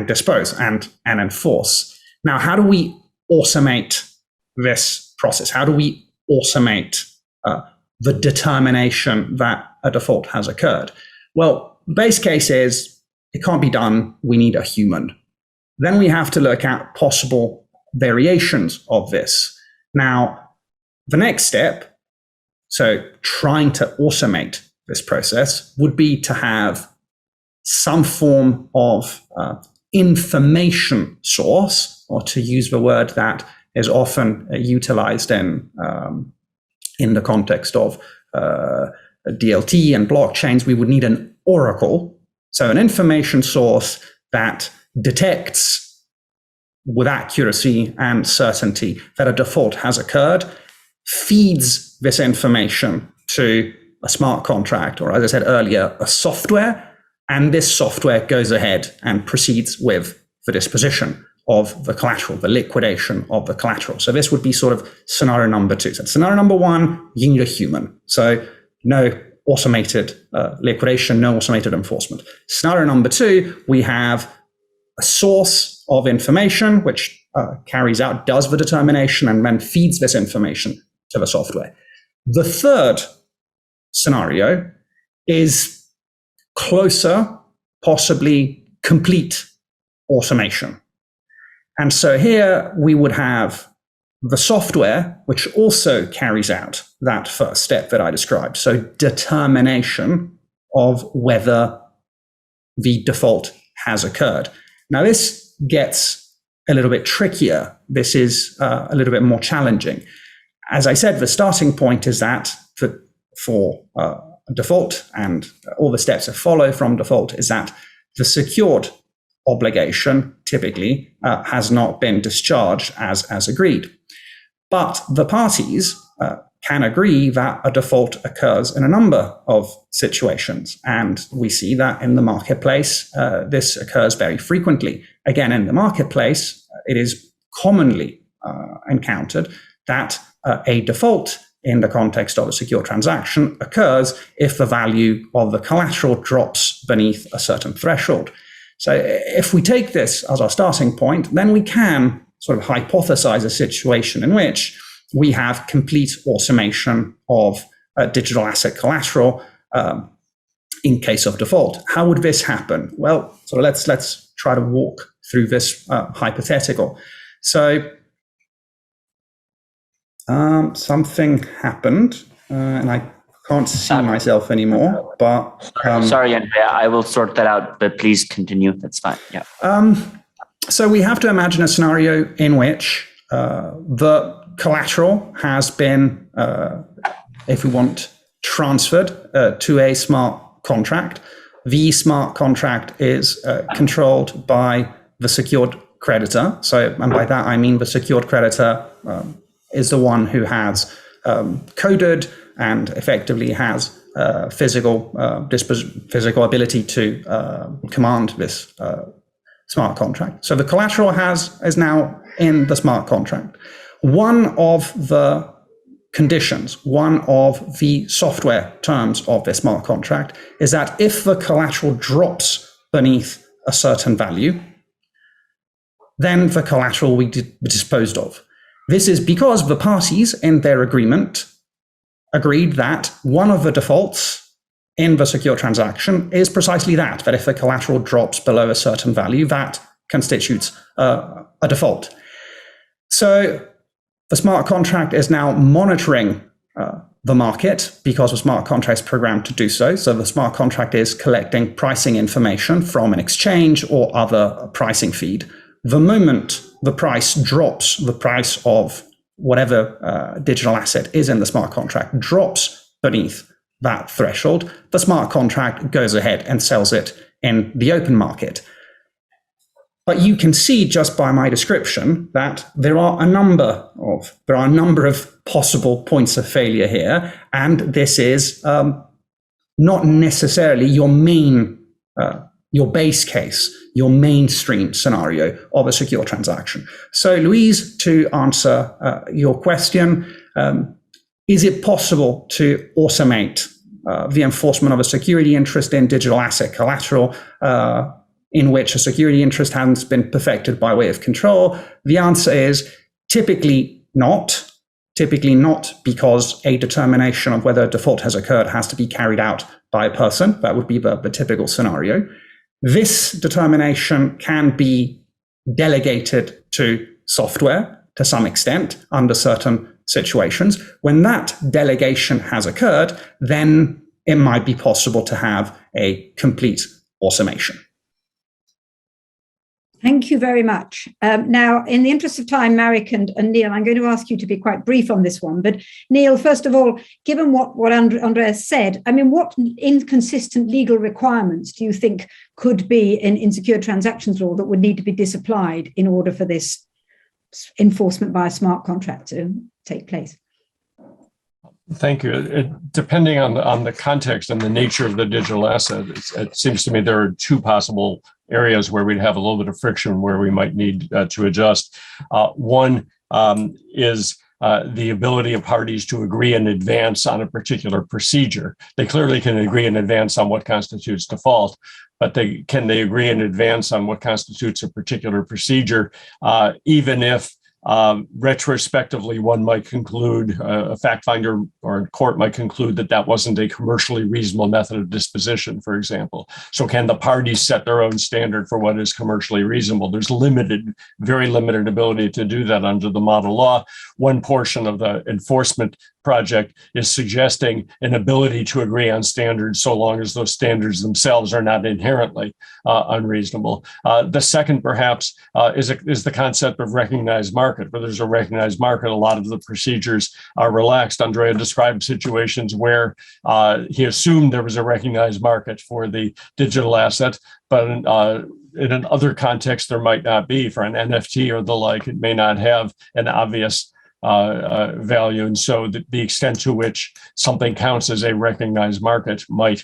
dispose and enforce. Now, how do we automate this process? How do we automate the determination that a default has occurred? Well, base case is it can't be done. We need a human. Then we have to look at possible variations of this. Now, the next step, so trying to automate this process, would be to have some form of information source, or to use the word that is often utilized in the context of DLT and blockchains. We would need an oracle, so an information source that detects with accuracy and certainty that a default has occurred, feeds this information to a smart contract, or as I said earlier, a software, and this software goes ahead and proceeds with the disposition. of the collateral, the liquidation of the collateral. So this would be sort of scenario number 2. So scenario number 1, you need a human. So no automated liquidation, no automated enforcement. Scenario number 2, we have a source of information which does the determination and then feeds this information to the software. The third scenario is closer, possibly complete automation. And so here we would have the software, which also carries out that first step that I described. So determination of whether the default has occurred. Now this gets a little bit trickier. This is a little bit more challenging. As I said, the starting point is that for default and all the steps that follow from default is that the secured obligation typically has not been discharged as agreed. But the parties can agree that a default occurs in a number of situations. And we see that in the marketplace, this occurs very frequently. Again, in the marketplace, it is commonly encountered that a default in the context of a secure transaction occurs if the value of the collateral drops beneath a certain threshold. So if we take this as our starting point, then we can sort of hypothesize a situation in which we have complete automation of digital asset collateral in case of default. How would this happen? Well, so let's try to walk through this hypothetical. So something happened, and I can't see myself anymore, but... Sorry, Andrea, I will sort that out, but please continue. That's fine, yeah. So we have to imagine a scenario in which the collateral has been, if we want, transferred to a smart contract. The smart contract is controlled by the secured creditor. So, and by that I mean the secured creditor is the one who has coded and effectively has physical ability to command this smart contract. So the collateral is now in the smart contract. One of the conditions, one of the software terms of this smart contract is that if the collateral drops beneath a certain value, then the collateral will be disposed of. This is because the parties in their agreement agreed that one of the defaults in the secure transaction is precisely that if the collateral drops below a certain value, that constitutes a default. So the smart contract is now monitoring the market because the smart contract is programmed to do so. So the smart contract is collecting pricing information from an exchange or other pricing feed. The moment the price drops, the price of whatever digital asset is in the smart contract drops beneath that threshold, the smart contract goes ahead and sells it in the open market. But you can see just by my description that there are a number of possible points of failure here, and this is not necessarily your base case, your mainstream scenario of a secure transaction. So, Louise, to answer your question, is it possible to automate the enforcement of a security interest in digital asset collateral in which a security interest hasn't been perfected by way of control? The answer is typically not. Typically not, because a determination of whether a default has occurred has to be carried out by a person. That would be the typical scenario. This determination can be delegated to software to some extent under certain situations. When that delegation has occurred, then it might be possible to have a complete automation. Thank you very much. Now, in the interest of time, Marek and Neil, I'm going to ask you to be quite brief on this one. But Neil, first of all, given what Andreas said, I mean, what inconsistent legal requirements do you think could be in secure transactions law that would need to be disapplied in order for this enforcement by a smart contract to take place? Thank you. Depending on the context and the nature of the digital asset, it seems to me there are two possible areas where we'd have a little bit of friction where we might need to adjust. One is the ability of parties to agree in advance on a particular procedure. They clearly can agree in advance on what constitutes default, but can they agree in advance on what constitutes a particular procedure, even if retrospectively, one might conclude, a fact finder or a court might conclude that that wasn't a commercially reasonable method of disposition, for example. So can the parties set their own standard for what is commercially reasonable? There's very limited ability to do that under the model law. One portion of the enforcement project is suggesting an ability to agree on standards so long as those standards themselves are not inherently unreasonable. The second, perhaps, is the concept of recognized market. Where there's a recognized market, a lot of the procedures are relaxed. Andrea described situations where he assumed there was a recognized market for the digital asset, but in another context, there might not be. For an NFT or the like, it may not have an obvious value. And so the extent to which something counts as a recognized market might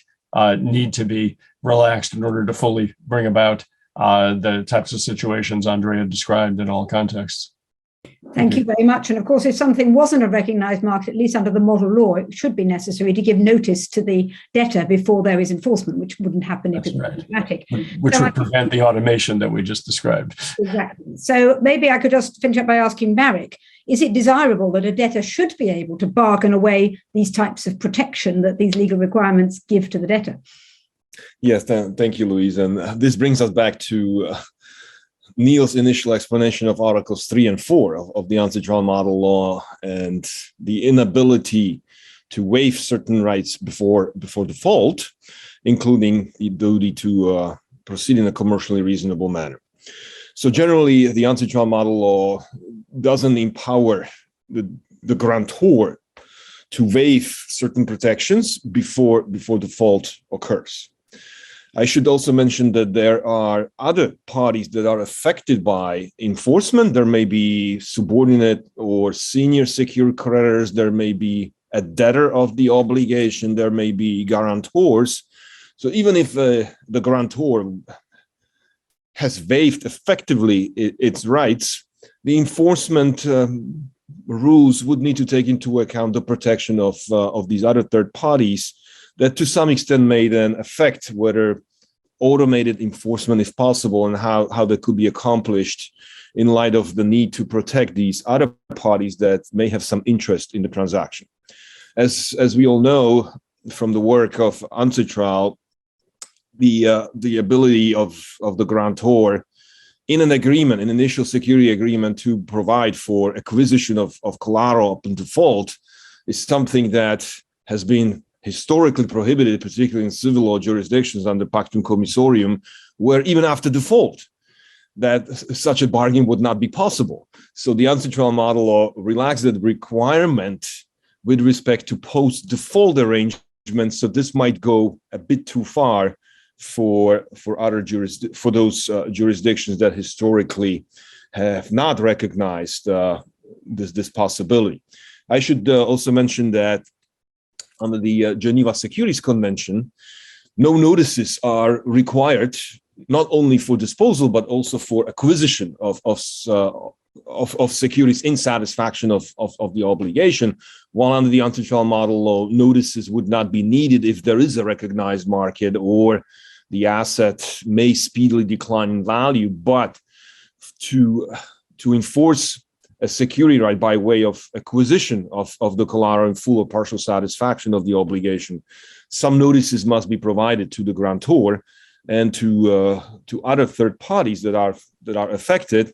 need to be relaxed in order to fully bring about the types of situations Andrea described in all contexts. Thank you very much. And of course, if something wasn't a recognized market, at least under the model law, it should be necessary to give notice to the debtor before there is enforcement, which wouldn't happen if it was automatic. Which would prevent the automation that we just described. Exactly. So maybe I could just finish up by asking Marek, is it desirable that a debtor should be able to bargain away these types of protection that these legal requirements give to the debtor? Yes, thank you, Louise. And this brings us back to Neil's initial explanation of Articles 3 and 4 of the ancestral model law and the inability to waive certain rights before default, including the duty to proceed in a commercially reasonable manner. So generally, the ancestral model law doesn't empower the grantor to waive certain protections before default occurs. I should also mention that there are other parties that are affected by enforcement. There may be subordinate or senior secured creditors. There may be a debtor of the obligation. There may be guarantors. So even if the grantor has waived effectively its rights, the enforcement rules would need to take into account the protection of these other third parties that to some extent may then affect whether automated enforcement is possible and how that could be accomplished in light of the need to protect these other parties that may have some interest in the transaction. As we all know from the work of Ancestral, the ability of the grantor in an agreement, an initial security agreement, to provide for acquisition of collateral upon default is something that has been historically prohibited, particularly in civil law jurisdictions under Pactum Commissorium, where even after default, that such a bargain would not be possible. So the ancestral model law relaxed that requirement with respect to post-default arrangements. So this might go a bit too far for those jurisdictions that historically have not recognized this possibility. I should also mention that under the Geneva Securities Convention, no notices are required, not only for disposal, but also for acquisition of securities in satisfaction of the obligation, while under the ancestral model law, notices would not be needed if there is a recognized market or the asset may speedily decline in value. But to enforce a security right by way of acquisition of the collateral in full or partial satisfaction of the obligation, some notices must be provided to the grantor and to other third parties that are affected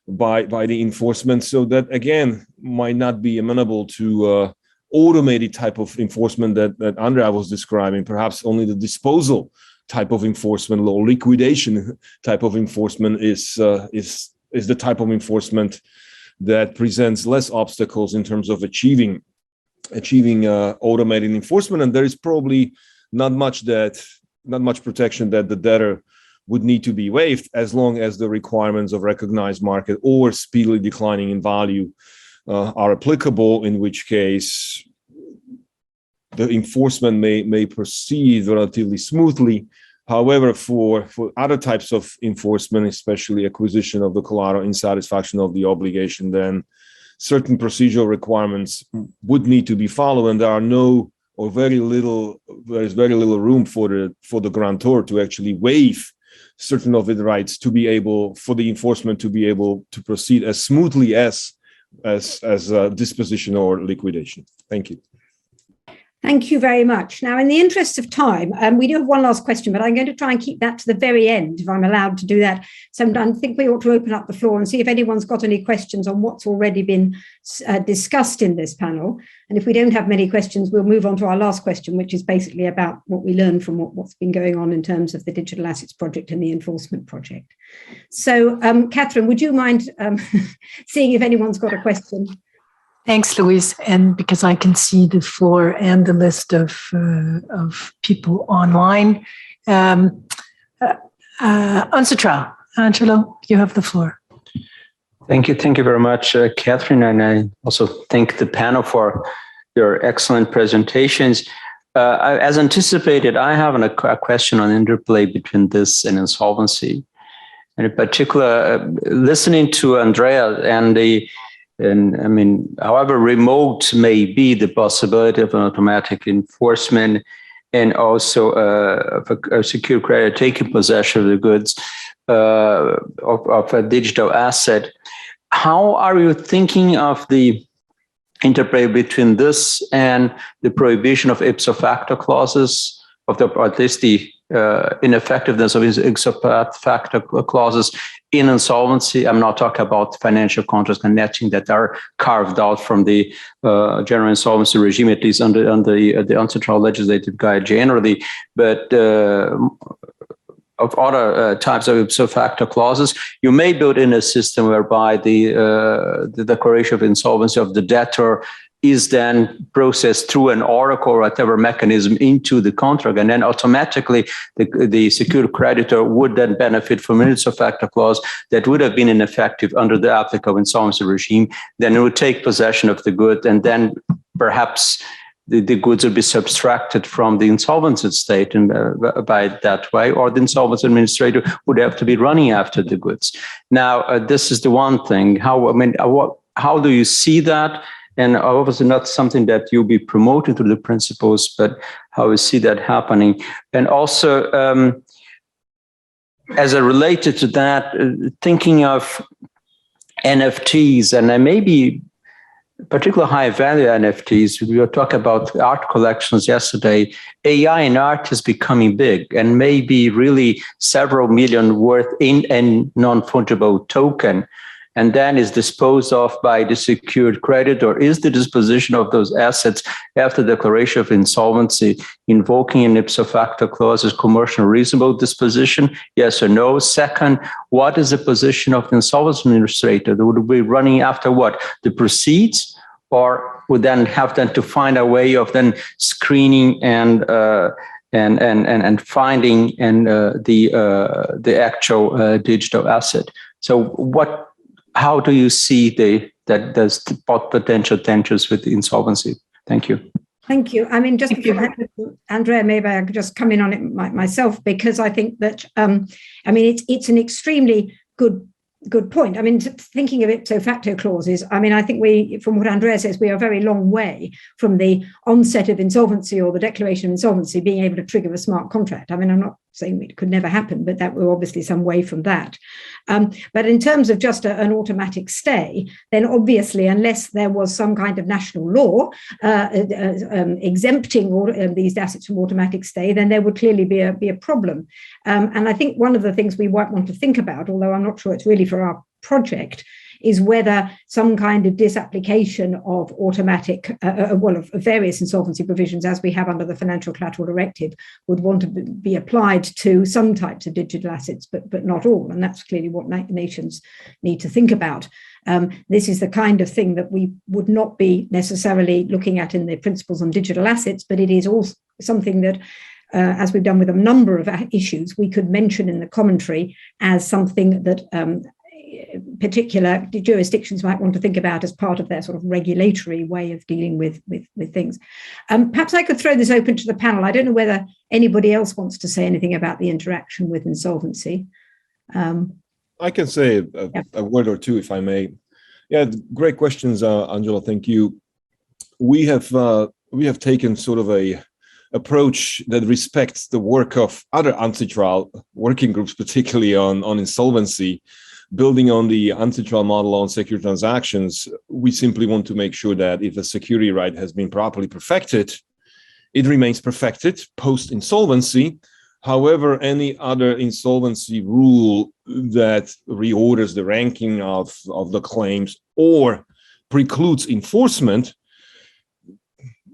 by the enforcement, so that again might not be amenable to automated type of enforcement that Andrea was describing. Perhaps only the disposal type of enforcement or liquidation type of enforcement is the type of enforcement that presents less obstacles in terms of achieving automated enforcement. And there is probably not much protection that the debtor would need to be waived, as long as the requirements of recognized market or speedily declining in value are applicable, in which case the enforcement may proceed relatively smoothly. However, for other types of enforcement, especially acquisition of the collateral in satisfaction of the obligation, then certain procedural requirements would need to be followed, and there is very little room for the grantor to actually waive certain of its rights to be able, for the enforcement to be able to proceed as smoothly as disposition or liquidation. Thank you. Thank you very much. Now, in the interest of time, we do have one last question, but I'm going to try and keep that to the very end, if I'm allowed to do that. So I think we ought to open up the floor and see if anyone's got any questions on what's already been discussed in this panel. And if we don't have many questions, we'll move on to our last question, which is basically about what we learned from what's been going on in terms of the Digital Assets Project and the Enforcement Project. So, Catherine, would you mind seeing if anyone's got a question? Thanks, Louise. And because I can see the floor and the list of people online, Unsatra, Angelo, you have the floor. Thank you very much, Catherine, and I also thank the panel for your excellent presentations. As anticipated, I have a question on interplay between this and insolvency, and in particular, listening to Andrea and I mean, however remote may be the possibility of an automatic enforcement and also a secured creditor taking possession of the goods of a digital asset, how are you thinking of the interplay between this and the prohibition of ipso facto clauses, or at least the ineffectiveness of ipso facto clauses in insolvency? I'm not talking about financial contracts and netting that are carved out from the general insolvency regime, at least under the UNCTAD legislative guide generally, but of other types of ipso facto clauses. You may build in a system whereby the declaration of insolvency of the debtor is then processed through an oracle or whatever mechanism into the contract, and then automatically the secured creditor would then benefit from an ipso facto clause that would have been ineffective under the applicable insolvency regime. Then it would take possession of the good, and then perhaps the goods would be subtracted from the insolvency state, and by that way, or the insolvency administrator would have to be running after the goods. Now, this is the one thing. How do you see that? And obviously not something that you'll be promoting through the principles, but how we see that happening. And also, as a related to that, thinking of NFTs, and maybe particularly high value NFTs, we were talking about art collections yesterday. AI in art is becoming big, and maybe really several million worth in a non-fungible token, and then is disposed of by the secured creditor. Is the disposition of those assets after declaration of insolvency invoking an ipso facto clause as commercial reasonable disposition? Yes or no? Second, what is the position of the insolvency administrator? They would be running after what? The proceeds, or would then have to find a way of then screening and finding the actual digital asset? So how do you see there's potential tensions with the insolvency? Thank you. Thank you. I mean, just Andrea, maybe I could just come in on it myself, because I think that, it's an extremely good point. I mean, thinking of ipso facto clauses, I mean, I think from what Andrea says, we are a very long way from the onset of insolvency or the declaration of insolvency being able to trigger a smart contract. I mean, I'm not saying it could never happen, but that we're obviously some way from that. But in terms of just an automatic stay, then obviously, unless there was some kind of national law exempting all these assets from automatic stay, then there would clearly be a problem. And I think one of the things we might want to think about, although I'm not sure it's really for our project, is whether some kind of disapplication of automatic, of various insolvency provisions, as we have under the Financial Collateral Directive, would want to be applied to some types of digital assets, but not all. And that's clearly what nations need to think about. This is the kind of thing that we would not be necessarily looking at in the principles on digital assets, but it is also something that, as we've done with a number of issues, we could mention in the commentary as something that particular jurisdictions might want to think about as part of their sort of regulatory way of dealing with things. Perhaps I could throw this open to the panel. I don't know whether anybody else wants to say anything about the interaction with insolvency. I can say a word or two, if I may. Yeah, great questions, Angela. Thank you. We have taken sort of a approach that respects the work of other anti-trial working groups, particularly on insolvency. Building on the anti-trial model on secure transactions, we simply want to make sure that if a security right has been properly perfected, it remains perfected post-insolvency. However, any other insolvency rule that reorders the ranking of the claims or precludes enforcement,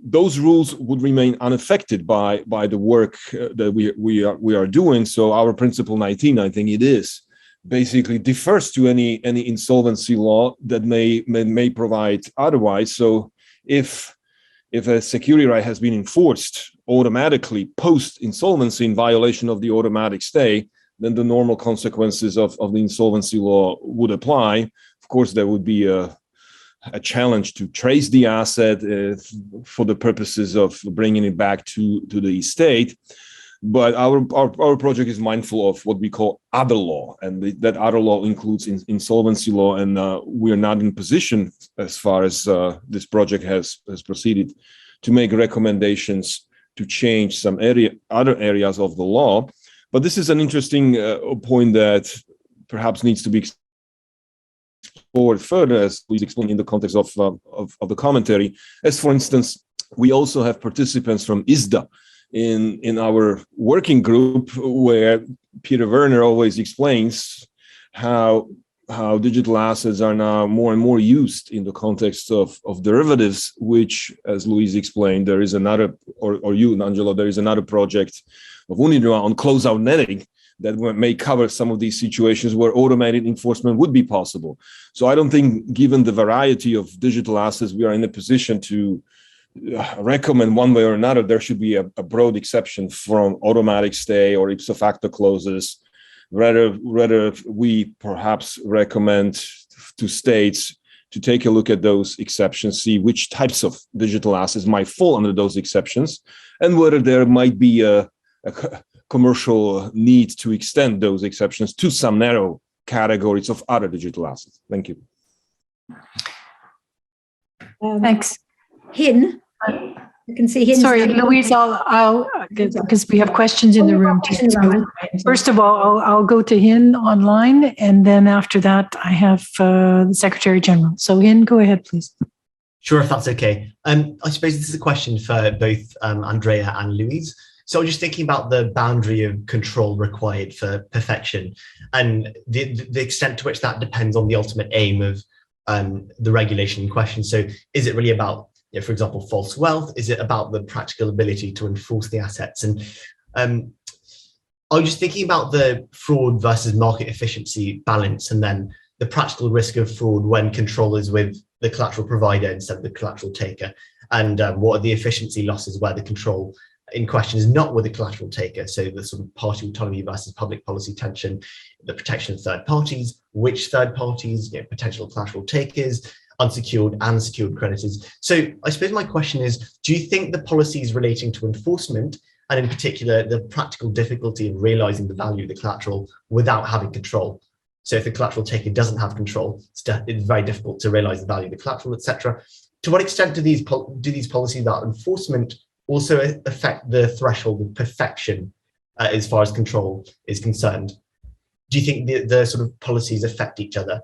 those rules would remain unaffected by the work that we are doing. So our principle 19, I think it is, basically defers to any insolvency law that may provide otherwise. So if a security right has been enforced automatically post-insolvency in violation of the automatic stay, then the normal consequences of the insolvency law would apply. Of course, there would be a challenge to trace the asset for the purposes of bringing it back to the estate. But our project is mindful of what we call other law, and that other law includes insolvency law. And we are not in position, as far as this project has proceeded, to make recommendations to change some other areas of the law. But this is an interesting point that perhaps needs to be explored further, as we explained in the context of the commentary. As for instance, we also have participants from ISDA in our working group, where Peter Werner always explains how digital assets are now more and more used in the context of derivatives, which, as Louise explained, there is another, or you, Angelo, there is another project of UNIDROIT on closeout netting that may cover some of these situations where automated enforcement would be possible. So I don't think, given the variety of digital assets, we are in a position to recommend one way or another there should be a broad exception from automatic stay or ipso facto clauses. Rather we perhaps recommend to states to take a look at those exceptions, see which types of digital assets might fall under those exceptions, and whether there might be a commercial need to extend those exceptions to some narrow categories of other digital assets. Thank you. Thanks. Hin. You can see Hin. Sorry, Louise, I'll because we have questions in the room too. So first of all, I'll go to Hin online, and then after that, I have the Secretary General. So Hin, go ahead, please. Sure, if that's okay. I suppose this is a question for both Andrea and Louise. So I'm just thinking about the boundary of control required for perfection and the extent to which that depends on the ultimate aim of the regulation in question. So is it really about, for example, false wealth? Is it about the practical ability to enforce the assets? And I was just thinking about the fraud versus market efficiency balance, and then the practical risk of fraud when control is with the collateral provider instead of the collateral taker. And what are the efficiency losses where the control in question is not with the collateral taker? So the sort of party autonomy versus public policy tension, the protection of third parties, which third parties, potential collateral takers, unsecured and secured creditors. So I suppose my question is, do you think the policies relating to enforcement, and in particular, the practical difficulty of realizing the value of the collateral without having control? So if the collateral taker doesn't have control, it's very difficult to realize the value of the collateral, etc. To what extent do these policies about enforcement also affect the threshold of perfection as far as control is concerned? Do you think the sort of policies affect each other?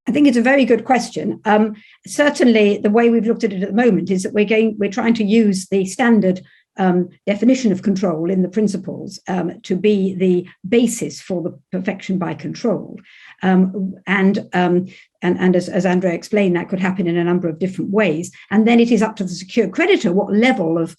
I think it's a very good question. Certainly, the way we've looked at it at the moment is that we're trying to use the standard definition of control in the principles to be the basis for the perfection by control. And as Andrea explained, that could happen in a number of different ways. And then it is up to the secured creditor what level of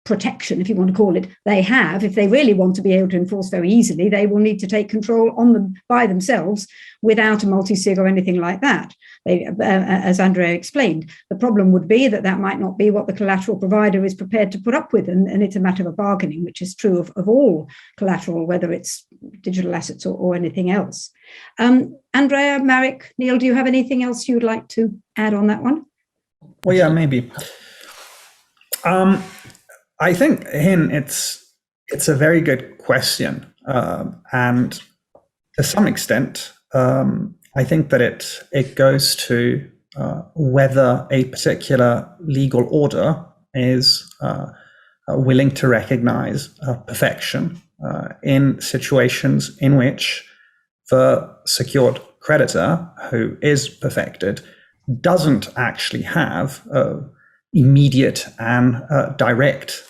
protection, if you want to call it, they have. If they really want to be able to enforce very easily, they will need to take control on them by themselves without a multi-sig or anything like that. As Andrea explained, the problem would be that might not be what the collateral provider is prepared to put up with, and it's a matter of bargaining, which is true of all collateral, whether it's digital assets or anything else. Andrea, Marek, Neil, do you have anything else you would like to add on that one? Well, yeah, maybe. I think, Hin, it's a very good question, and to some extent, I think that it goes to whether a particular legal order is willing to recognize perfection in situations in which the secured creditor who is perfected doesn't actually have immediate and direct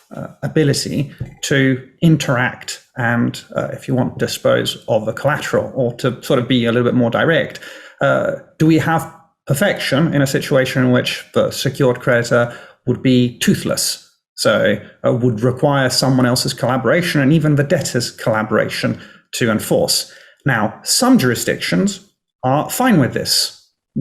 ability to interact and, if you want, dispose of the collateral, or to sort of be a little bit more direct. Do we have perfection in a situation in which the secured creditor would be toothless? So would require someone else's collaboration and even the debtor's collaboration to enforce. Now, some jurisdictions are fine with this,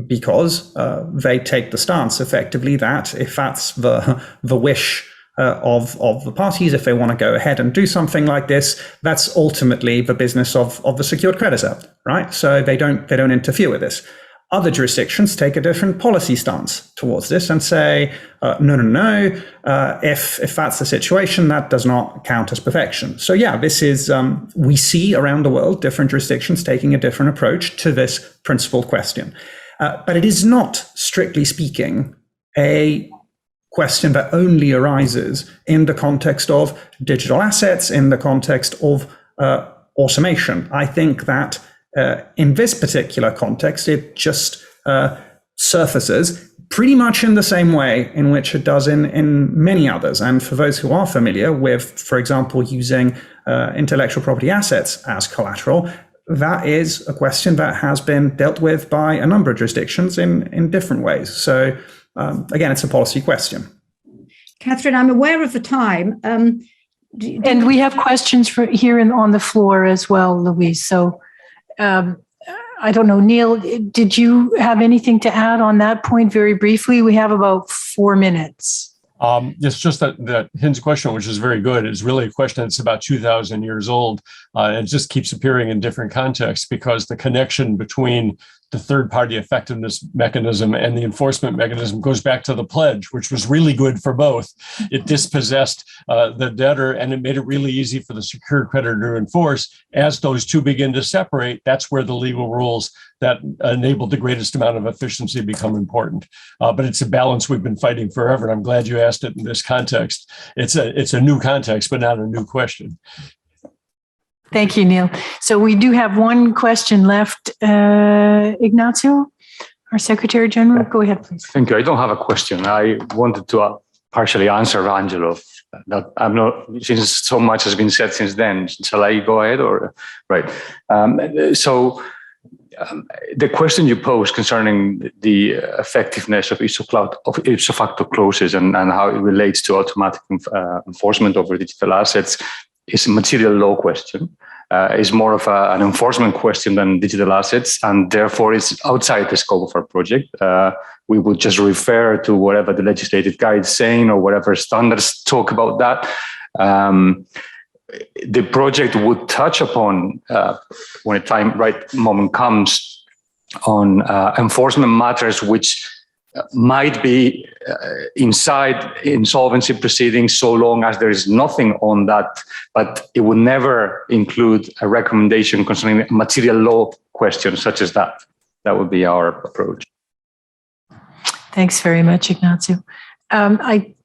because they take the stance effectively that if that's the wish of the parties, if they want to go ahead and do something like this, that's ultimately the business of the secured creditor, right? So they don't interfere with this. Other jurisdictions take a different policy stance towards this and say, no. If that's the situation, that does not count as perfection. So yeah, this is, we see around the world different jurisdictions taking a different approach to this principal question. But it is not, strictly speaking, a question that only arises in the context of digital assets, in the context of automation. I think that in this particular context, it just surfaces pretty much in the same way in which it does in many others. And for those who are familiar with, for example, using intellectual property assets as collateral, that is a question that has been dealt with by a number of jurisdictions in different ways. So again, it's a policy question. Catherine, I'm aware of the time. And we have questions for here on the floor as well, Louise. So I don't know, Neil, did you have anything to add on that point very briefly? We have about 4 minutes. It's just that Hin's question, which is very good, is really a question that's about 2,000 years old. And it just keeps appearing in different contexts, because the connection between the third-party effectiveness mechanism and the enforcement mechanism goes back to the pledge, which was really good for both. It dispossessed the debtor, and it made it really easy for the secured creditor to enforce. As those two begin to separate, that's where the legal rules that enable the greatest amount of efficiency become important. But it's a balance we've been fighting forever, and I'm glad you asked it in this context. It's a new context, but not a new question. Thank you, Neil. So we do have one question left. Ignacio, our Secretary General, go ahead, please. Thank you. I don't have a question. I wanted to partially answer Angelo. That I'm not, since so much has been said since then. Shall I go ahead or right? The question you posed concerning the effectiveness of ipso facto clauses and how it relates to automatic enforcement over digital assets is a material law question. Is more of an enforcement question than digital assets, and therefore it's outside the scope of our project. We would just refer to whatever the legislative guide is saying or whatever standards talk about that. The project would touch upon, when the right moment comes, on enforcement matters which might be inside insolvency proceedings, so long as there is nothing on that, but it would never include a recommendation concerning material law questions such as that. That would be our approach. Thanks very much, Ignacio. I'll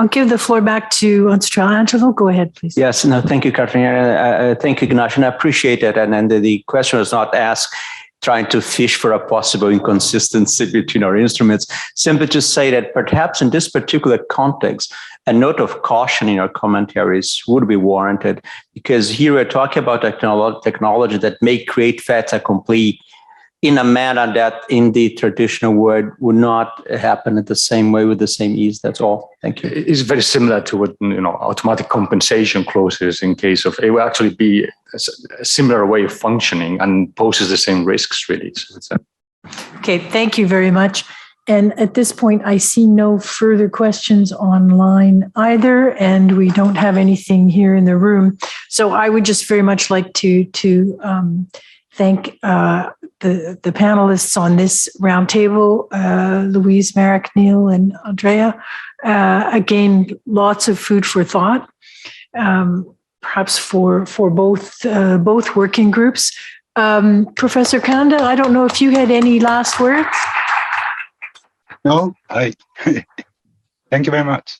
give the floor back to Angelo. Go ahead, please. Yes, no, thank you, Catherine. Thank you, Ignacio. And I appreciate it. And the question was not asked trying to fish for a possible inconsistency between our instruments, simply to say that perhaps in this particular context, a note of caution in our commentaries would be warranted, because here we're talking about technology that may create fait accompli in a manner that in the traditional world would not happen in the same way with the same ease. That's all. Thank you. It's very similar to what, automatic compensation clauses in case of, it will actually be a similar way of functioning and poses the same risks, really. So Okay, thank you very much. And at this point, I see no further questions online either, and we don't have anything here in the room. So I would just very much like to thank the panelists on this roundtable, Louise, Marek, Neil, and Andrea. Again, lots of food for thought, perhaps for both working groups. Professor Kanda, I don't know if you had any last words. No, thank you very much.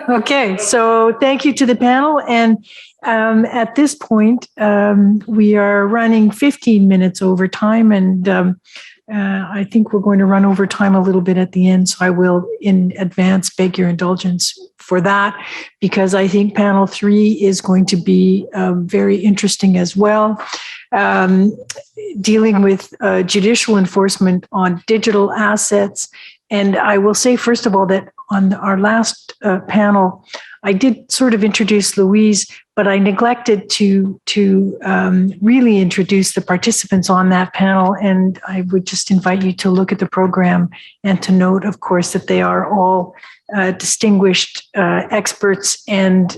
Okay, so thank you to the panel. And at this point, we are running 15 minutes over time, and I think we're going to run over time a little bit at the end. So I will, in advance, beg your indulgence for that, because I think panel 3 is going to be very interesting as well. Dealing with judicial enforcement on digital assets. And I will say, first of all, that on our last panel, I did sort of introduce Louise, but I neglected to really introduce the participants on that panel. And I would just invite you to look at the program and to note, of course, that they are all distinguished experts and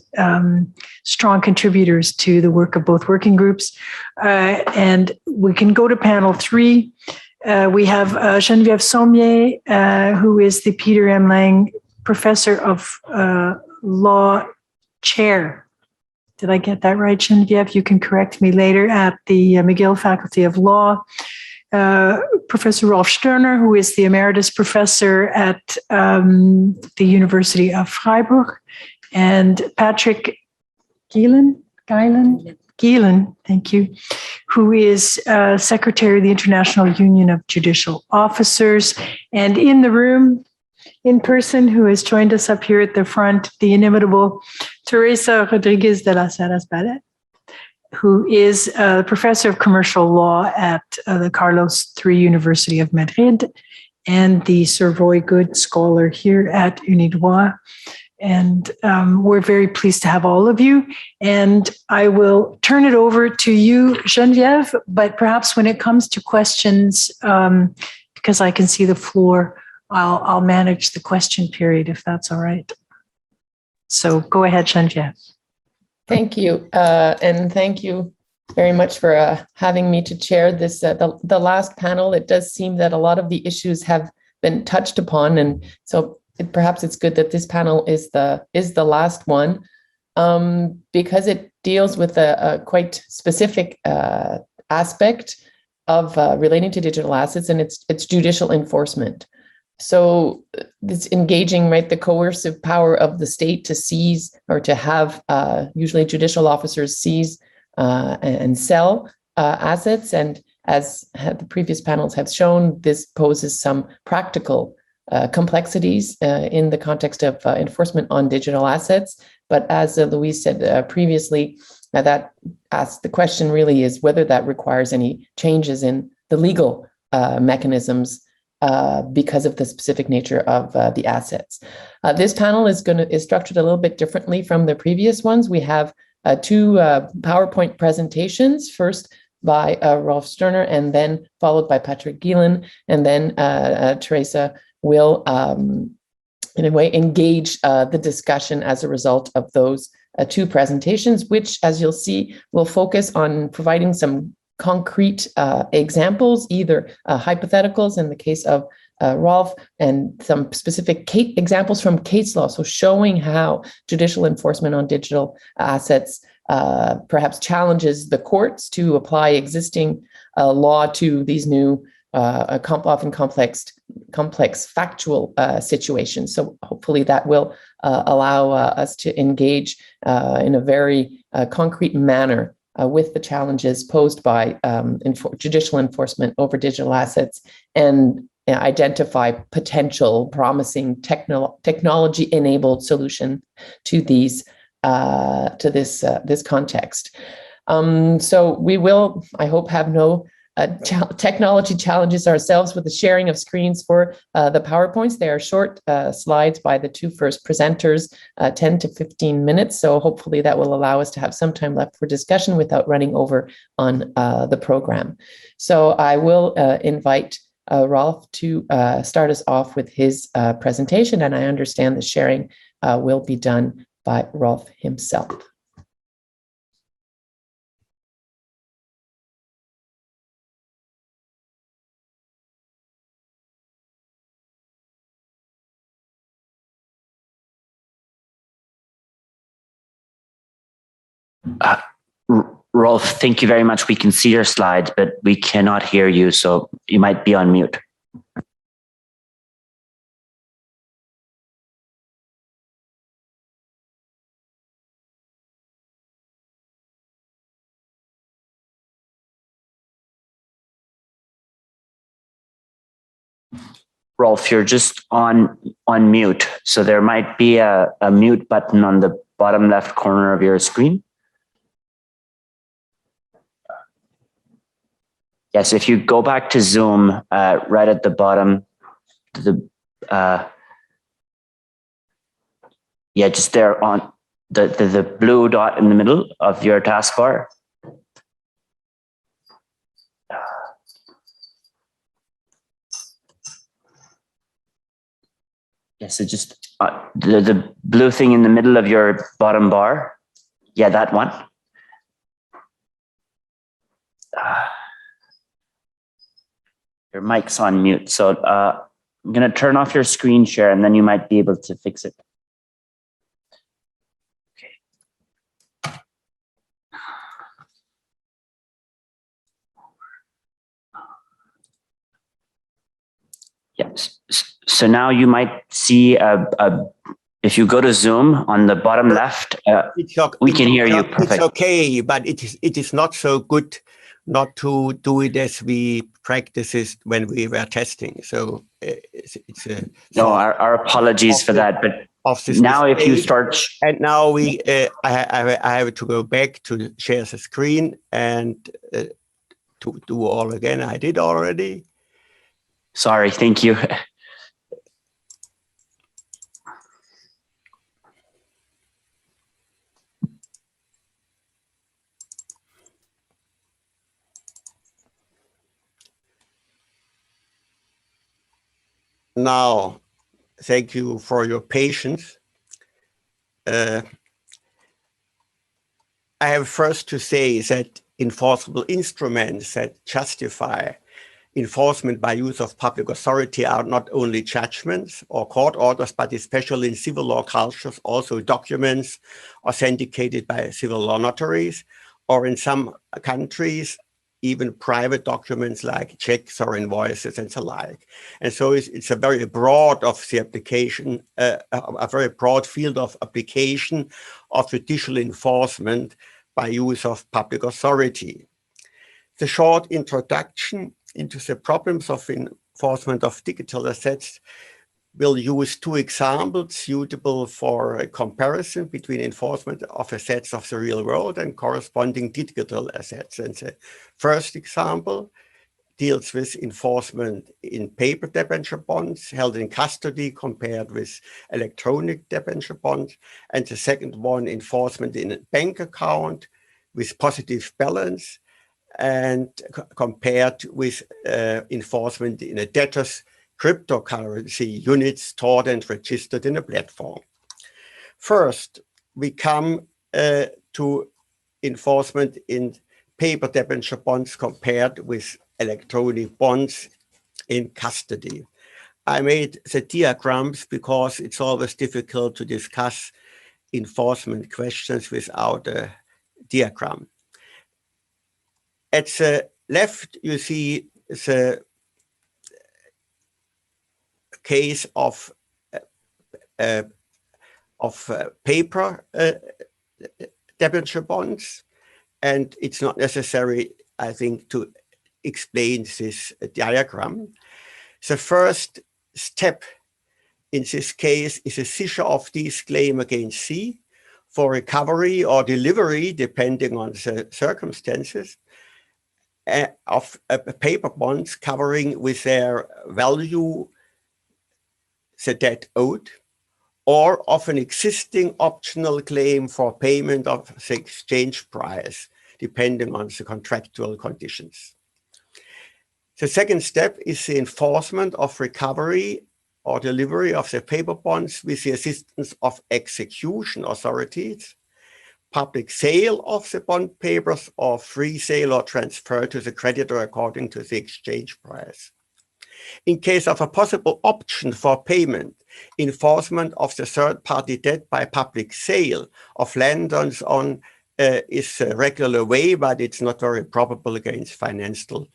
strong contributors to the work of both working groups. And we can go to panel 3. We have Geneviève Sommier, who is the Peter M. Lang Professor of Law Chair. Did I get that right, Geneviève? You can correct me later, at the McGill Faculty of Law. Professor Rolf Stirner, who is the Emeritus Professor at the University of Freiburg, and Patrick Gielen, thank you, who is Secretary of the International Union of Judicial Officers. And in the room, in person, who has joined us up here at the front, the inimitable Teresa Rodriguez de las Heras-Barret, who is a professor of commercial law at the Carlos III University of Madrid and the Sir Roy Good Scholar here at UNIDROIT. And we're very pleased to have all of you. And I will turn it over to you, Geneviève, but perhaps when it comes to questions, because I can see the floor, I'll manage the question period, if that's all right. So go ahead, Geneviève. Thank you. And thank you very much for having me to chair this, the last panel. It does seem that a lot of the issues have been touched upon. And so perhaps it's good that this panel is the last one, because it deals with a quite specific aspect of relating to digital assets, and it's judicial enforcement. So it's engaging, right, the coercive power of the state to seize, or to have usually judicial officers seize and sell assets. And as the previous panels have shown, this poses some practical complexities in the context of enforcement on digital assets. But as Louise said previously, that asks, the question really is whether that requires any changes in the legal mechanisms because of the specific nature of the assets. This panel is structured a little bit differently from the previous ones. We have 2 PowerPoint presentations, first by Rolf Stirner, and then followed by Patrick Gielen, and then Teresa will, in a way, engage the discussion as a result of those 2 presentations, which, as you'll see, will focus on providing some concrete examples, either hypotheticals in the case of Rolf, and some specific examples from case law. So showing how judicial enforcement on digital assets perhaps challenges the courts to apply existing law to these new, often complex factual situations. So hopefully that will allow us to engage in a very concrete manner with the challenges posed by judicial enforcement over digital assets, and identify potential promising technology-enabled solution to these this context. So we will, I hope, have no technology challenges ourselves with the sharing of screens for the PowerPoints. They are short slides by the two first presenters, 10 to 15 minutes. So hopefully that will allow us to have some time left for discussion without running over on the program. So I will invite Rolf to start us off with his presentation, and I understand the sharing will be done by Rolf himself. Rolf, thank you very much. We can see your slides, but we cannot hear you, so you might be on mute. Rolf, you're just on mute, so there might be a mute button on the bottom left corner of your screen. Yes, if you go back to Zoom, right at the bottom, just there on the blue dot in the middle of your taskbar. Yes, so just the blue thing in the middle of your bottom bar. Yeah, that one. Your mic's on mute. So I'm going to turn off your screen share and then you might be able to fix it. Okay. Yes. So now you might see if you go to Zoom on the bottom left, we can hear you perfect. It's okay, but it is not so good not to do it as we practice it when we were testing. So it's no, our apologies for that. But now mistake. If you start, and now I have to go back to share the screen and to do all again. I did already. Sorry, thank you. Now, thank you for your patience. I have first to say that enforceable instruments that justify enforcement by use of public authority are not only judgments or court orders, but especially in civil law cultures, also documents authenticated by civil law notaries, or in some countries, even private documents like checks or invoices and the like. And so it's a very broad of the application, a very broad field of application of judicial enforcement by use of public authority. The short introduction into the problems of enforcement of digital assets will use two examples suitable for a comparison between enforcement of assets of the real world and corresponding digital assets. And the first example deals with enforcement in paper debenture bonds held in custody compared with electronic debenture bonds. And the second one, enforcement in a bank account with positive balance and compared with enforcement in a debtor's cryptocurrency units stored and registered in a platform. First, we come to enforcement in paper debenture bonds compared with electronic bonds in custody. I made the diagrams because it's always difficult to discuss enforcement questions without a diagram. At the left, you see the case of paper debenture bonds, and it's not necessary, I think, to explain this diagram. The first step in this case is a seizure of this claim against C for recovery or delivery, depending on the circumstances. of paper bonds covering with their value the debt owed, or of an existing optional claim for payment of the exchange price, depending on the contractual conditions. The second step is the enforcement of recovery or delivery of the paper bonds with the assistance of execution authorities, public sale of the bond papers, or free sale or transfer to the creditor according to the exchange price. In case of a possible option for payment, enforcement of the third-party debt by public sale of land and so on is a regular way, but it's not very probable against financial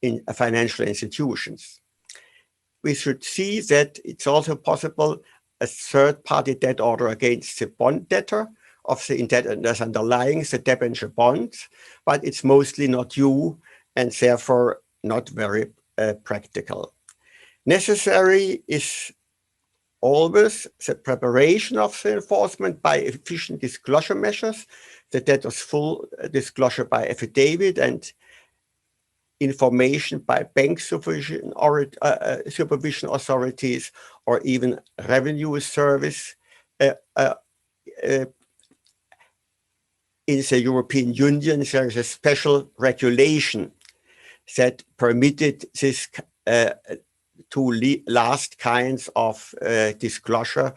institutions. We should see that it's also possible a third-party debt order against the bond debtor of the indebtedness underlying the debenture bonds, but it's mostly not due and therefore not very practical. Necessary is always the preparation of the enforcement by efficient disclosure measures, the debtor's full disclosure by affidavit, and information by bank supervision authorities, or even revenue service. In the European Union, there is a special regulation that permitted this two last kinds of disclosure,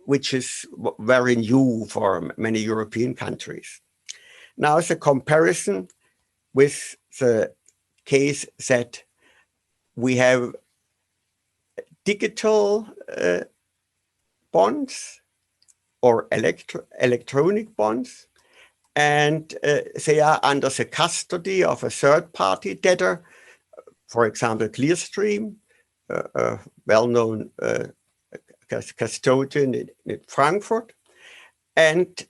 which is very new for many European countries. Now, the comparison with the case that we have digital bonds or electronic bonds, and they are under the custody of a third-party debtor, for example, Clearstream, a well-known custodian in Frankfurt. And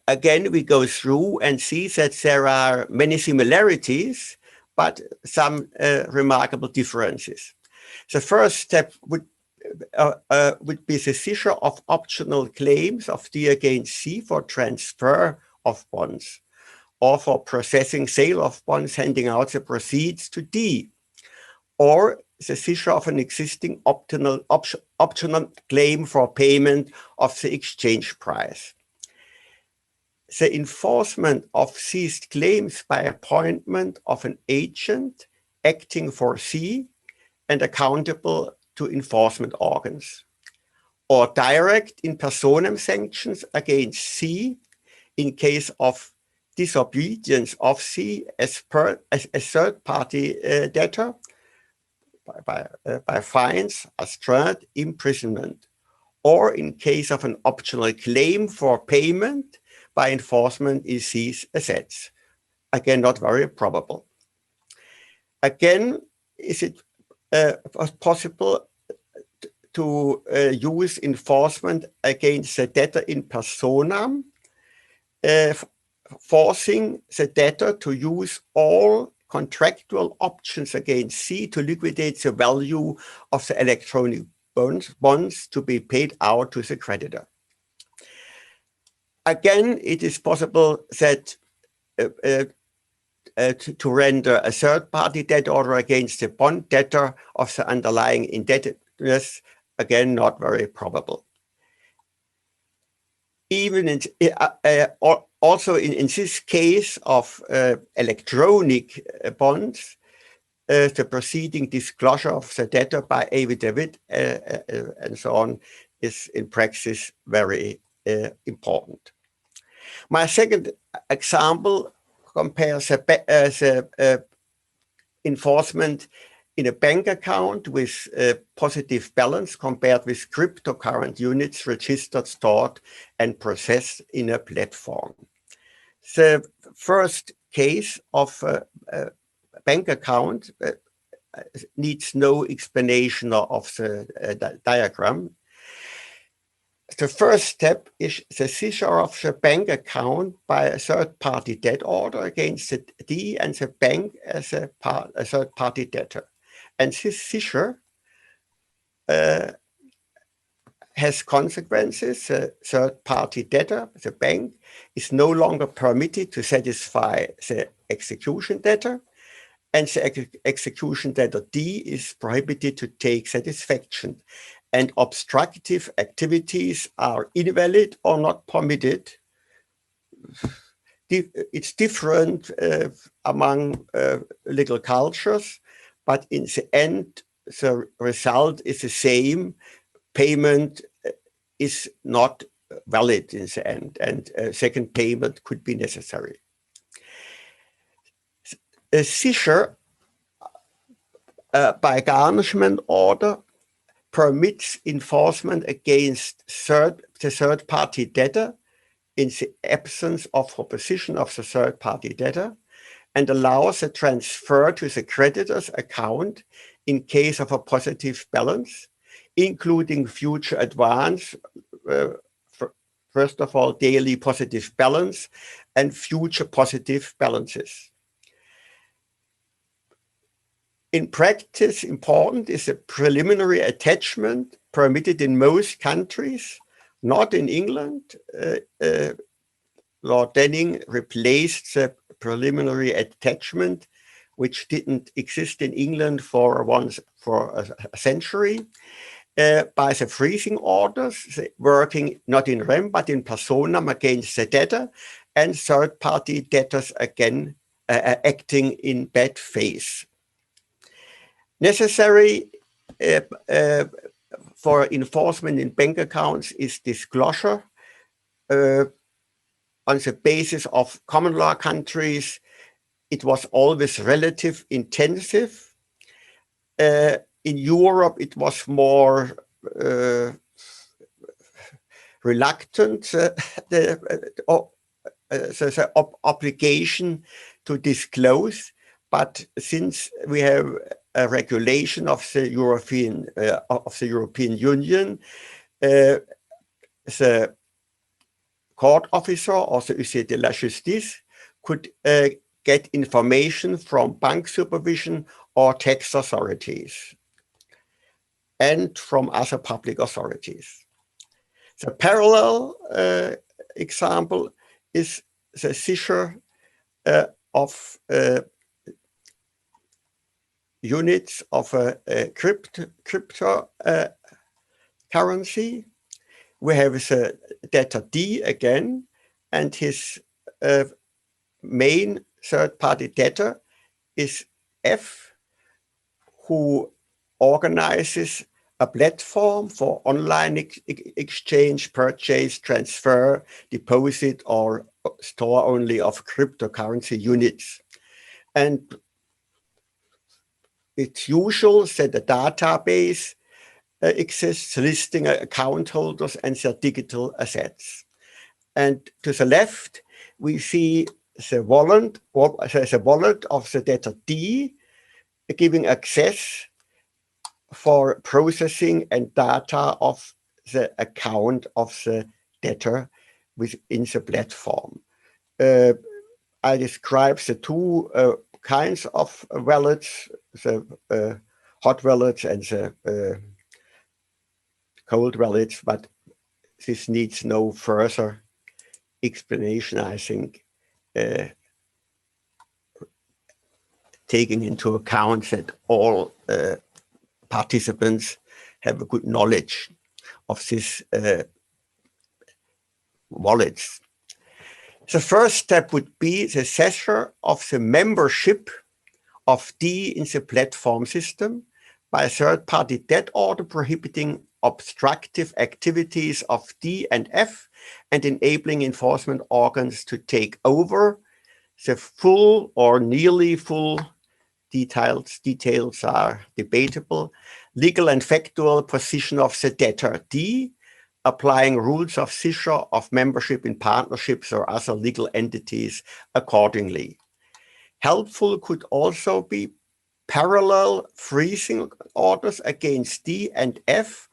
again, we go through and see that there are many similarities, but some remarkable differences. The first step would be the seizure of optional claims of D against C for transfer of bonds, or for processing sale of bonds, handing out the proceeds to D, or the seizure of an existing optional claim for payment of the exchange price. The enforcement of seized claims by appointment of an agent acting for C and accountable to enforcement organs, or direct in personam sanctions against C in case of disobedience of C as a third-party debtor by fines, astrade, imprisonment, or in case of an optional claim for payment by enforcement in C's assets. Again, not very probable. Again, is it possible to use enforcement against the debtor in personam, forcing the debtor to use all contractual options against C to liquidate the value of the electronic bonds to be paid out to the creditor. Again, it is possible that to render a third-party debt order against the bond debtor of the underlying indebtedness, again, not very probable. Even also in this case of electronic bonds, the proceeding disclosure of the debtor by affidavit and so on is in practice very important. My second example compares the enforcement in a bank account with a positive balance compared with cryptocurrency units registered, stored, and processed in a platform. The first case of a bank account needs no explanation of the diagram. The first step is the seizure of the bank account by a third-party debt order against the D and the bank as a third-party debtor. And this seizure has consequences. The third-party debtor, the bank, is no longer permitted to satisfy the execution debtor, and the execution debtor D is prohibited to take satisfaction, and obstructive activities are invalid or not permitted. It's different among legal cultures, but in the end, the result is the same. Payment is not valid in the end, and a second payment could be necessary. A seizure by garnishment order permits enforcement against the third-party debtor in the absence of opposition of the third-party debtor, and allows a transfer to the creditor's account in case of a positive balance, including future advance, first of all, daily positive balance, and future positive balances. In practice, important is a preliminary attachment permitted in most countries, not in England. Lord Denning replaced the preliminary attachment, which didn't exist in England for a century, by the freezing orders, working not in rem but in personam against the debtor, and third-party debtors again acting in bad faith. Necessary for enforcement in bank accounts is disclosure. On the basis of common law countries, it was always relative intensive. In Europe, it was more reluctant, the obligation to disclose. But since we have a regulation of the European Union, the court officer or the huissier de la justice could get information from bank supervision or tax authorities and from other public authorities. The parallel example is the seizure of units of a cryptocurrency. We have the debtor D again, and his main third-party debtor is F, who organizes a platform for online exchange, purchase, transfer, deposit, or store only of cryptocurrency units. And it's usual that a database exists listing account holders and their digital assets. And to the left, we see the wallet of the debtor D, giving access for processing and data of the account of the debtor within the platform. I describe the two kinds of wallets, the hot wallets and the cold wallets, but this needs no further explanation, I think, taking into account that all participants have a good knowledge of this wallets. The first step would be the cessure of the membership of D in the platform system by a third-party debt order prohibiting obstructive activities of D and F and enabling enforcement organs to take over the full or nearly full, details are debatable, legal and factual position of the debtor D, applying rules of seizure of membership in partnerships or other legal entities accordingly. Helpful could also be parallel freezing orders against D and F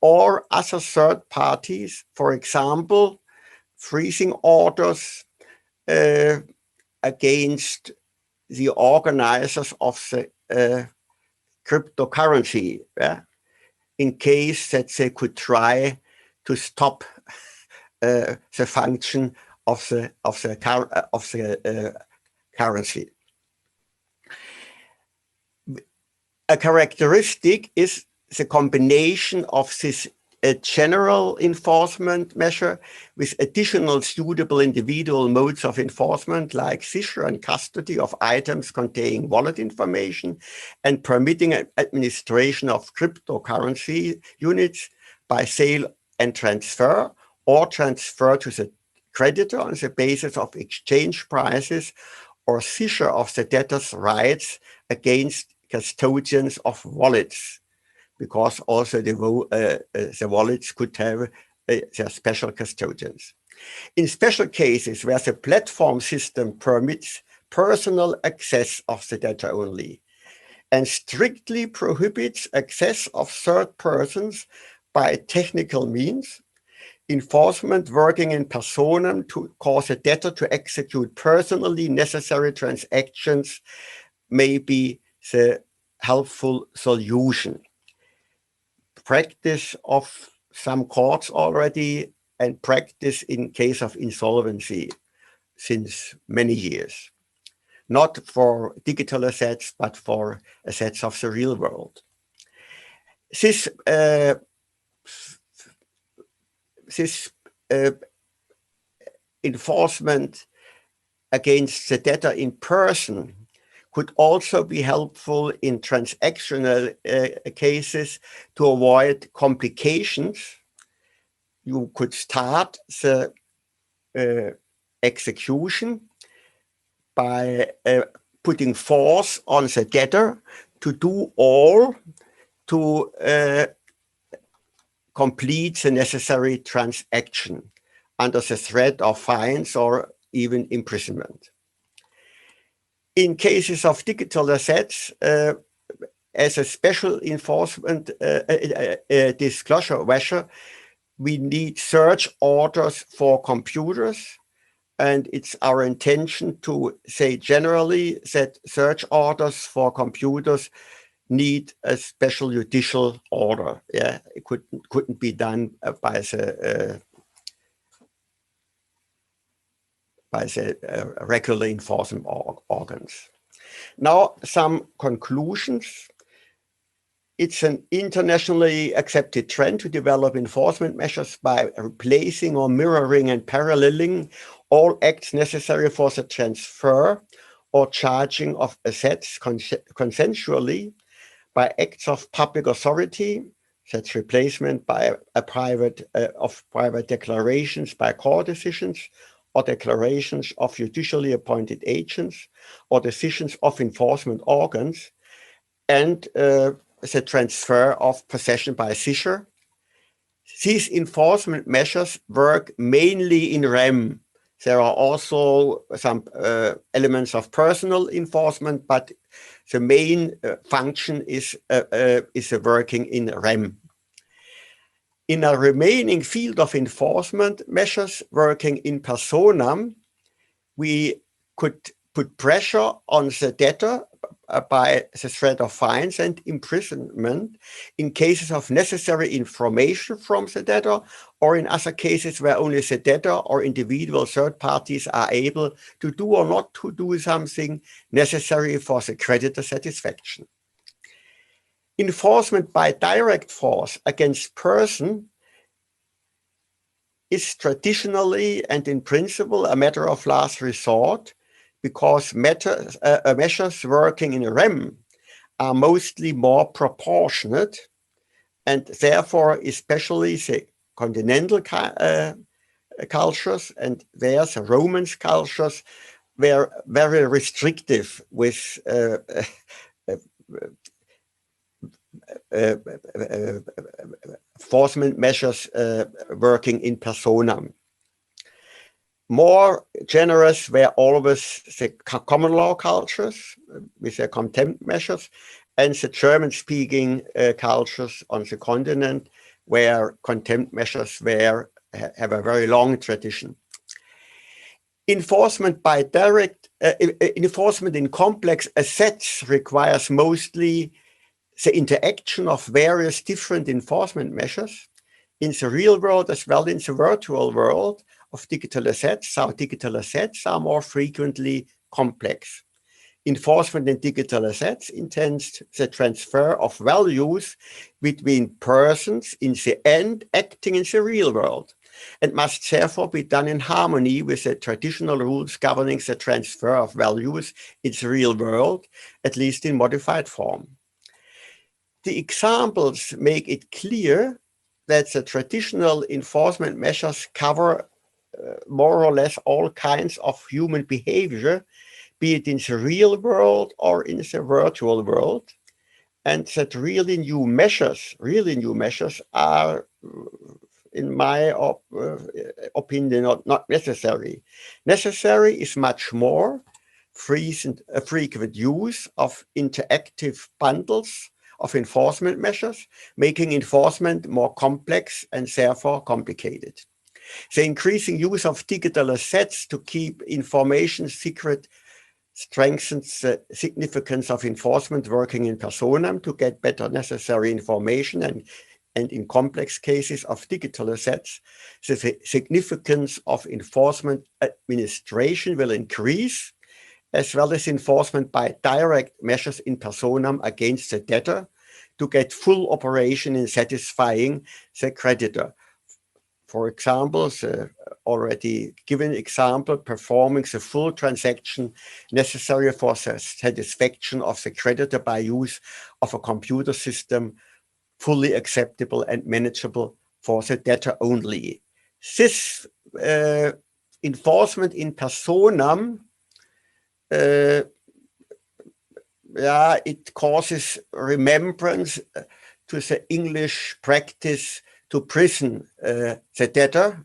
or other third parties, for example, freezing orders against the organizers of the cryptocurrency, in case that they could try to stop the function of the currency. A characteristic is the combination of this general enforcement measure with additional suitable individual modes of enforcement like seizure and custody of items containing wallet information and permitting administration of cryptocurrency units by sale and transfer, or transfer to the creditor on the basis of exchange prices, or seizure of the debtor's rights against custodians of wallets, because also the wallets could have their special custodians. In special cases where the platform system permits personal access of the data only and strictly prohibits access of third persons by technical means, enforcement working in personam to cause a debtor to execute personally necessary transactions may be the helpful solution. Practice of some courts already, and practice in case of insolvency since many years. Not for digital assets, but for assets of the real world. This enforcement against the debtor in person could also be helpful in transactional cases to avoid complications. You could start the execution by putting force on the debtor to do all to complete the necessary transaction under the threat of fines or even imprisonment. In cases of digital assets, as a special enforcement disclosure measure, we need search orders for computers. And it's our intention to say generally that search orders for computers need a special judicial order. Yeah, it couldn't be done by the regular enforcement organs. Now, some conclusions. It's an internationally accepted trend to develop enforcement measures by replacing or mirroring and paralleling all acts necessary for the transfer or charging of assets consensually by acts of public authority, such replacement by private declarations by court decisions, or declarations of judicially appointed agents, or decisions of enforcement organs, and the transfer of possession by seizure. These enforcement measures work mainly in REM. There are also some elements of personal enforcement, but the main function is working in REM. In a remaining field of enforcement measures working in personam, we could put pressure on the debtor by the threat of fines and imprisonment in cases of necessary information from the debtor, or in other cases where only the debtor or individual third parties are able to do or not to do something necessary for the creditor satisfaction. Enforcement by direct force against person is traditionally and in principle a matter of last resort, because measures working in REM are mostly more proportionate, and therefore especially the continental cultures and there the Roman cultures were very restrictive with enforcement measures working in personam. More generous were always the common law cultures with their contempt measures, and the German-speaking cultures on the continent where contempt measures have a very long tradition. Enforcement by direct enforcement in complex assets requires mostly the interaction of various different enforcement measures, in the real world as well in the virtual world of digital assets. Our digital assets are more frequently complex. Enforcement in digital assets intends the transfer of values between persons in the end acting in the real world, and must therefore be done in harmony with the traditional rules governing the transfer of values in the real world, at least in modified form. The examples make it clear that the traditional enforcement measures cover more or less all kinds of human behavior, be it in the real world or in the virtual world, and that really new measures are, in my opinion, not necessary. Necessary is much more frequent use of interactive bundles of enforcement measures, making enforcement more complex and therefore complicated. The increasing use of digital assets to keep information secret strengthens the significance of enforcement working in personam to get better necessary information, and in complex cases of digital assets, the significance of enforcement administration will increase, as well as enforcement by direct measures in personam against the debtor to get full operation in satisfying the creditor. For example, the already given example, performing the full transaction necessary for the satisfaction of the creditor by use of a computer system fully acceptable and manageable for the debtor only. This enforcement in personam, it causes remembrance to the English practice to prison the debtor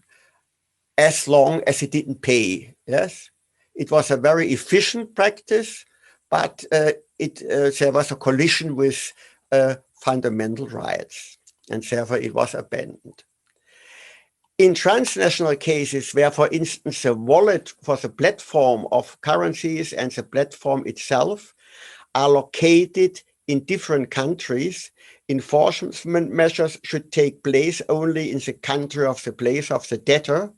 as long as he didn't pay. Yes, it was a very efficient practice, but there was a collision with fundamental rights, and therefore it was abandoned. In transnational cases where, for instance, the wallet for the platform of currencies and the platform itself are located in different countries, enforcement measures should take place only in the country of the place of the debtor,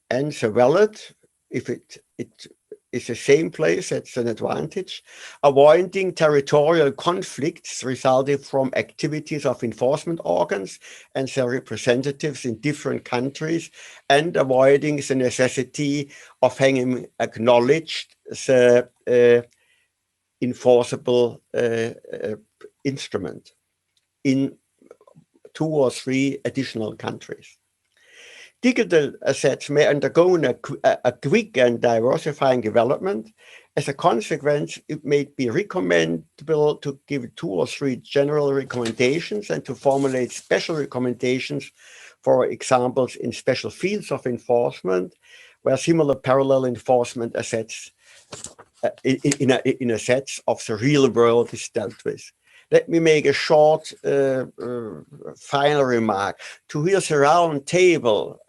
and the wallet, if it is the same place, that's an advantage. Avoiding territorial conflicts resulting from activities of enforcement organs and their representatives in different countries, and avoiding the necessity of having acknowledged the enforceable instrument in 2 or 3 additional countries. Digital assets may undergo a quick and diversifying development. As a consequence, it may be recommendable to give 2 or 3 general recommendations and to formulate special recommendations for examples in special fields of enforcement, where similar parallel enforcement assets in assets of the real world is dealt with. Let me make a short final remark. To hear the round table,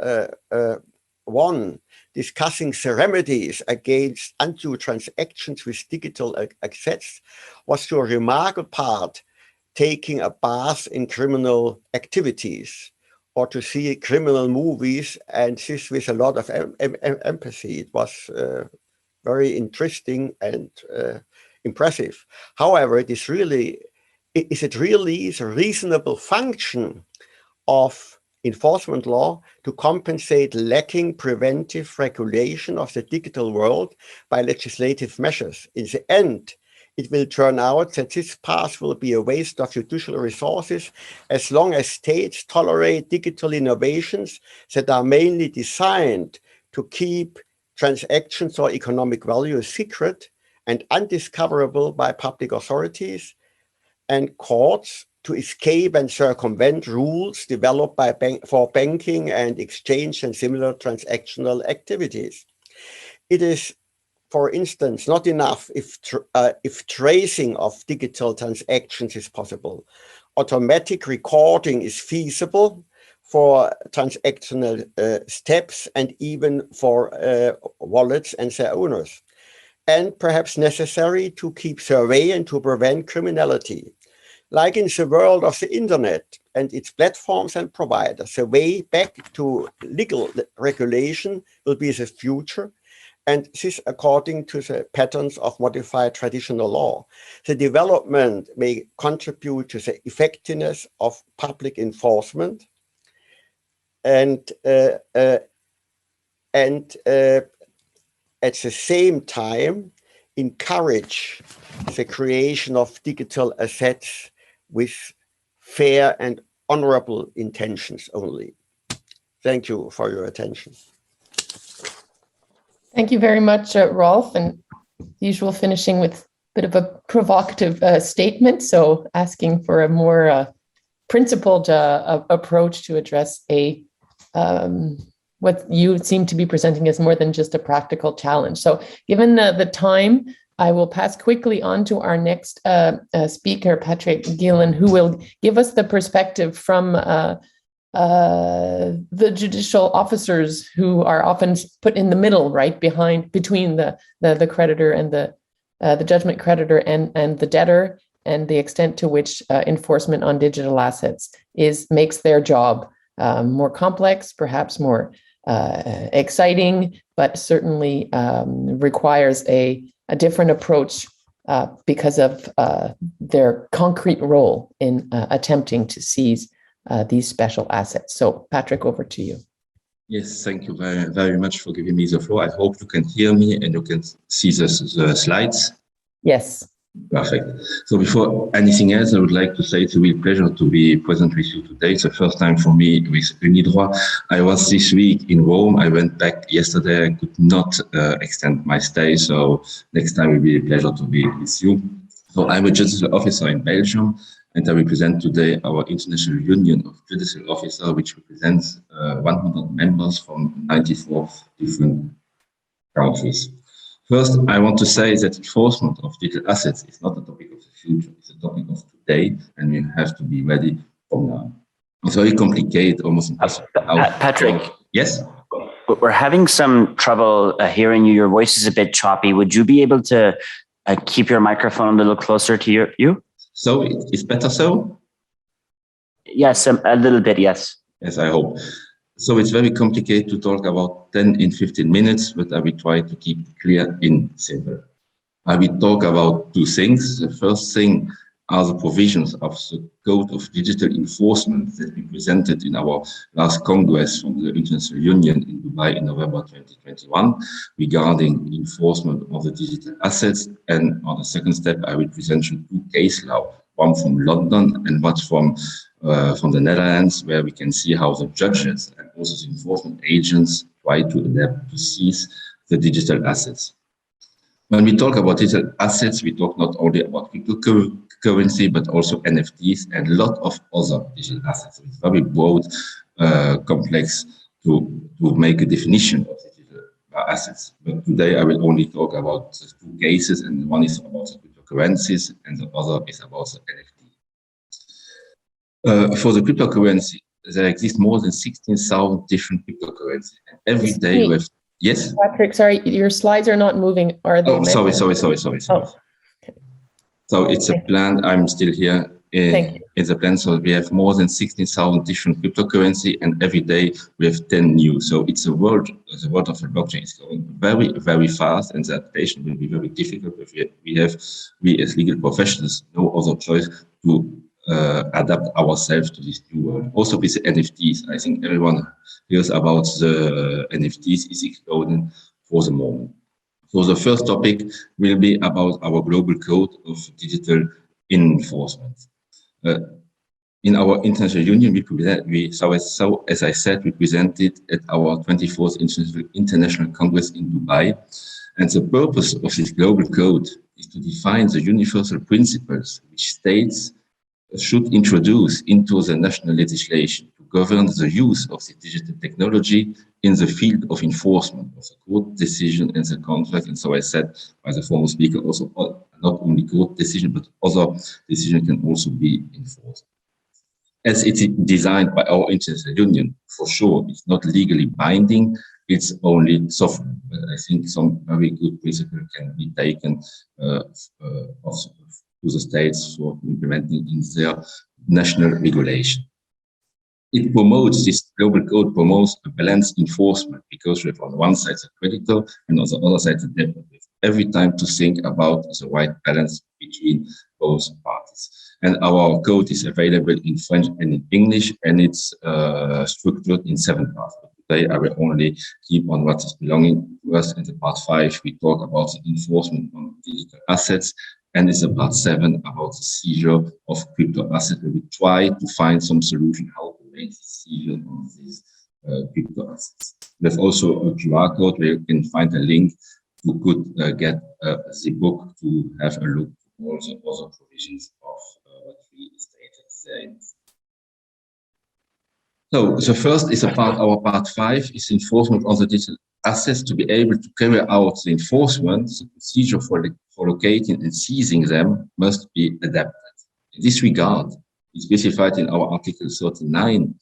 1, discussing the remedies against undue transactions with digital assets, was to a remarkable part taking a bath in criminal activities, or to see criminal movies, and this with a lot of empathy. It was very interesting and impressive. However, is it really the reasonable function of enforcement law to compensate lacking preventive regulation of the digital world by legislative measures? In the end, it will turn out that this path will be a waste of judicial resources as long as states tolerate digital innovations that are mainly designed to keep transactions or economic value secret and undiscoverable by public authorities and courts to escape and circumvent rules developed for banking and exchange and similar transactional activities. It is, for instance, not enough if tracing of digital transactions is possible. Automatic recording is feasible for transactional steps and even for wallets and their owners, and perhaps necessary to keep survey and to prevent criminality. like in the world of the internet and its platforms and providers, the way back to legal regulation will be the future. And this according to the patterns of modified traditional law. The development may contribute to the effectiveness of public enforcement and at the same time encourage the creation of digital assets with fair and honorable intentions only. Thank you for your attention. Thank you very much, Rolf, and usual finishing with a bit of a provocative statement. So asking for a more principled approach to address what you seem to be presenting as more than just a practical challenge. So given the time, I will pass quickly on to our next speaker, Patrick Gillen, who will give us the perspective from the judicial officers who are often put in the middle, right, between the creditor and the judgment creditor and the debtor, and the extent to which enforcement on digital assets makes their job more complex, perhaps more exciting, but certainly requires a different approach because of their concrete role in attempting to seize these special assets. So Patrick, over to you. Yes, thank you very, very much for giving me the floor. I hope you can hear me and you can see the slides. Yes. Perfect. So before anything else, I would like to say it's a real pleasure to be present with you today. It's the first time for me with UNIDROIT. I was this week in Rome. I went back yesterday. I could not extend my stay. So next time it will be a pleasure to be with you. So I'm a judicial officer in Belgium, and I represent today our International Union of Judicial Officers, which represents 100 members from 94 different countries. First, I want to say that enforcement of digital assets is not a topic of the future, it's a topic of today, and we have to be ready from now. It's very complicated, almost impossible. Patrick? Yes? We're having some trouble hearing you. Your voice is a bit choppy. Would you be able to keep your microphone a little closer to you? So it's better so? Yes, a little bit, yes. Yes, I hope. So it's very complicated to talk about 10 in 15 minutes, but I will try to keep it clear and simple. I will talk about two things. The first thing are the provisions of the Code of Digital Enforcement that we presented in our last Congress from the International Union in Dubai in November 2021 regarding enforcement of the digital assets. And on the second step, I will present you two case law, one from London and one from the Netherlands, where we can see how the judges and also the enforcement agents try to adapt to seize the digital assets. When we talk about digital assets, we talk not only about cryptocurrency, but also NFTs and a lot of other digital assets. It's very broad, complex to make a definition of digital assets. But today I will only talk about the two cases, and one is about the cryptocurrencies and the other is about the NFT. For the cryptocurrency, there exist more than 16,000 different cryptocurrencies. And every day we have, yes? Patrick, sorry, your slides are not moving, are they? Oh, sorry. Oh. Okay. So it's a plan, I'm still here in the plan. So we have more than 16,000 different cryptocurrency, and every day we have 10 new. So it's the world of the blockchain is going very, very fast, and the adaptation will be very difficult. We as legal professionals, no other choice to adapt ourselves to this new world. Also with the NFTs, I think everyone hears about the NFTs is exploding for the moment. So the first topic will be about our global code of digital enforcement. In our international union, as I said, we presented at our 24th International Congress in Dubai. And the purpose of this global code is to define the universal principles which states should introduce into the national legislation to govern the use of the digital technology in the field of enforcement of the court decision and the contract. And so I said by the former speaker, also not only court decision, but other decisions can also be enforced. As it's designed by our international union, for sure, it's not legally binding, it's only software. But I think some very good principle can be taken to the states for implementing in their national regulation. It promotes, this global code promotes a balanced enforcement because we have on one side the creditor and on the other side the debtor. Every time to think about the right balance between both parties. And our code is available in French and in English, and it's structured in 7 parts. Today, I will only keep on what is belonging to us. In the part 5, we talk about the enforcement on digital assets, and it's the part 7 about the seizure of crypto assets, where we try to find some solution how to make the seizure of these crypto assets. There's also a QR code where you can find a link to could get the book to have a look at all the other provisions of what we stated there. So the first is our part 5 is enforcement on the digital assets. To be able to carry out the enforcement, the procedure for locating and seizing them must be adapted. In this regard, it's specified in our Article 39,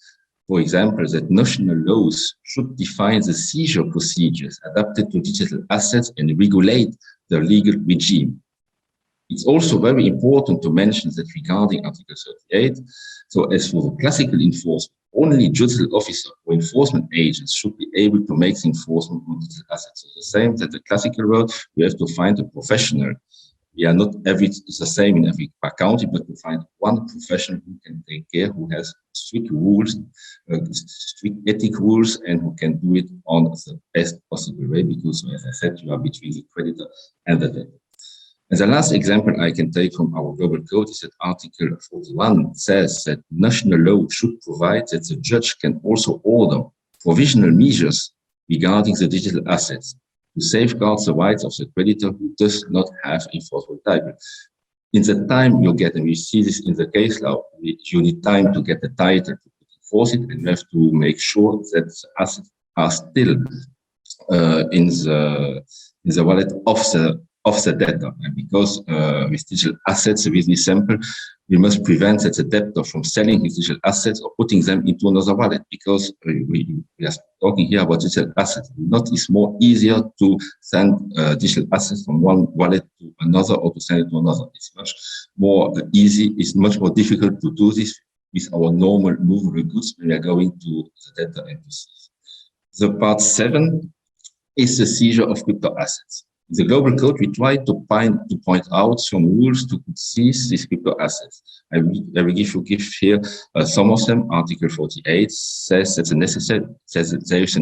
for example, that national laws should define the seizure procedures adapted to digital assets and regulate the legal regime. It's also very important to mention that regarding Article 38, so as for the classical enforcement, only judicial officers or enforcement agents should be able to make the enforcement on digital assets. So the same that the classical world, we have to find a professional. We are not the same in every county, but to find one professional who can take care, who has strict rules, strict ethic rules, and who can do it on the best possible way, because, as I said, you are between the creditor and the debtor. And the last example I can take from our global code is that Article 41 says that national law should provide that the judge can also order provisional measures regarding the digital assets to safeguard the rights of the creditor who does not have enforceable title. In the time you get, and we see this in the case law, you need time to get the title to enforce it, and you have to make sure that the assets are still in the wallet of the debtor. And because with digital assets, with this sample, we must prevent that the debtor from selling his digital assets or putting them into another wallet, because we are talking here about digital assets. It's more easier to send digital assets from one wallet to another or to send it to another. It's much more easy. It's much more difficult to do this with our normal movable goods when we are going to the debtor and to seize. The part 7 is the seizure of crypto assets. In the global code, we try to point out some rules to seize these crypto assets. I will give here some of them. Article 48 says that there is a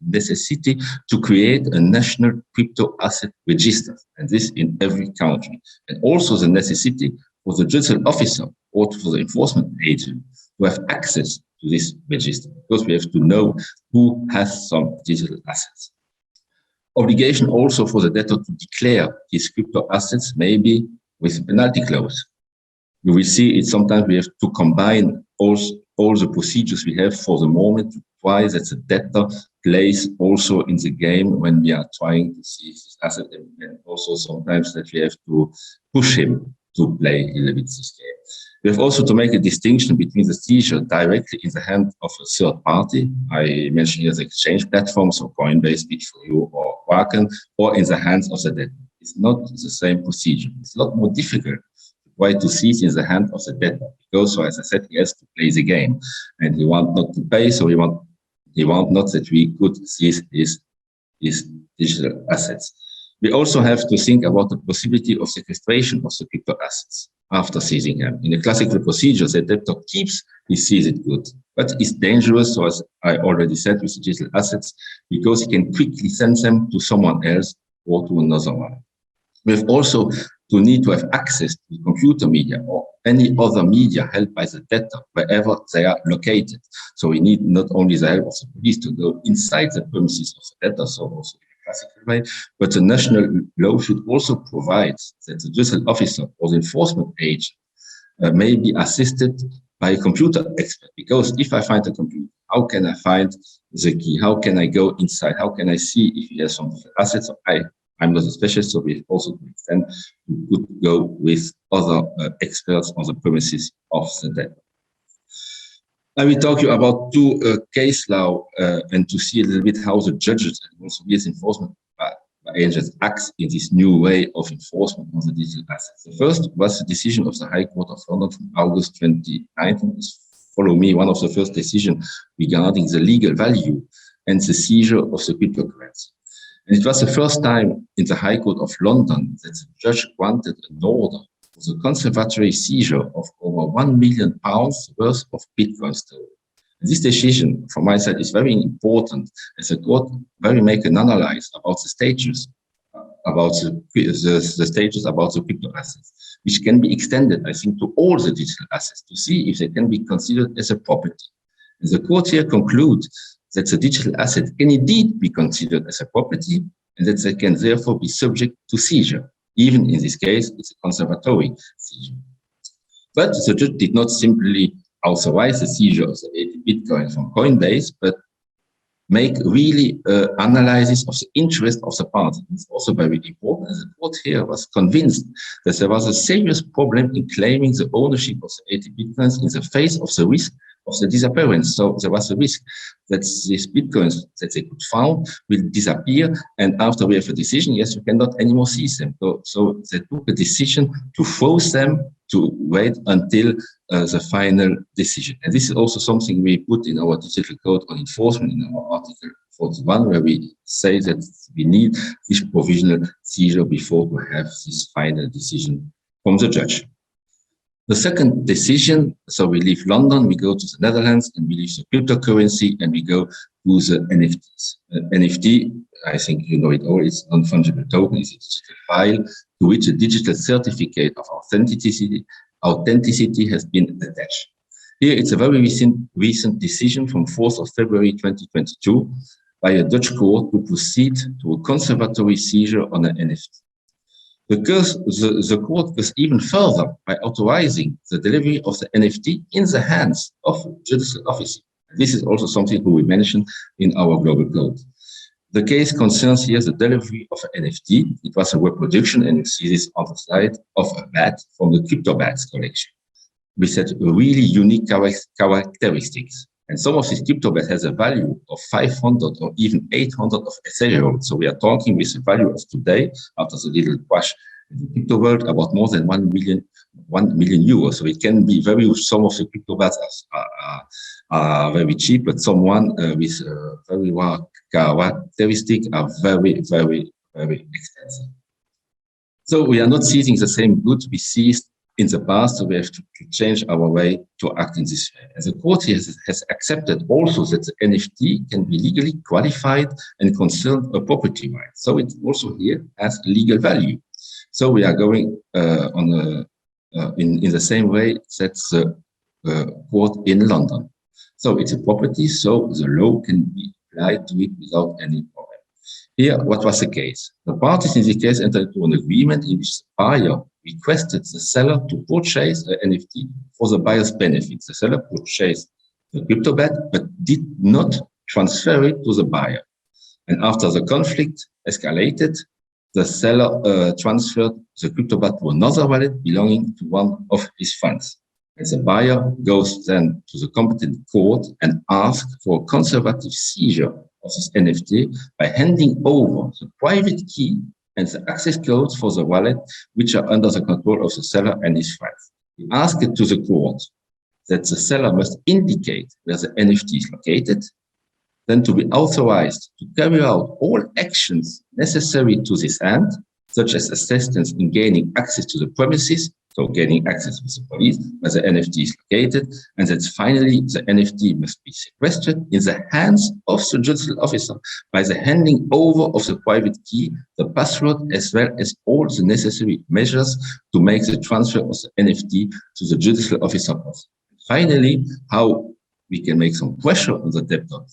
necessity to create a national crypto asset register, and this in every country. And also the necessity for the judicial officer or for the enforcement agent to have access to this register, because we have to know who has some digital assets. Obligation also for the debtor to declare his crypto assets, maybe with penalty clause. You will see it sometimes we have to combine all the procedures we have for the moment to try that the debtor plays also in the game when we are trying to seize his asset, and also sometimes that we have to push him to play a little bit this game. We have also to make a distinction between the seizure directly in the hand of a third party. I mentioned here the exchange platforms, so Coinbase, Bit4You, or Kraken, or in the hands of the debtor. It's not the same procedure. It's a lot more difficult to try to seize in the hand of the debtor, because, so as I said, he has to play the game, and he wants not to pay, so he want not that we could seize his digital assets. We also have to think about the possibility of sequestration of the crypto assets after seizing them. In the classical procedure, the debtor keeps his seized goods, but it's dangerous, so as I already said, with digital assets, because he can quickly send them to someone else or to another one. We have also to need to have access to the computer media or any other media held by the debtor wherever they are located. So we need not only the help of the police to go inside the premises of the debtor, so also classical way, but the national law should also provide that the judicial officer or the enforcement agent may be assisted by a computer expert. Because if I find a computer, how can I find the key? How can I go inside? How can I see if he has some assets? I'm not a specialist, so we also to extend we could go with other experts on the premises of the debtor. I will talk to you about two case law and to see a little bit how the judges and also yes enforcement agents act in this new way of enforcement on the digital assets. The first was the decision of the High Court of London from August 2019. Follow me, one of the first decisions regarding the legal value and the seizure of the cryptocurrency. And it was the first time in the High Court of London that the judge granted an order for the conservatory seizure of over £1 million worth of Bitcoin stolen. This decision, from my side, is very important as the court very make an analysis about the status about the status about the crypto assets, which can be extended, I think, to all the digital assets to see if they can be considered as a property. And the court here concludes that the digital asset can indeed be considered as a property and that they can therefore be subject to seizure. Even in this case, it's a conservatory seizure. But the judge did not simply authorize the seizure of the 80 Bitcoin from Coinbase, but make really analysis of the interest of the party. It's also very important. The court here was convinced that there was a serious problem in claiming the ownership of the 80 Bitcoins in the face of the risk of the disappearance. So there was a risk that these Bitcoins that they could find will disappear. And after we have a decision, yes, you cannot anymore seize them. So they took a decision to force them to wait until the final decision. And this is also something we put in our digital code on enforcement in our article 41, where we say that we need this provisional seizure before we have this final decision from the judge. The second decision, so we leave London, we go to the Netherlands, and we leave the cryptocurrency, and we go to the NFTs. NFT, I think you know it all, it's non-fungible token, it's a digital file to which a digital certificate of authenticity has been attached. Here, it's a very recent decision from 4th of February 2022 by a Dutch court to proceed to a conservatory seizure on an NFT. The court goes even further by authorizing the delivery of the NFT in the hands of a judicial officer. This is also something we mentioned in our global code. The case concerns here the delivery of an NFT. It was a reproduction, and you see this on the slide, of a bat from the CryptoBats collection. We set really unique characteristics. And some of these CryptoBats has a value of 500 or even 800 of Ethereum. So we are talking with the value of today, after the little crash in the crypto world, about more than 1 million euros. So it can be some of the CryptoBats are very cheap, but someone with very rare characteristic are very, very, very expensive. So we are not seizing the same goods we seized in the past, so we have to change our way to act in this way. And the court has accepted also that the NFT can be legally qualified and concern a property right. So it also here has legal value. So we are going in the same way that the court in London. So it's a property, so the law can be applied to it without any problem. Here, what was the case? The parties in this case entered into an agreement in which the buyer requested the seller to purchase an NFT for the buyer's benefit. The seller purchased the CryptoBat, but did not transfer it to the buyer. And after the conflict escalated, the seller transferred the CryptoBat to another wallet belonging to one of his funds. And the buyer goes then to the competent court and asks for a conservative seizure of this NFT by handing over the private key and the access codes for the wallet, which are under the control of the seller and his friends. He asked it to the court that the seller must indicate where the NFT is located, then to be authorized to carry out all actions necessary to this end, such as assistance in gaining access to the premises, so gaining access with the police, where the NFT is located, and that finally the NFT must be sequestered in the hands of the judicial officer by the handing over of the private key, the password, as well as all the necessary measures to make the transfer of the NFT to the judicial officer. Finally, how we can make some pressure on the debtor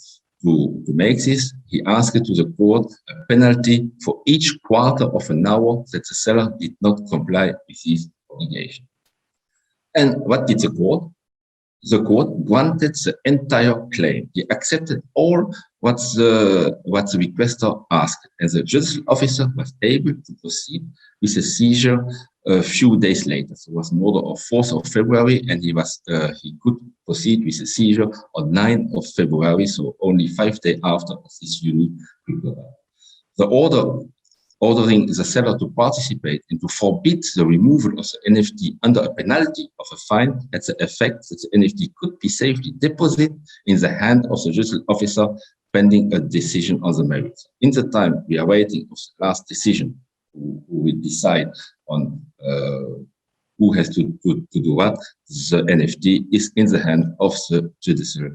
to make this, he asked to the court a penalty for each quarter of an hour that the seller did not comply with his obligation. And what did the court? The court granted the entire claim. He accepted all what the requester asked, and the judicial officer was able to proceed with the seizure a few days later. So it was more of 4th of February, and he could proceed with the seizure on 9th of February, so only 5 days after this unique. The order ordering the seller to participate and to forbid the removal of the NFT under a penalty of a fine has the effect that the NFT could be safely deposited in the hand of the judicial officer pending a decision on the merits. In the time we are waiting for the last decision, who will decide on who has to do what, the NFT is in the hand of the judicial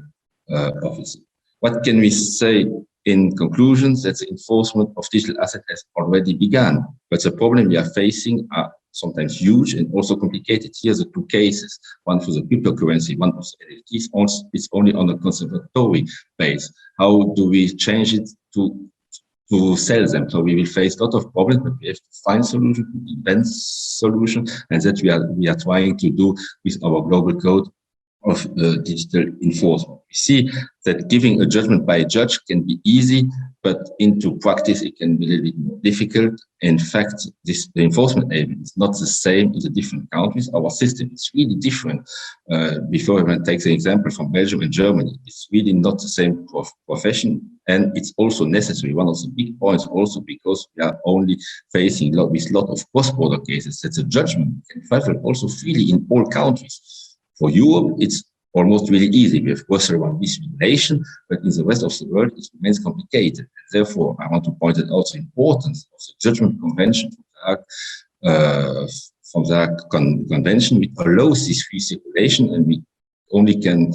officer. What can we say in conclusion? That the enforcement of digital assets has already begun, but the problem we are facing are sometimes huge and also complicated. Here, the two cases, one for the cryptocurrency, one of the NFTs, it's only on a conservatory base. How do we change it to sell them? So we will face a lot of problems, but we have to find solution, invent solution, and that we are trying to do with our global code of digital enforcement. We see that giving a judgment by a judge can be easy, but into practice it can be a little bit more difficult. In fact, the enforcement element is not the same in the different countries. Our system is really different. Before I take the example from Belgium and Germany, it's really not the same profession, and it's also necessary. One of the big points also because we are only facing with a lot of cross-border cases that the judgment can travel also freely in all countries. For Europe, it's almost really easy. We have Brussels one with regulation, but in the rest of the world, it remains complicated. And therefore, I want to point out the importance of the judgment convention from the convention, which allows this free circulation, and we only can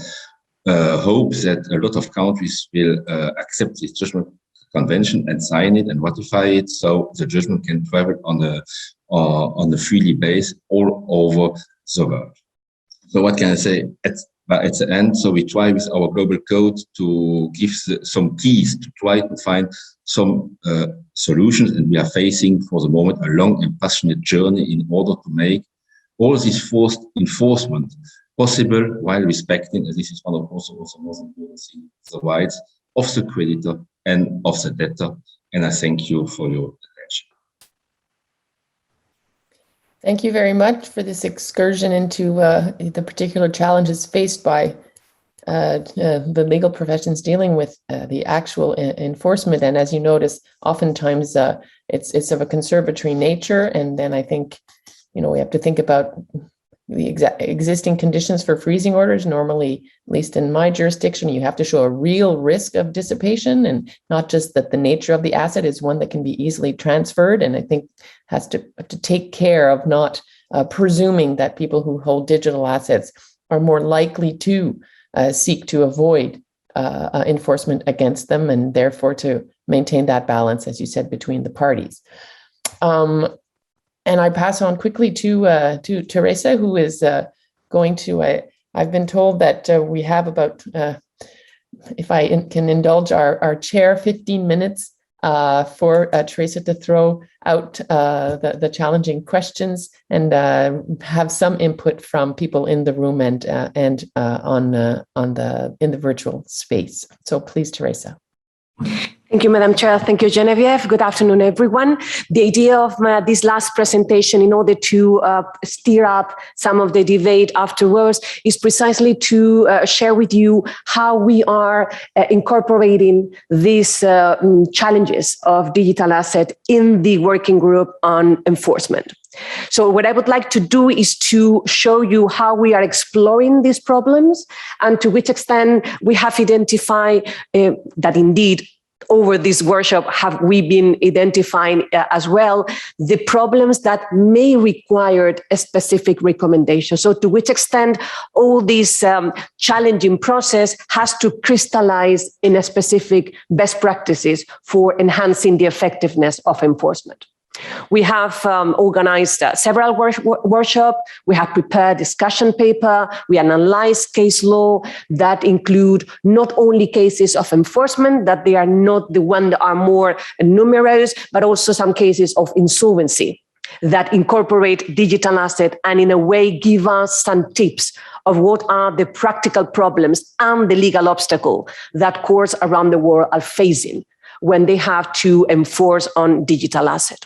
hope that a lot of countries will accept this judgment convention and sign it and ratify it, so the judgment can travel on a freely base all over the world. So what can I say at the end? So we try with our global code to give some keys to try to find some solutions, and we are facing for the moment a long and passionate journey in order to make all this forced enforcement possible while respecting, and this is one of also the most important things, the rights of the creditor and of the debtor. And I thank you for your attention. Thank you very much for this excursion into the particular challenges faced by the legal professions dealing with the actual enforcement. And as you notice, oftentimes it's of a conservatory nature. And then I think, we have to think about the existing conditions for freezing orders. Normally, at least in my jurisdiction, you have to show a real risk of dissipation, and not just that the nature of the asset is one that can be easily transferred. And I think has to take care of not presuming that people who hold digital assets are more likely to seek to avoid enforcement against them, and therefore to maintain that balance, as you said, between the parties. And I pass on quickly to Teresa, who is going to, I've been told that we have about, if I can indulge our chair, 15 minutes for Teresa to throw out the challenging questions and have some input from people in the room and in the virtual space. So please, Teresa. Thank you, Madam Chair. Thank you, Genevieve. Good afternoon, everyone. The idea of this last presentation, in order to steer up some of the debate afterwards, is precisely to share with you how we are incorporating these challenges of digital asset in the working group on enforcement. So what I would like to do is to show you how we are exploring these problems and to which extent we have identified that indeed over this workshop have we been identifying as well the problems that may require a specific recommendation. So to which extent all this challenging process has to crystallize in a specific best practices for enhancing the effectiveness of enforcement. We have organized several workshops. We have prepared discussion paper. We analyzed case law that include not only cases of enforcement, that they are not the ones that are more numerous, but also some cases of insolvency that incorporate digital asset and in a way give us some tips of what are the practical problems and the legal obstacle that courts around the world are facing when they have to enforce on digital asset.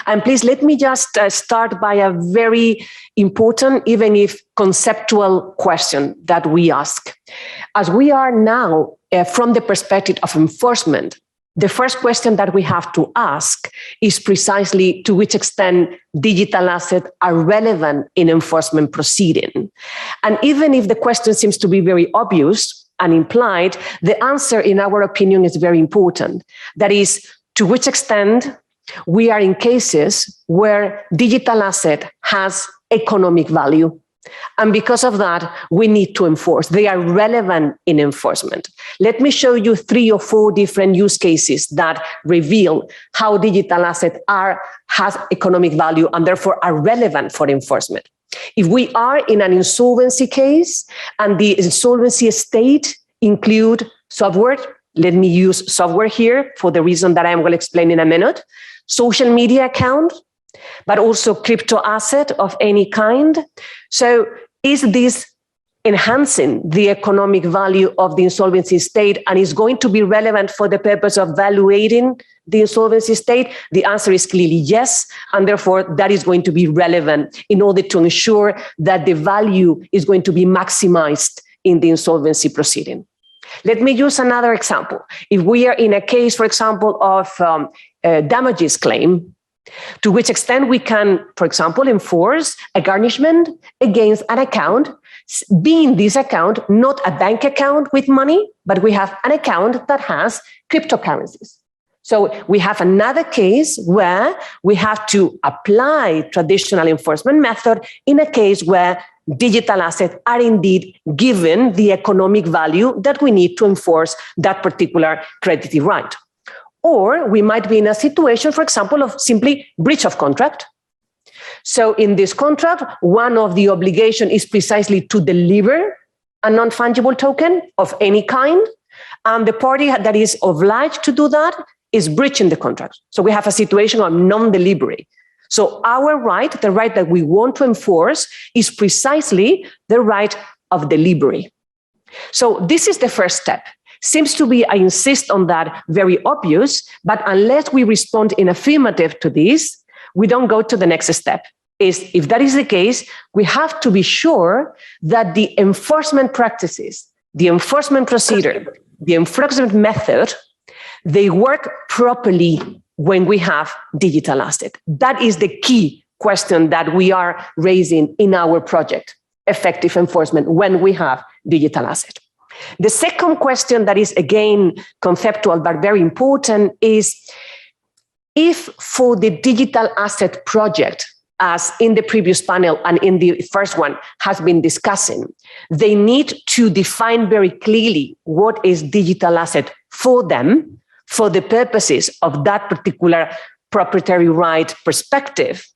And please let me just start by a very important, even if conceptual question that we ask. As we are now, from the perspective of enforcement, the first question that we have to ask is precisely to which extent digital assets are relevant in enforcement proceeding. And even if the question seems to be very obvious and implied, the answer, in our opinion, is very important. That is, to which extent we are in cases where digital asset has economic value. And because of that, we need to enforce. They are relevant in enforcement. Let me show you 3 or 4 different use cases that reveal how digital assets has economic value and therefore are relevant for enforcement. If we are in an insolvency case and the insolvency estate include software, let me use software here for the reason that I am going to explain in a minute, social media account, but also crypto asset of any kind. So is this enhancing the economic value of the insolvency state and is going to be relevant for the purpose of evaluating the insolvency state? The answer is clearly yes, and therefore that is going to be relevant in order to ensure that the value is going to be maximized in the insolvency proceeding. Let me use another example. If we are in a case, for example, of damages claim, to which extent we can, for example, enforce a garnishment against an account, being this account not a bank account with money, but we have an account that has cryptocurrencies. So we have another case where we have to apply traditional enforcement method in a case where digital assets are indeed given the economic value that we need to enforce that particular creditor right. Or we might be in a situation, for example, of simply breach of contract. So in this contract, one of the obligations is precisely to deliver a non-fungible token of any kind, and the party that is obliged to do that is breaching the contract. So we have a situation of non-delivery. So our right, the right that we want to enforce, is precisely the right of delivery. So this is the first step. Seems to be, I insist on that, very obvious, but unless we respond in affirmative to this, we don't go to the next step. If that is the case, we have to be sure that the enforcement practices, the enforcement procedure, the enforcement method, they work properly when we have digital asset. That is the key question that we are raising in our project, effective enforcement, when we have digital asset. The second question that is, again, conceptual but very important is, if for the digital asset project, as in the previous panel and in the first one has been discussing, they need to define very clearly what is digital asset for them, for the purposes of that particular proprietary right perspective.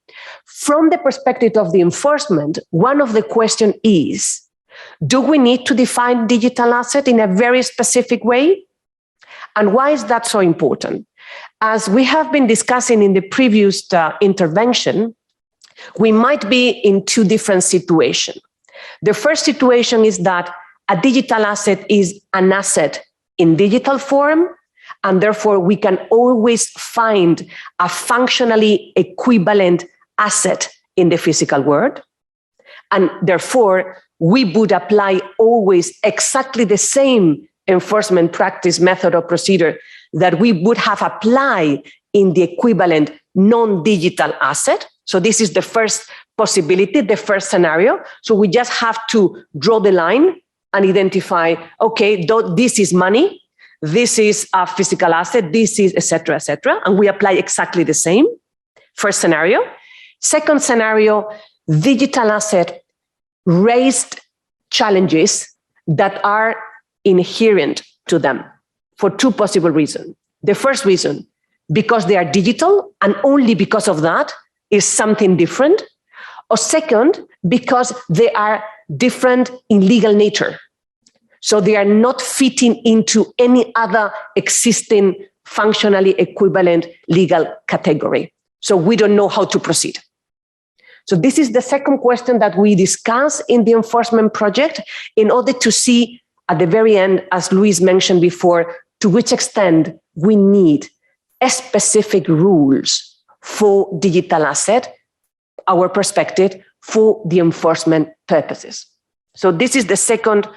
From the perspective of the enforcement, one of the questions is, do we need to define digital asset in a very specific way? And why is that so important? As we have been discussing in the previous intervention, we might be in 2 different situations. The first situation is that a digital asset is an asset in digital form, and therefore we can always find a functionally equivalent asset in the physical world. And therefore, we would apply always exactly the same enforcement practice, method, or procedure that we would have applied in the equivalent non-digital asset. So this is the first possibility, the first scenario. So we just have to draw the line and identify, okay, this is money, this is a physical asset, this is et cetera, and we apply exactly the same. First scenario. Second scenario, digital asset raised challenges that are inherent to them for 2 possible reasons. The first reason, because they are digital and only because of that is something different. Or second, because they are different in legal nature. So they are not fitting into any other existing functionally equivalent legal category. So we don't know how to proceed. So this is the second question that we discuss in the enforcement project in order to see at the very end, as Luis mentioned before, to which extent we need specific rules for digital asset, our perspective, for the enforcement purposes. So this is the second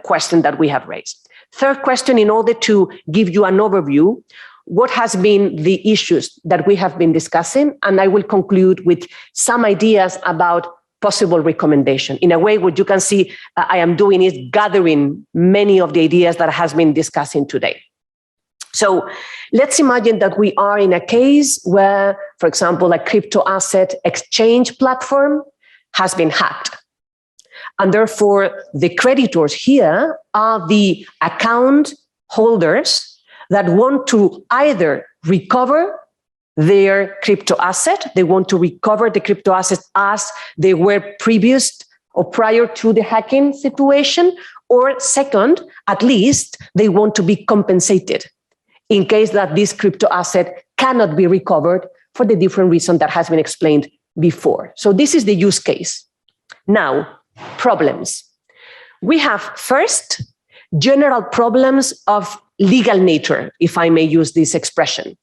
question that we have raised. Third question, in order to give you an overview, what has been the issues that we have been discussing, and I will conclude with some ideas about possible recommendation. In a way, what you can see I am doing is gathering many of the ideas that has been discussing today. So let's imagine that we are in a case where, for example, a crypto asset exchange platform has been hacked. And therefore, the creditors here are the account holders that want to either recover their crypto asset, they want to recover the crypto assets as they were previous or prior to the hacking situation, or second, at least they want to be compensated in case that this crypto asset cannot be recovered for the different reason that has been explained before. So this is the use case. Now, problems. We have first, general problems of legal nature, if I may use this expression.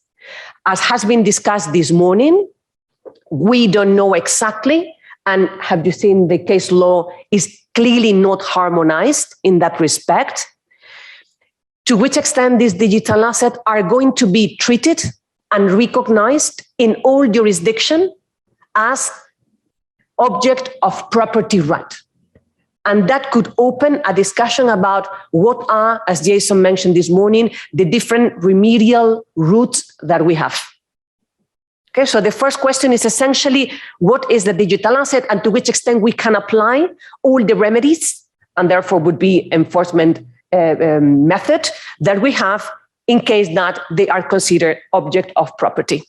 As has been discussed this morning, we don't know exactly, and have you seen the case law is clearly not harmonized in that respect, to which extent these digital assets are going to be treated and recognized in all jurisdiction as object of property right. And that could open a discussion about what are, as Jason mentioned this morning, the different remedial routes that we have. Okay, so the first question is essentially, what is the digital asset and to which extent we can apply all the remedies, and therefore would be enforcement method that we have in case that they are considered object of property.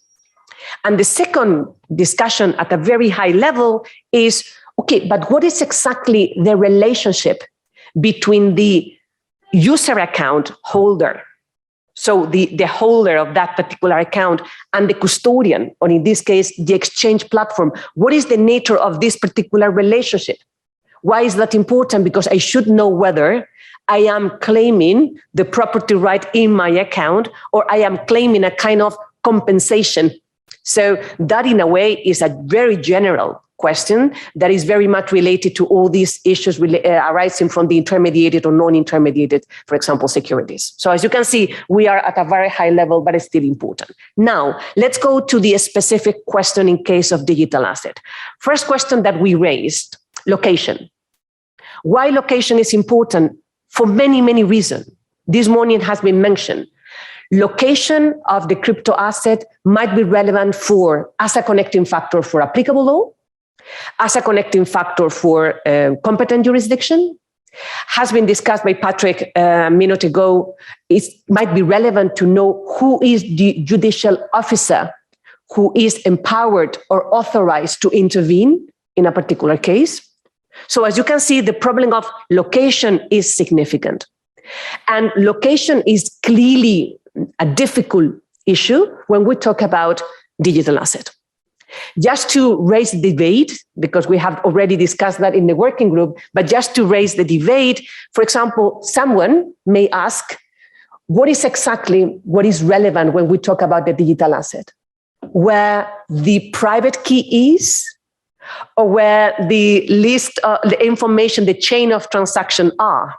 And the second discussion at a very high level is, okay, but what is exactly the relationship between the user account holder, so the holder of that particular account, and the custodian, or in this case, the exchange platform? What is the nature of this particular relationship? Why is that important? Because I should know whether I am claiming the property right in my account or I am claiming a kind of compensation. So that in a way is a very general question that is very much related to all these issues arising from the intermediated or non-intermediated, for example, securities. So as you can see, we are at a very high level, but it's still important. Now, let's go to the specific question in case of digital asset. First question that we raised, location. Why location is important? For many, many reasons. This morning has been mentioned. Location of the crypto asset might be relevant as a connecting factor for applicable law, as a connecting factor for competent jurisdiction. Has been discussed by Patrick a minute ago. It might be relevant to know who is the judicial officer who is empowered or authorized to intervene in a particular case. So as you can see, the problem of location is significant. And location is clearly a difficult issue when we talk about digital asset. Just to raise the debate, because we have already discussed that in the working group, but just to raise the debate, for example, someone may ask, what is relevant when we talk about the digital asset? Where the private key is, or where the list, the information, the chain of transaction are?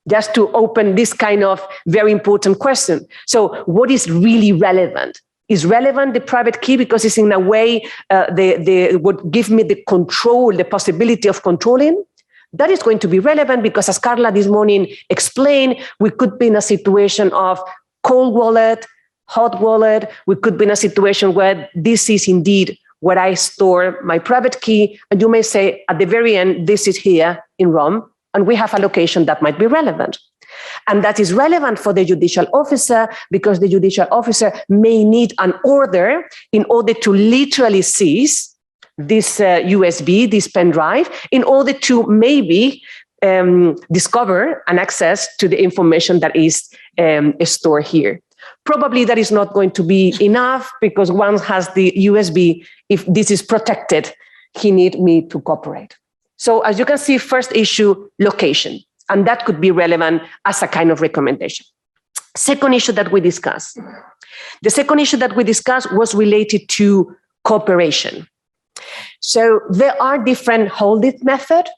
Just to open this kind of very important question. So what is really relevant? Is relevant the private key because it's in a way would give me the control, the possibility of controlling? That is going to be relevant because, as Carla this morning explained, we could be in a situation of cold wallet, hot wallet. We could be in a situation where this is indeed where I store my private key. And you may say at the very end, this is here in Rome, and we have a location that might be relevant. And that is relevant for the judicial officer because the judicial officer may need an order in order to literally seize this USB, this pen drive, in order to maybe discover and access to the information that is stored here. Probably that is not going to be enough because once has the USB, if this is protected, he needs me to cooperate. So as you can see, first issue, location. And that could be relevant as a kind of recommendation. Second issue that we discussed. The second issue that we discussed was related to cooperation. So there are different hold it methods.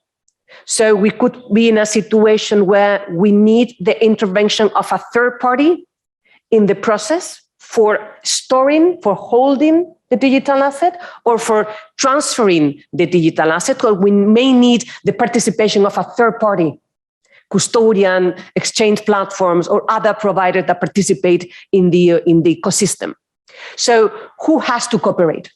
So we could be in a situation where we need the intervention of a third party in the process. for storing, for holding the digital asset, or for transferring the digital asset, or we may need the participation of a third party, custodian, exchange platforms, or other providers that participate in the ecosystem. So who has to cooperate?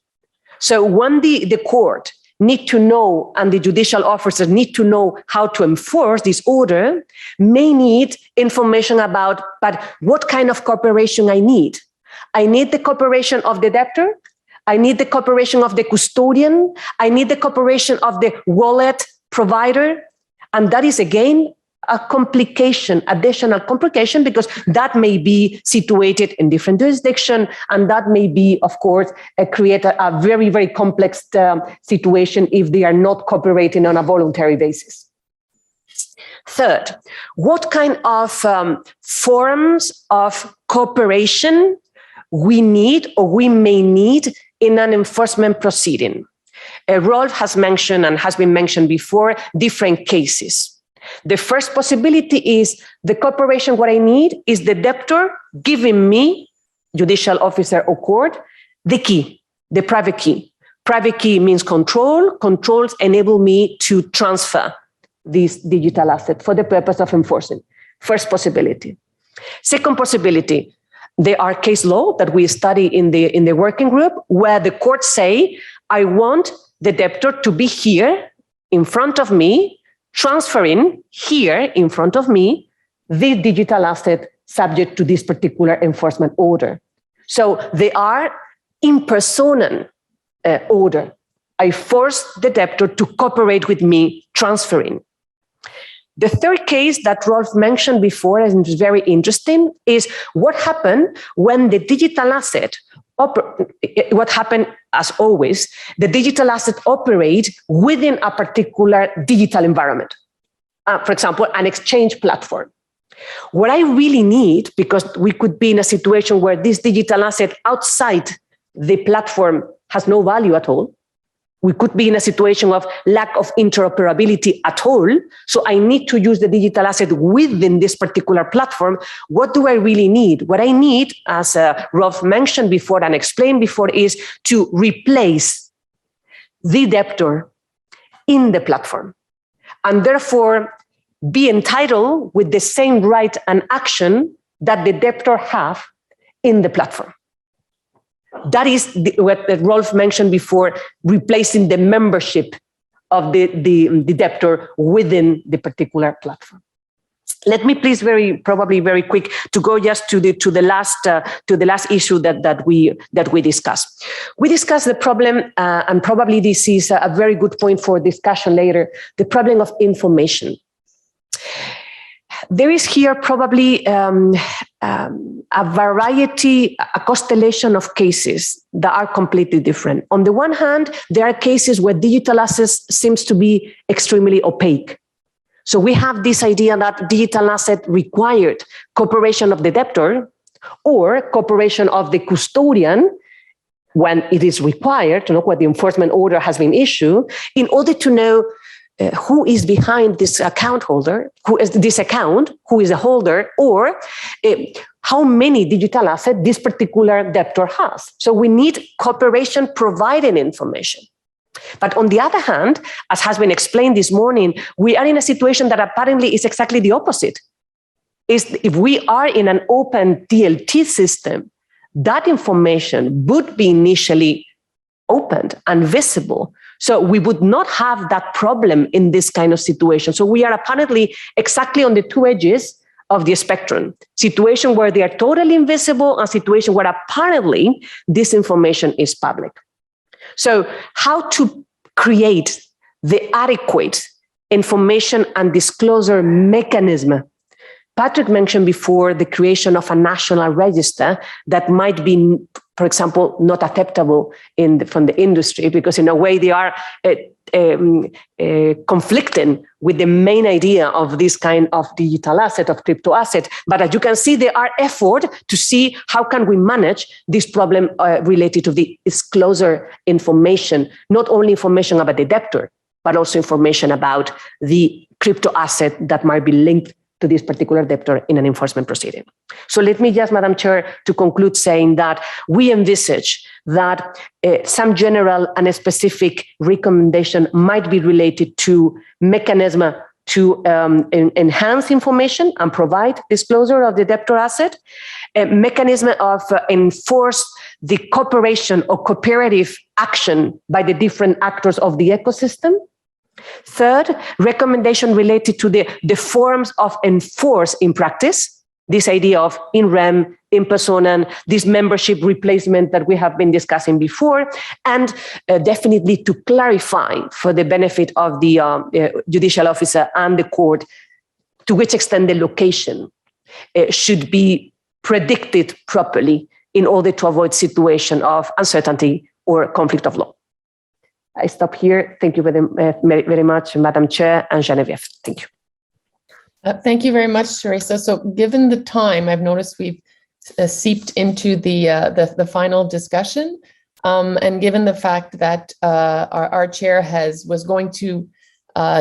So when the court need to know, and the judicial officers need to know how to enforce this order, may need information about, but what kind of cooperation I need? I need the cooperation of the debtor. I need the cooperation of the custodian. I need the cooperation of the wallet provider. And that is, again, a complication, additional complication, because that may be situated in different jurisdiction, and that may be, of course, create a very, very complex situation if they are not cooperating on a voluntary basis. Third, what kind of forms of cooperation we need or we may need in an enforcement proceeding? Rolf has mentioned, and has been mentioned before, different cases. The first possibility is the cooperation. What I need is the debtor giving me, judicial officer or court, the key, the private key. Private key means control. Controls enable me to transfer this digital asset for the purpose of enforcing. First possibility. Second possibility, there are case law that we study in the working group where the courts say, I want the debtor to be here in front of me, transferring here in front of me the digital asset subject to this particular enforcement order. So they are in personam order. I force the debtor to cooperate with me transferring. The third case that Rolf mentioned before, and is very interesting, is what happened when the digital asset, what happened as always, the digital asset operate within a particular digital environment. For example, an exchange platform. What I really need, because we could be in a situation where this digital asset outside the platform has no value at all. We could be in a situation of lack of interoperability at all. So I need to use the digital asset within this particular platform. What do I really need? What I need, as Rolf mentioned before and explained before, is to replace the debtor in the platform, and therefore be entitled with the same right and action that the debtor have in the platform. That is what Rolf mentioned before, replacing the membership of the debtor within the particular platform. Let me please very quick to go just to the last issue that we discussed. We discussed the problem, and probably this is a very good point for discussion later, the problem of information. There is here probably a variety, a constellation of cases that are completely different. On the one hand, there are cases where digital assets seems to be extremely opaque. So we have this idea that digital asset required cooperation of the debtor or cooperation of the custodian when it is required to know what the enforcement order has been issued in order to know who is behind this account holder, who is this account, who is the holder, or how many digital assets this particular debtor has. So we need cooperation providing information. But on the other hand, as has been explained this morning, we are in a situation that apparently is exactly the opposite. If we are in an open DLT system, that information would be initially opened and visible. So we would not have that problem in this kind of situation. So we are apparently exactly on the two edges of the spectrum. Situation where they are totally invisible, and situation where apparently this information is public. So how to create the adequate information and disclosure mechanism? Patrick mentioned before the creation of a national register that might be, for example, not acceptable from the industry, because in a way they are conflicting with the main idea of this kind of digital asset, of crypto asset. But as you can see, there are efforts to see how can we manage this problem related to the disclosure information, not only information about the debtor, but also information about the crypto asset that might be linked to this particular debtor in an enforcement proceeding. So let me just, Madam Chair, to conclude saying that we envisage that some general and specific recommendation might be related to mechanism to enhance information and provide disclosure of the debtor asset, a mechanism of enforce the cooperation or cooperative action by the different actors of the ecosystem. Third, recommendation related to the forms of enforce in practice, this idea of in rem, in personam, this membership replacement that we have been discussing before, and definitely to clarify for the benefit of the judicial officer and the court to which extent the location should be predicted properly in order to avoid situation of uncertainty or conflict of law. I stop here. Thank you very much, Madam Chair and Genevieve. Thank you. Thank you very much, Teresa. So given the time, I've noticed we've seeped into the final discussion. And given the fact that our chair was going to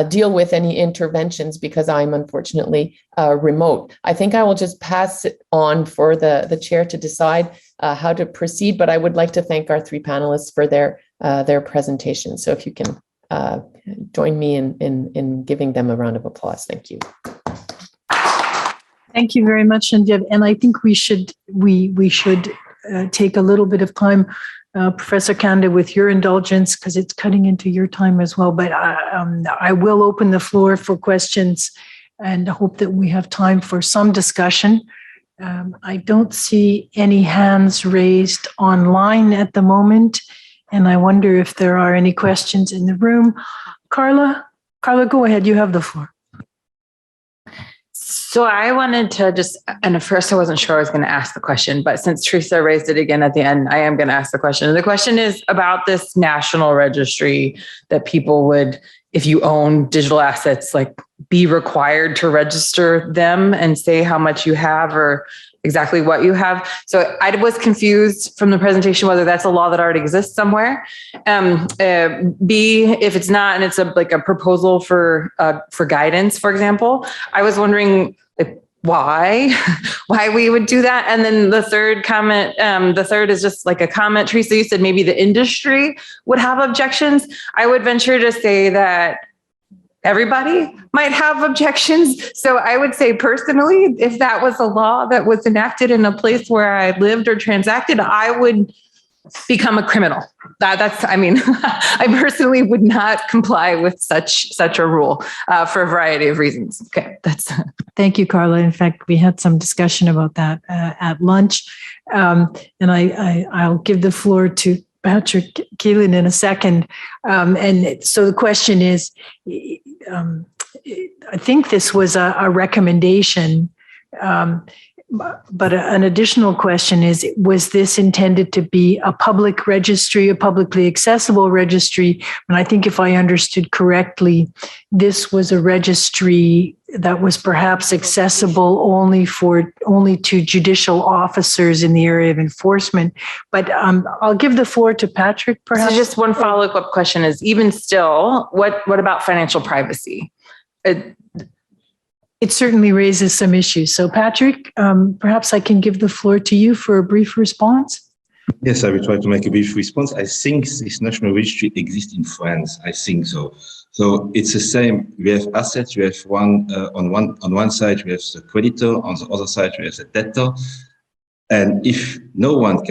deal with any interventions because I'm unfortunately remote, I think I will just pass it on for the chair to decide how to proceed. But I would like to thank our three panelists for their presentation. So if you can join me in giving them a round of applause. Thank you. Thank you very much, Genevieve. And I think we should take a little bit of time, Professor Kanda, with your indulgence, because it's cutting into your time as well. But I will open the floor for questions and hope that we have time for some discussion. I don't see any hands raised online at the moment, and I wonder if there are any questions in the room. Carla, go ahead. You have the floor. So I wanted to and at first I wasn't sure I was going to ask the question, but since Teresa raised it again at the end, I am going to ask the question. And the question is about this national registry that people would, if you own digital assets, like be required to register them and say how much you have or exactly what you have. So I was confused from the presentation whether that's a law that already exists somewhere. B, if it's not, and it's like a proposal for guidance, for example, I was wondering why we would do that. And then the third comment, the third is just like a comment. Teresa, you said maybe the industry would have objections. I would venture to say that everybody might have objections. So I would say personally, if that was a law that was enacted in a place where I lived or transacted, I would become a criminal. I personally would not comply with such a rule for a variety of reasons. Okay, Thank you, Carla. In fact, we had some discussion about that at lunch. And I'll give the floor to Patrick Keelan in a second. And so the question is, I think this was a recommendation, but an additional question is, was this intended to be a public registry, a publicly accessible registry? And I think if I understood correctly, this was a registry that was perhaps accessible only to judicial officers in the area of enforcement. But I'll give the floor to Patrick, perhaps. So just one follow-up question is, even still, what about financial privacy? It certainly raises some issues. So Patrick, perhaps I can give the floor to you for a brief response. Yes, I will try to make a brief response. I think this national registry exists in France. I think so. So it's the same. We have assets. We have on one side we have the creditor, on the other side we have the debtor. And if no one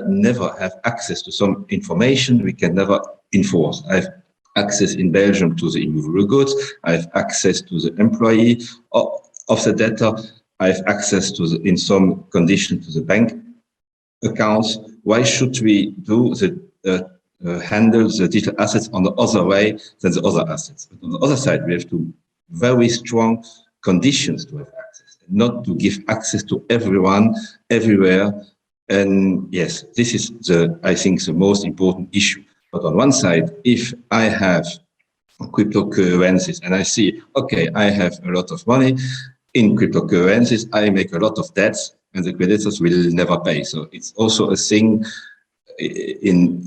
never have access to some information, we can never enforce. I have access in Belgium to the immovable goods. I have access to the employee of the debtor. I have access to in some condition to the bank accounts. Why should we do handle the digital assets on the other way than the other assets? But on the other side, we have very strong conditions to have access, not to give access to everyone, everywhere. And yes, this is I think the most important issue. But on one side, if I have cryptocurrencies and I see, okay, I have a lot of money in cryptocurrencies, I make a lot of debts, and the creditors will never pay. So it's also a thing in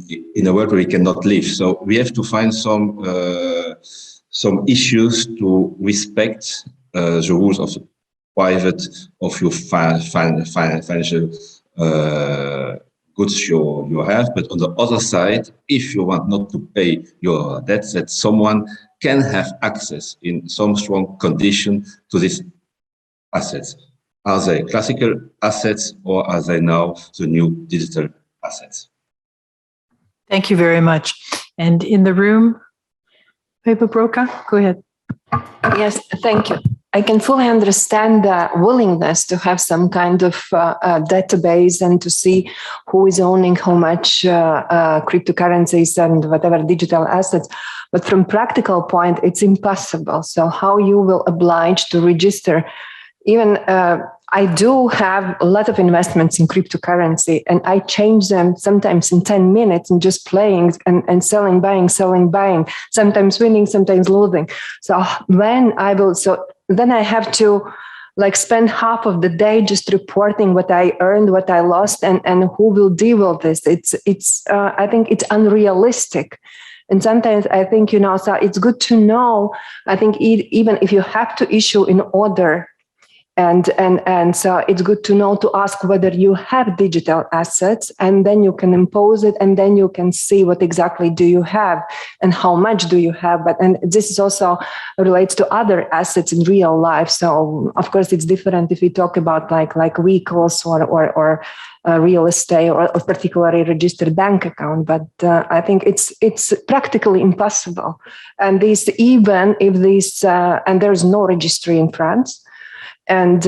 a world where we cannot live. So we have to find some issues to respect the rules of private of your financial goods you have. But on the other side, if you want not to pay your debts, that someone can have access in some strong condition to these assets. Are they classical assets or are they now the new digital assets? Thank you very much. And in the room, Pepa Broca, go ahead. Yes, thank you. I can fully understand the willingness to have some kind of database and to see who is owning how much cryptocurrencies and whatever digital assets. But from practical point, it's impossible. So how you will oblige to register? Even I do have a lot of investments in cryptocurrency, and I change them sometimes in 10 minutes and just playing and selling, buying, sometimes winning, sometimes losing. So when I will, then I have to spend half of the day just reporting what I earned, what I lost, and who will deal with this. It's I think it's unrealistic. And sometimes I think, so it's good to know, I think even if you have to issue in order, and so it's good to know to ask whether you have digital assets, and then you can impose it, and then you can see what exactly do you have and how much do you have. And this is also relates to other assets in real life. So of course it's different if we talk about like vehicles or real estate or particularly registered bank account. But I think it's practically impossible. And this, even if this, and there's no registry in France. And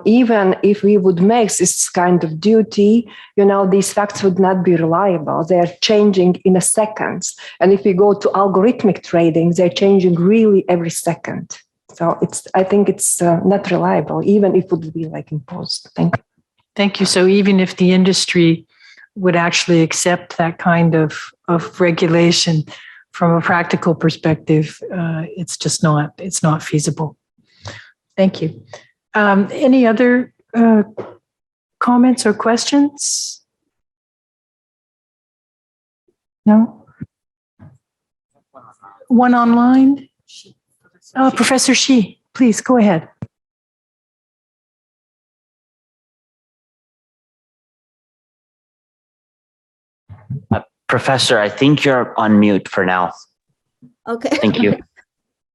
even if we would make this kind of duty, these facts would not be reliable. They are changing in a second. And if we go to algorithmic trading, they're changing really every second. So I think it's not reliable, even if it would be imposed. Thank you. Thank you. So even if the industry would actually accept that kind of regulation from a practical perspective, it's not feasible. Thank you. Any other comments or questions? No? One online? Professor Shi, please go ahead. Professor, I think you're on mute for now. Okay. Thank you.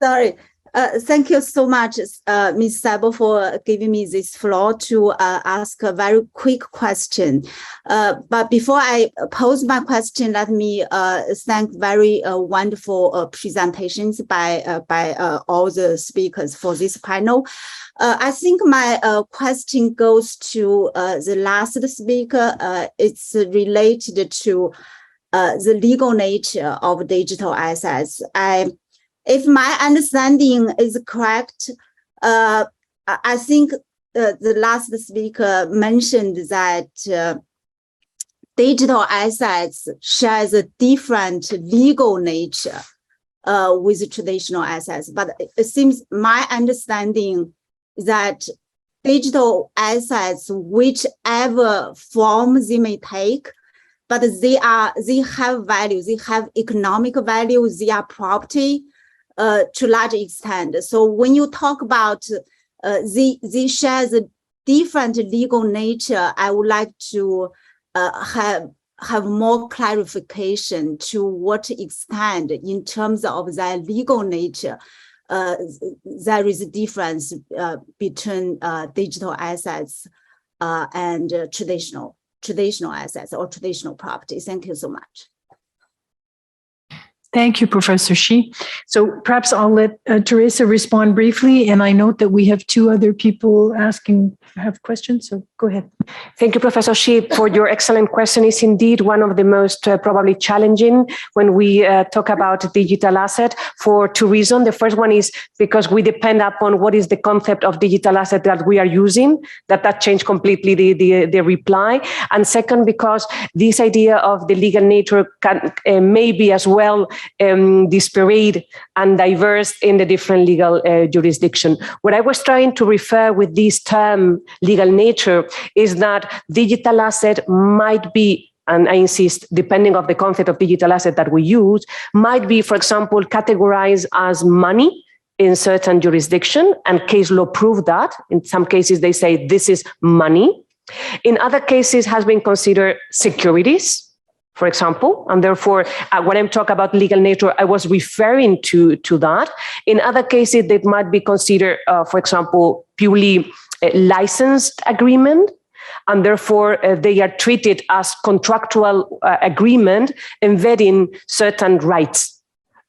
Sorry. Thank you so much, Ms. Sabo, for giving me this floor to ask a very quick question. But before I pose my question, let me thank very wonderful presentations by all the speakers for this panel. I think my question goes to the last speaker. It's related to the legal nature of digital assets. If my understanding is correct, I think the last speaker mentioned that digital assets shares a different legal nature with traditional assets. But it seems my understanding that digital assets, whichever form they may take, but they have value, they have economic value, they are property. To large extent. So when you talk about they share the different legal nature, I would like to have more clarification to what extent in terms of their legal nature there is a difference between digital assets and traditional assets or traditional property. Thank you so much. Thank you, Professor Shi. So perhaps I'll let Teresa respond briefly. And I note that we have two other people have questions. So go ahead. Thank you, Professor Shi, for your excellent question. It's indeed one of the most probably challenging when we talk about digital asset for two reasons. The first one is because we depend upon what is the concept of digital asset that we are using, that changed completely the reply. And second, because this idea of the legal nature can maybe as well disparate and diverse in the different legal jurisdiction. What I was trying to refer with this term legal nature is that digital asset might be, and I insist, depending on the concept of digital asset that we use, might be, for example, categorized as money in certain jurisdiction, and case law prove that. In some cases, they say this is money. In other cases, has been considered securities, for example, and therefore, when I'm talking about legal nature, I was referring to that. In other cases, that might be considered, for example, purely a licensed agreement, and therefore they are treated as contractual agreement embedding certain rights,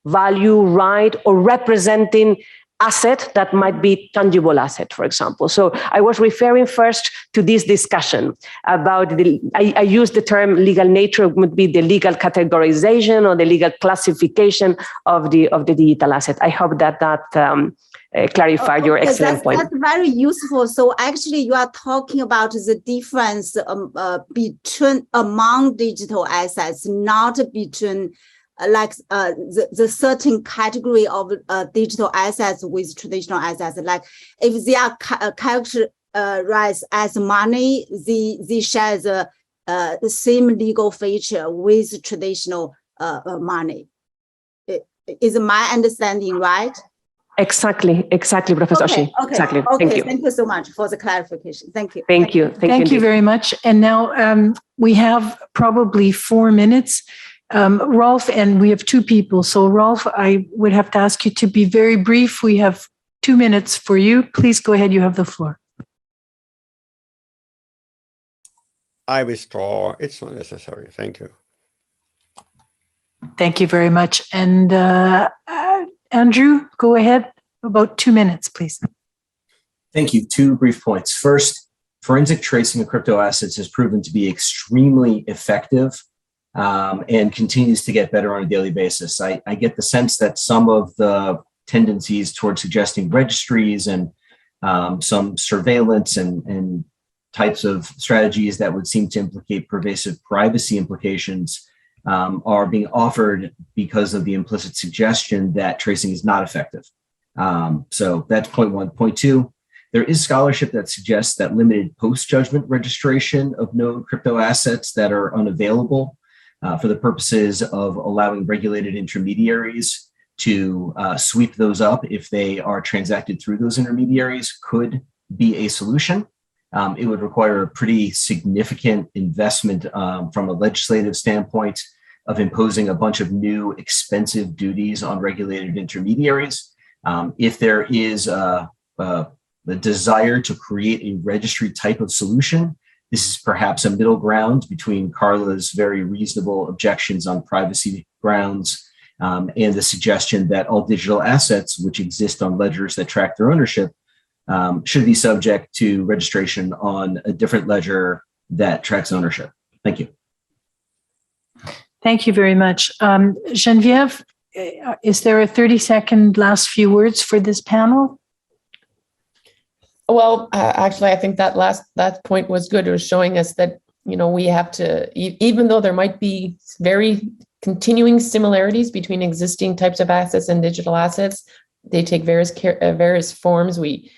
value, right, or representing asset that might be tangible asset, for example. So I was referring first to this discussion about I use the term legal nature would be the legal categorization or the legal classification of the digital asset. I hope that clarified your excellent point. That's very useful. So actually you are talking about the difference between among digital assets, not between the certain category of digital assets with traditional assets. Like if they are characterized as money, they share the same legal feature with traditional money. Is my understanding right? Exactly, Professor Shi. Exactly. Okay. Thank you so much for the clarification. Thank you. Thank you. Thank you very much. And now we have probably 4 minutes. Rolf, and we have 2 people. So Rolf, I would have to ask you to be very brief. We have 2 minutes for you. Please go ahead. You have the floor. I withdraw. It's not necessary. Thank you. Thank you very much. And Andrew, go ahead. About 2 minutes, please. Thank you. 2 brief points. First, forensic tracing of crypto assets has proven to be extremely effective and continues to get better on a daily basis. I get the sense that some of the tendencies towards suggesting registries and some surveillance and types of strategies that would seem to implicate pervasive privacy implications are being offered because of the implicit suggestion that tracing is not effective. So that's point 1. Point 2, there is scholarship that suggests that limited post-judgment registration of known crypto assets that are unavailable for the purposes of allowing regulated intermediaries to sweep those up if they are transacted through those intermediaries could be a solution. It would require a pretty significant investment from a legislative standpoint of imposing a bunch of new expensive duties on regulated intermediaries. If there is a desire to create a registry type of solution, this is perhaps a middle ground between Carla's very reasonable objections on privacy grounds and the suggestion that all digital assets which exist on ledgers that track their ownership should be subject to registration on a different ledger that tracks ownership. Thank you. Thank you very much. Geneviève, is there a 30-second last few words for this panel? Well, actually, I think that point was good. It was showing us that, we have to, even though there might be very continuing similarities between existing types of assets and digital assets, they take various forms. We,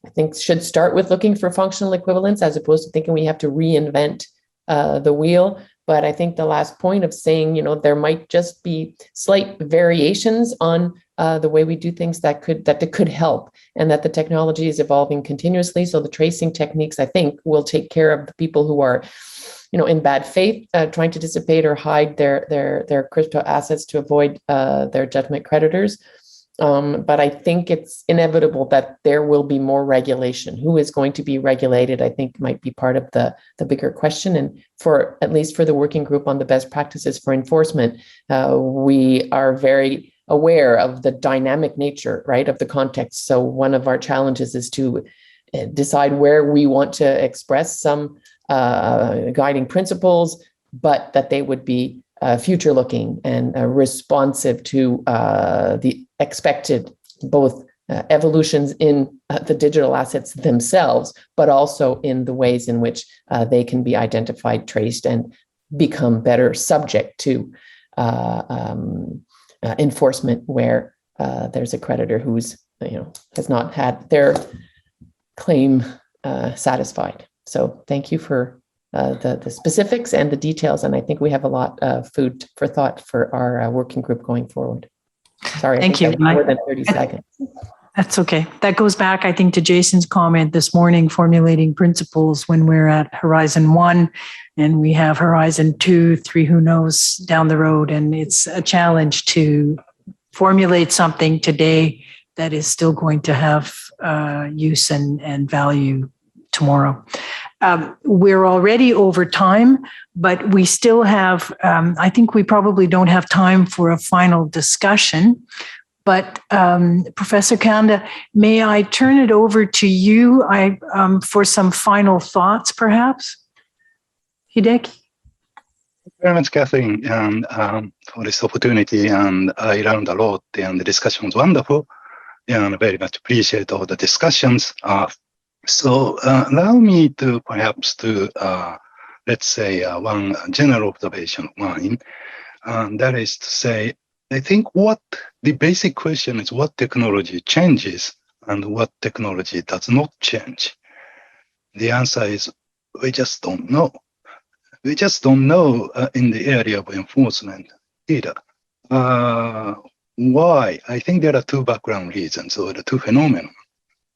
I think, should start with looking for functional equivalence as opposed to thinking we have to reinvent the wheel. But I think the last point of saying, there might just be slight variations on the way we do things that could help, and that the technology is evolving continuously. So the tracing techniques, I think, will take care of the people who are, in bad faith, trying to dissipate or hide their crypto assets to avoid their judgment creditors. But I think it's inevitable that there will be more regulation. Who is going to be regulated, I think, might be part of the bigger question. And for at least for the working group on the best practices for enforcement, we are very aware of the dynamic nature, right, of the context. So one of our challenges is to decide where we want to express some guiding principles, but that they would be future-looking and responsive to the expected both evolutions in the digital assets themselves, but also in the ways in which they can be identified, traced, and become better subject to enforcement where there's a creditor who's has not had their claim satisfied. So thank you for the specifics and the details, and I think we have a lot of food for thought for our working group going forward. Sorry, Thank I you. think that was more than 30 seconds. That's okay. That goes back, I think, to Jason's comment this morning, formulating principles when we're at Horizon 1 and we have Horizon 2, 3, who knows, down the road. And it's a challenge to formulate something today that is still going to have use and value tomorrow. We're already over time, but we still have, I think we probably don't have time for a final discussion. But Professor Kanda, may I turn it over to you for some final thoughts, perhaps? Hideki? Thank you very much, Catherine, and for this opportunity. And I learned a lot, and the discussion was wonderful. And I very much appreciate all the discussions. So allow me to perhaps let's say, one general observation of mine. And that is to say, I think the basic question is what technology changes and what technology does not change. The answer is we just don't know. We just don't know in the area of enforcement either. Why? I think there are two background reasons or the two phenomena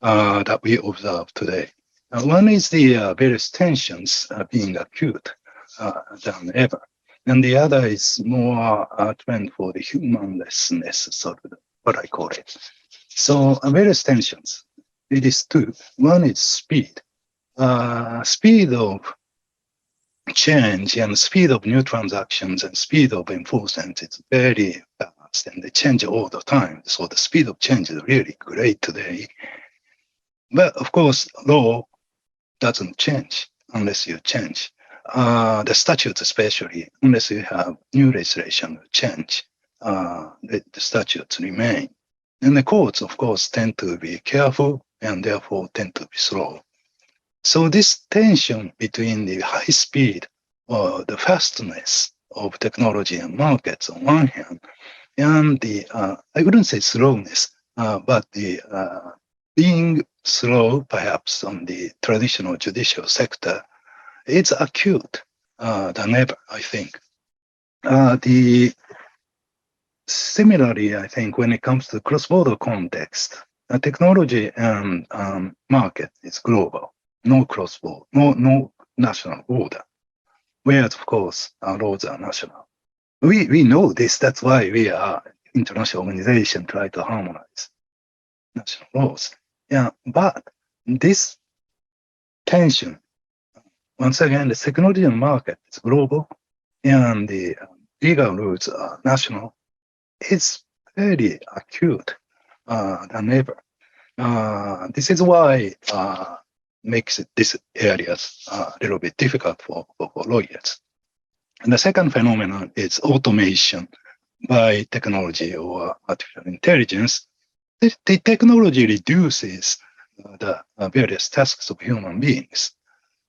that we observe today. One is the various tensions being acute than ever. And the other is more a trend for the humanlessness, sort of what I call it. So various tensions. It is two. One is speed. Speed of change and speed of new transactions and speed of enforcement is very fast and they change all the time. So the speed of change is really great today. But of course, law doesn't change unless you change. The statutes especially, unless you have new legislation change, the statutes remain. And the courts, of course, tend to be careful and therefore tend to be slow. So this tension between the high speed or the fastness of technology and markets on one hand, and the, I wouldn't say slowness, but the being slow perhaps on the traditional judicial sector, it's acute than ever, I think. Similarly, I think when it comes to cross-border context, technology and market is global, no cross-border, no national border. Whereas, of course, our laws are national. We know this, that's why we are international organization try to harmonize national laws. Yeah, but this tension, once again, the technology and market is global and the legal rules are national. It's very acute than ever. This is why makes these areas a little bit difficult for lawyers. And the second phenomenon is automation by technology or artificial intelligence. The technology reduces the various tasks of human beings.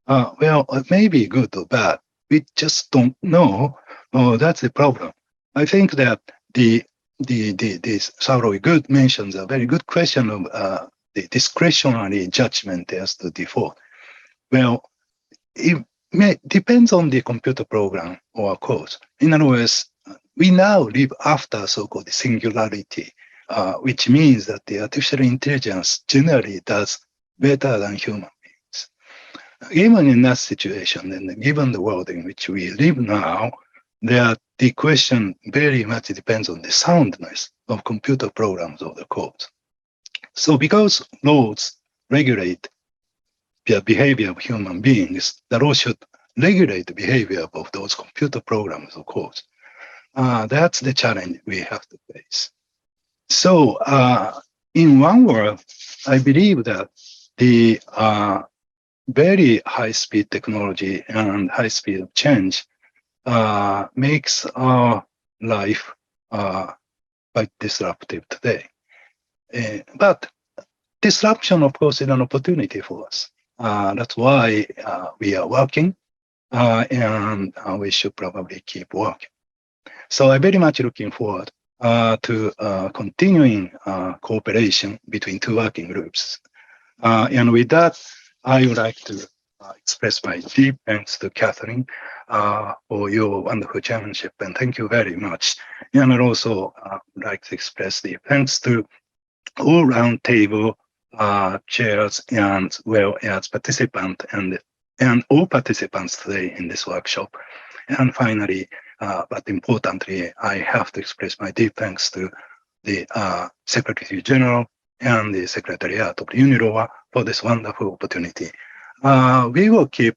Well, it may be good or bad. We just don't know. That's the problem. I think that the Sauroi Good mentions a very good question of the discretionary judgment as to default. Well, it depends on the computer program or code. In other words, we now live after so-called singularity, which means that the artificial intelligence generally does better than human beings. Even in that situation, and given the world in which we live now, the question very much depends on the soundness of computer programs or the code. So because laws regulate the behavior of human beings, the law should regulate the behavior of those computer programs or codes. That's the challenge we have to face. So in one word, I believe that the very high-speed technology and high speed of change makes our life quite disruptive today. But disruption, of course, is an opportunity for us. That's why we are working, and we should probably keep working. So I'm very much looking forward to continuing cooperation between two working groups. And with that, I would like to express my deep thanks to Catherine for your wonderful chairmanship, and thank you very much. And I'd also like to express the thanks to all roundtable chairs and well as participants and all participants today in this workshop. And finally, but importantly, I have to express my deep thanks to the Secretary General and the Secretariat of the UNIDROIT for this wonderful opportunity. We will keep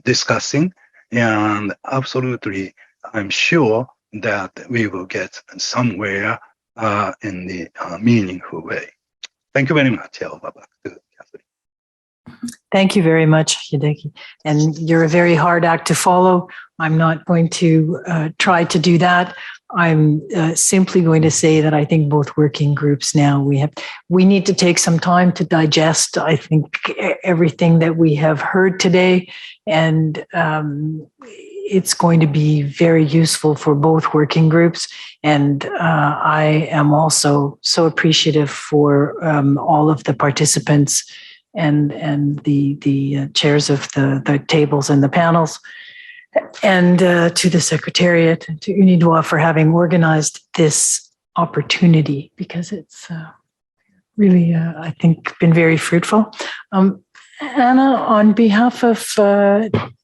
discussing, and absolutely, I'm sure that we will get somewhere in the meaningful way. Thank you very much. Back to Catherine. Thank you very much, Hideki. And you're a very hard act to follow. I'm not going to try to do that. I'm simply going to say that I think both working groups now, we need to take some time to digest, I think, everything that we have heard today. And it's going to be very useful for both working groups. And I am also so appreciative for all of the participants and the chairs of the tables and the panels, and to the Secretariat and to UNIDROIT for having organized this opportunity, because it's really, I think, been very fruitful. Anna, on behalf of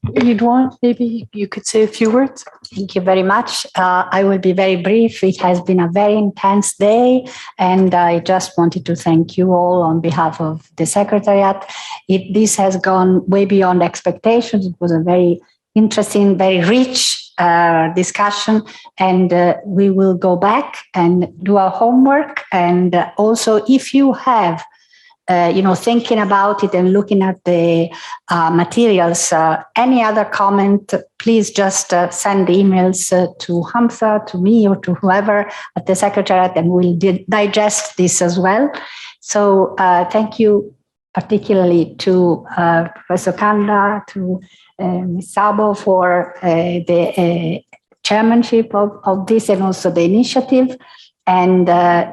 UNIDROIT, maybe you could say a few words. Thank you very much. I will be very brief. It has been a very intense day, and I just wanted to thank you all on behalf of the Secretariat. This has gone way beyond expectations. It was a very interesting, very rich discussion, and we will go back and do our homework. And also, if you have thinking about it and looking at the materials, any other comment, please just send emails to Hamza, to me, or to whoever at the Secretariat, and we'll digest this as well. So thank you particularly to Professor Kanda, to Ms. Sabo for the chairmanship of this and also the initiative. And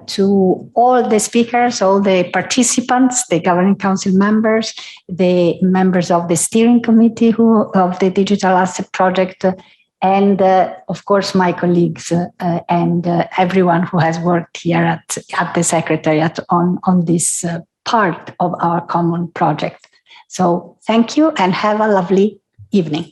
to all the speakers, all the participants, the Governing Council members, the members of the steering committee of the Digital Asset Project, and of course my colleagues and everyone who has worked here at the Secretariat on this part of our common project. So thank you and have a lovely evening.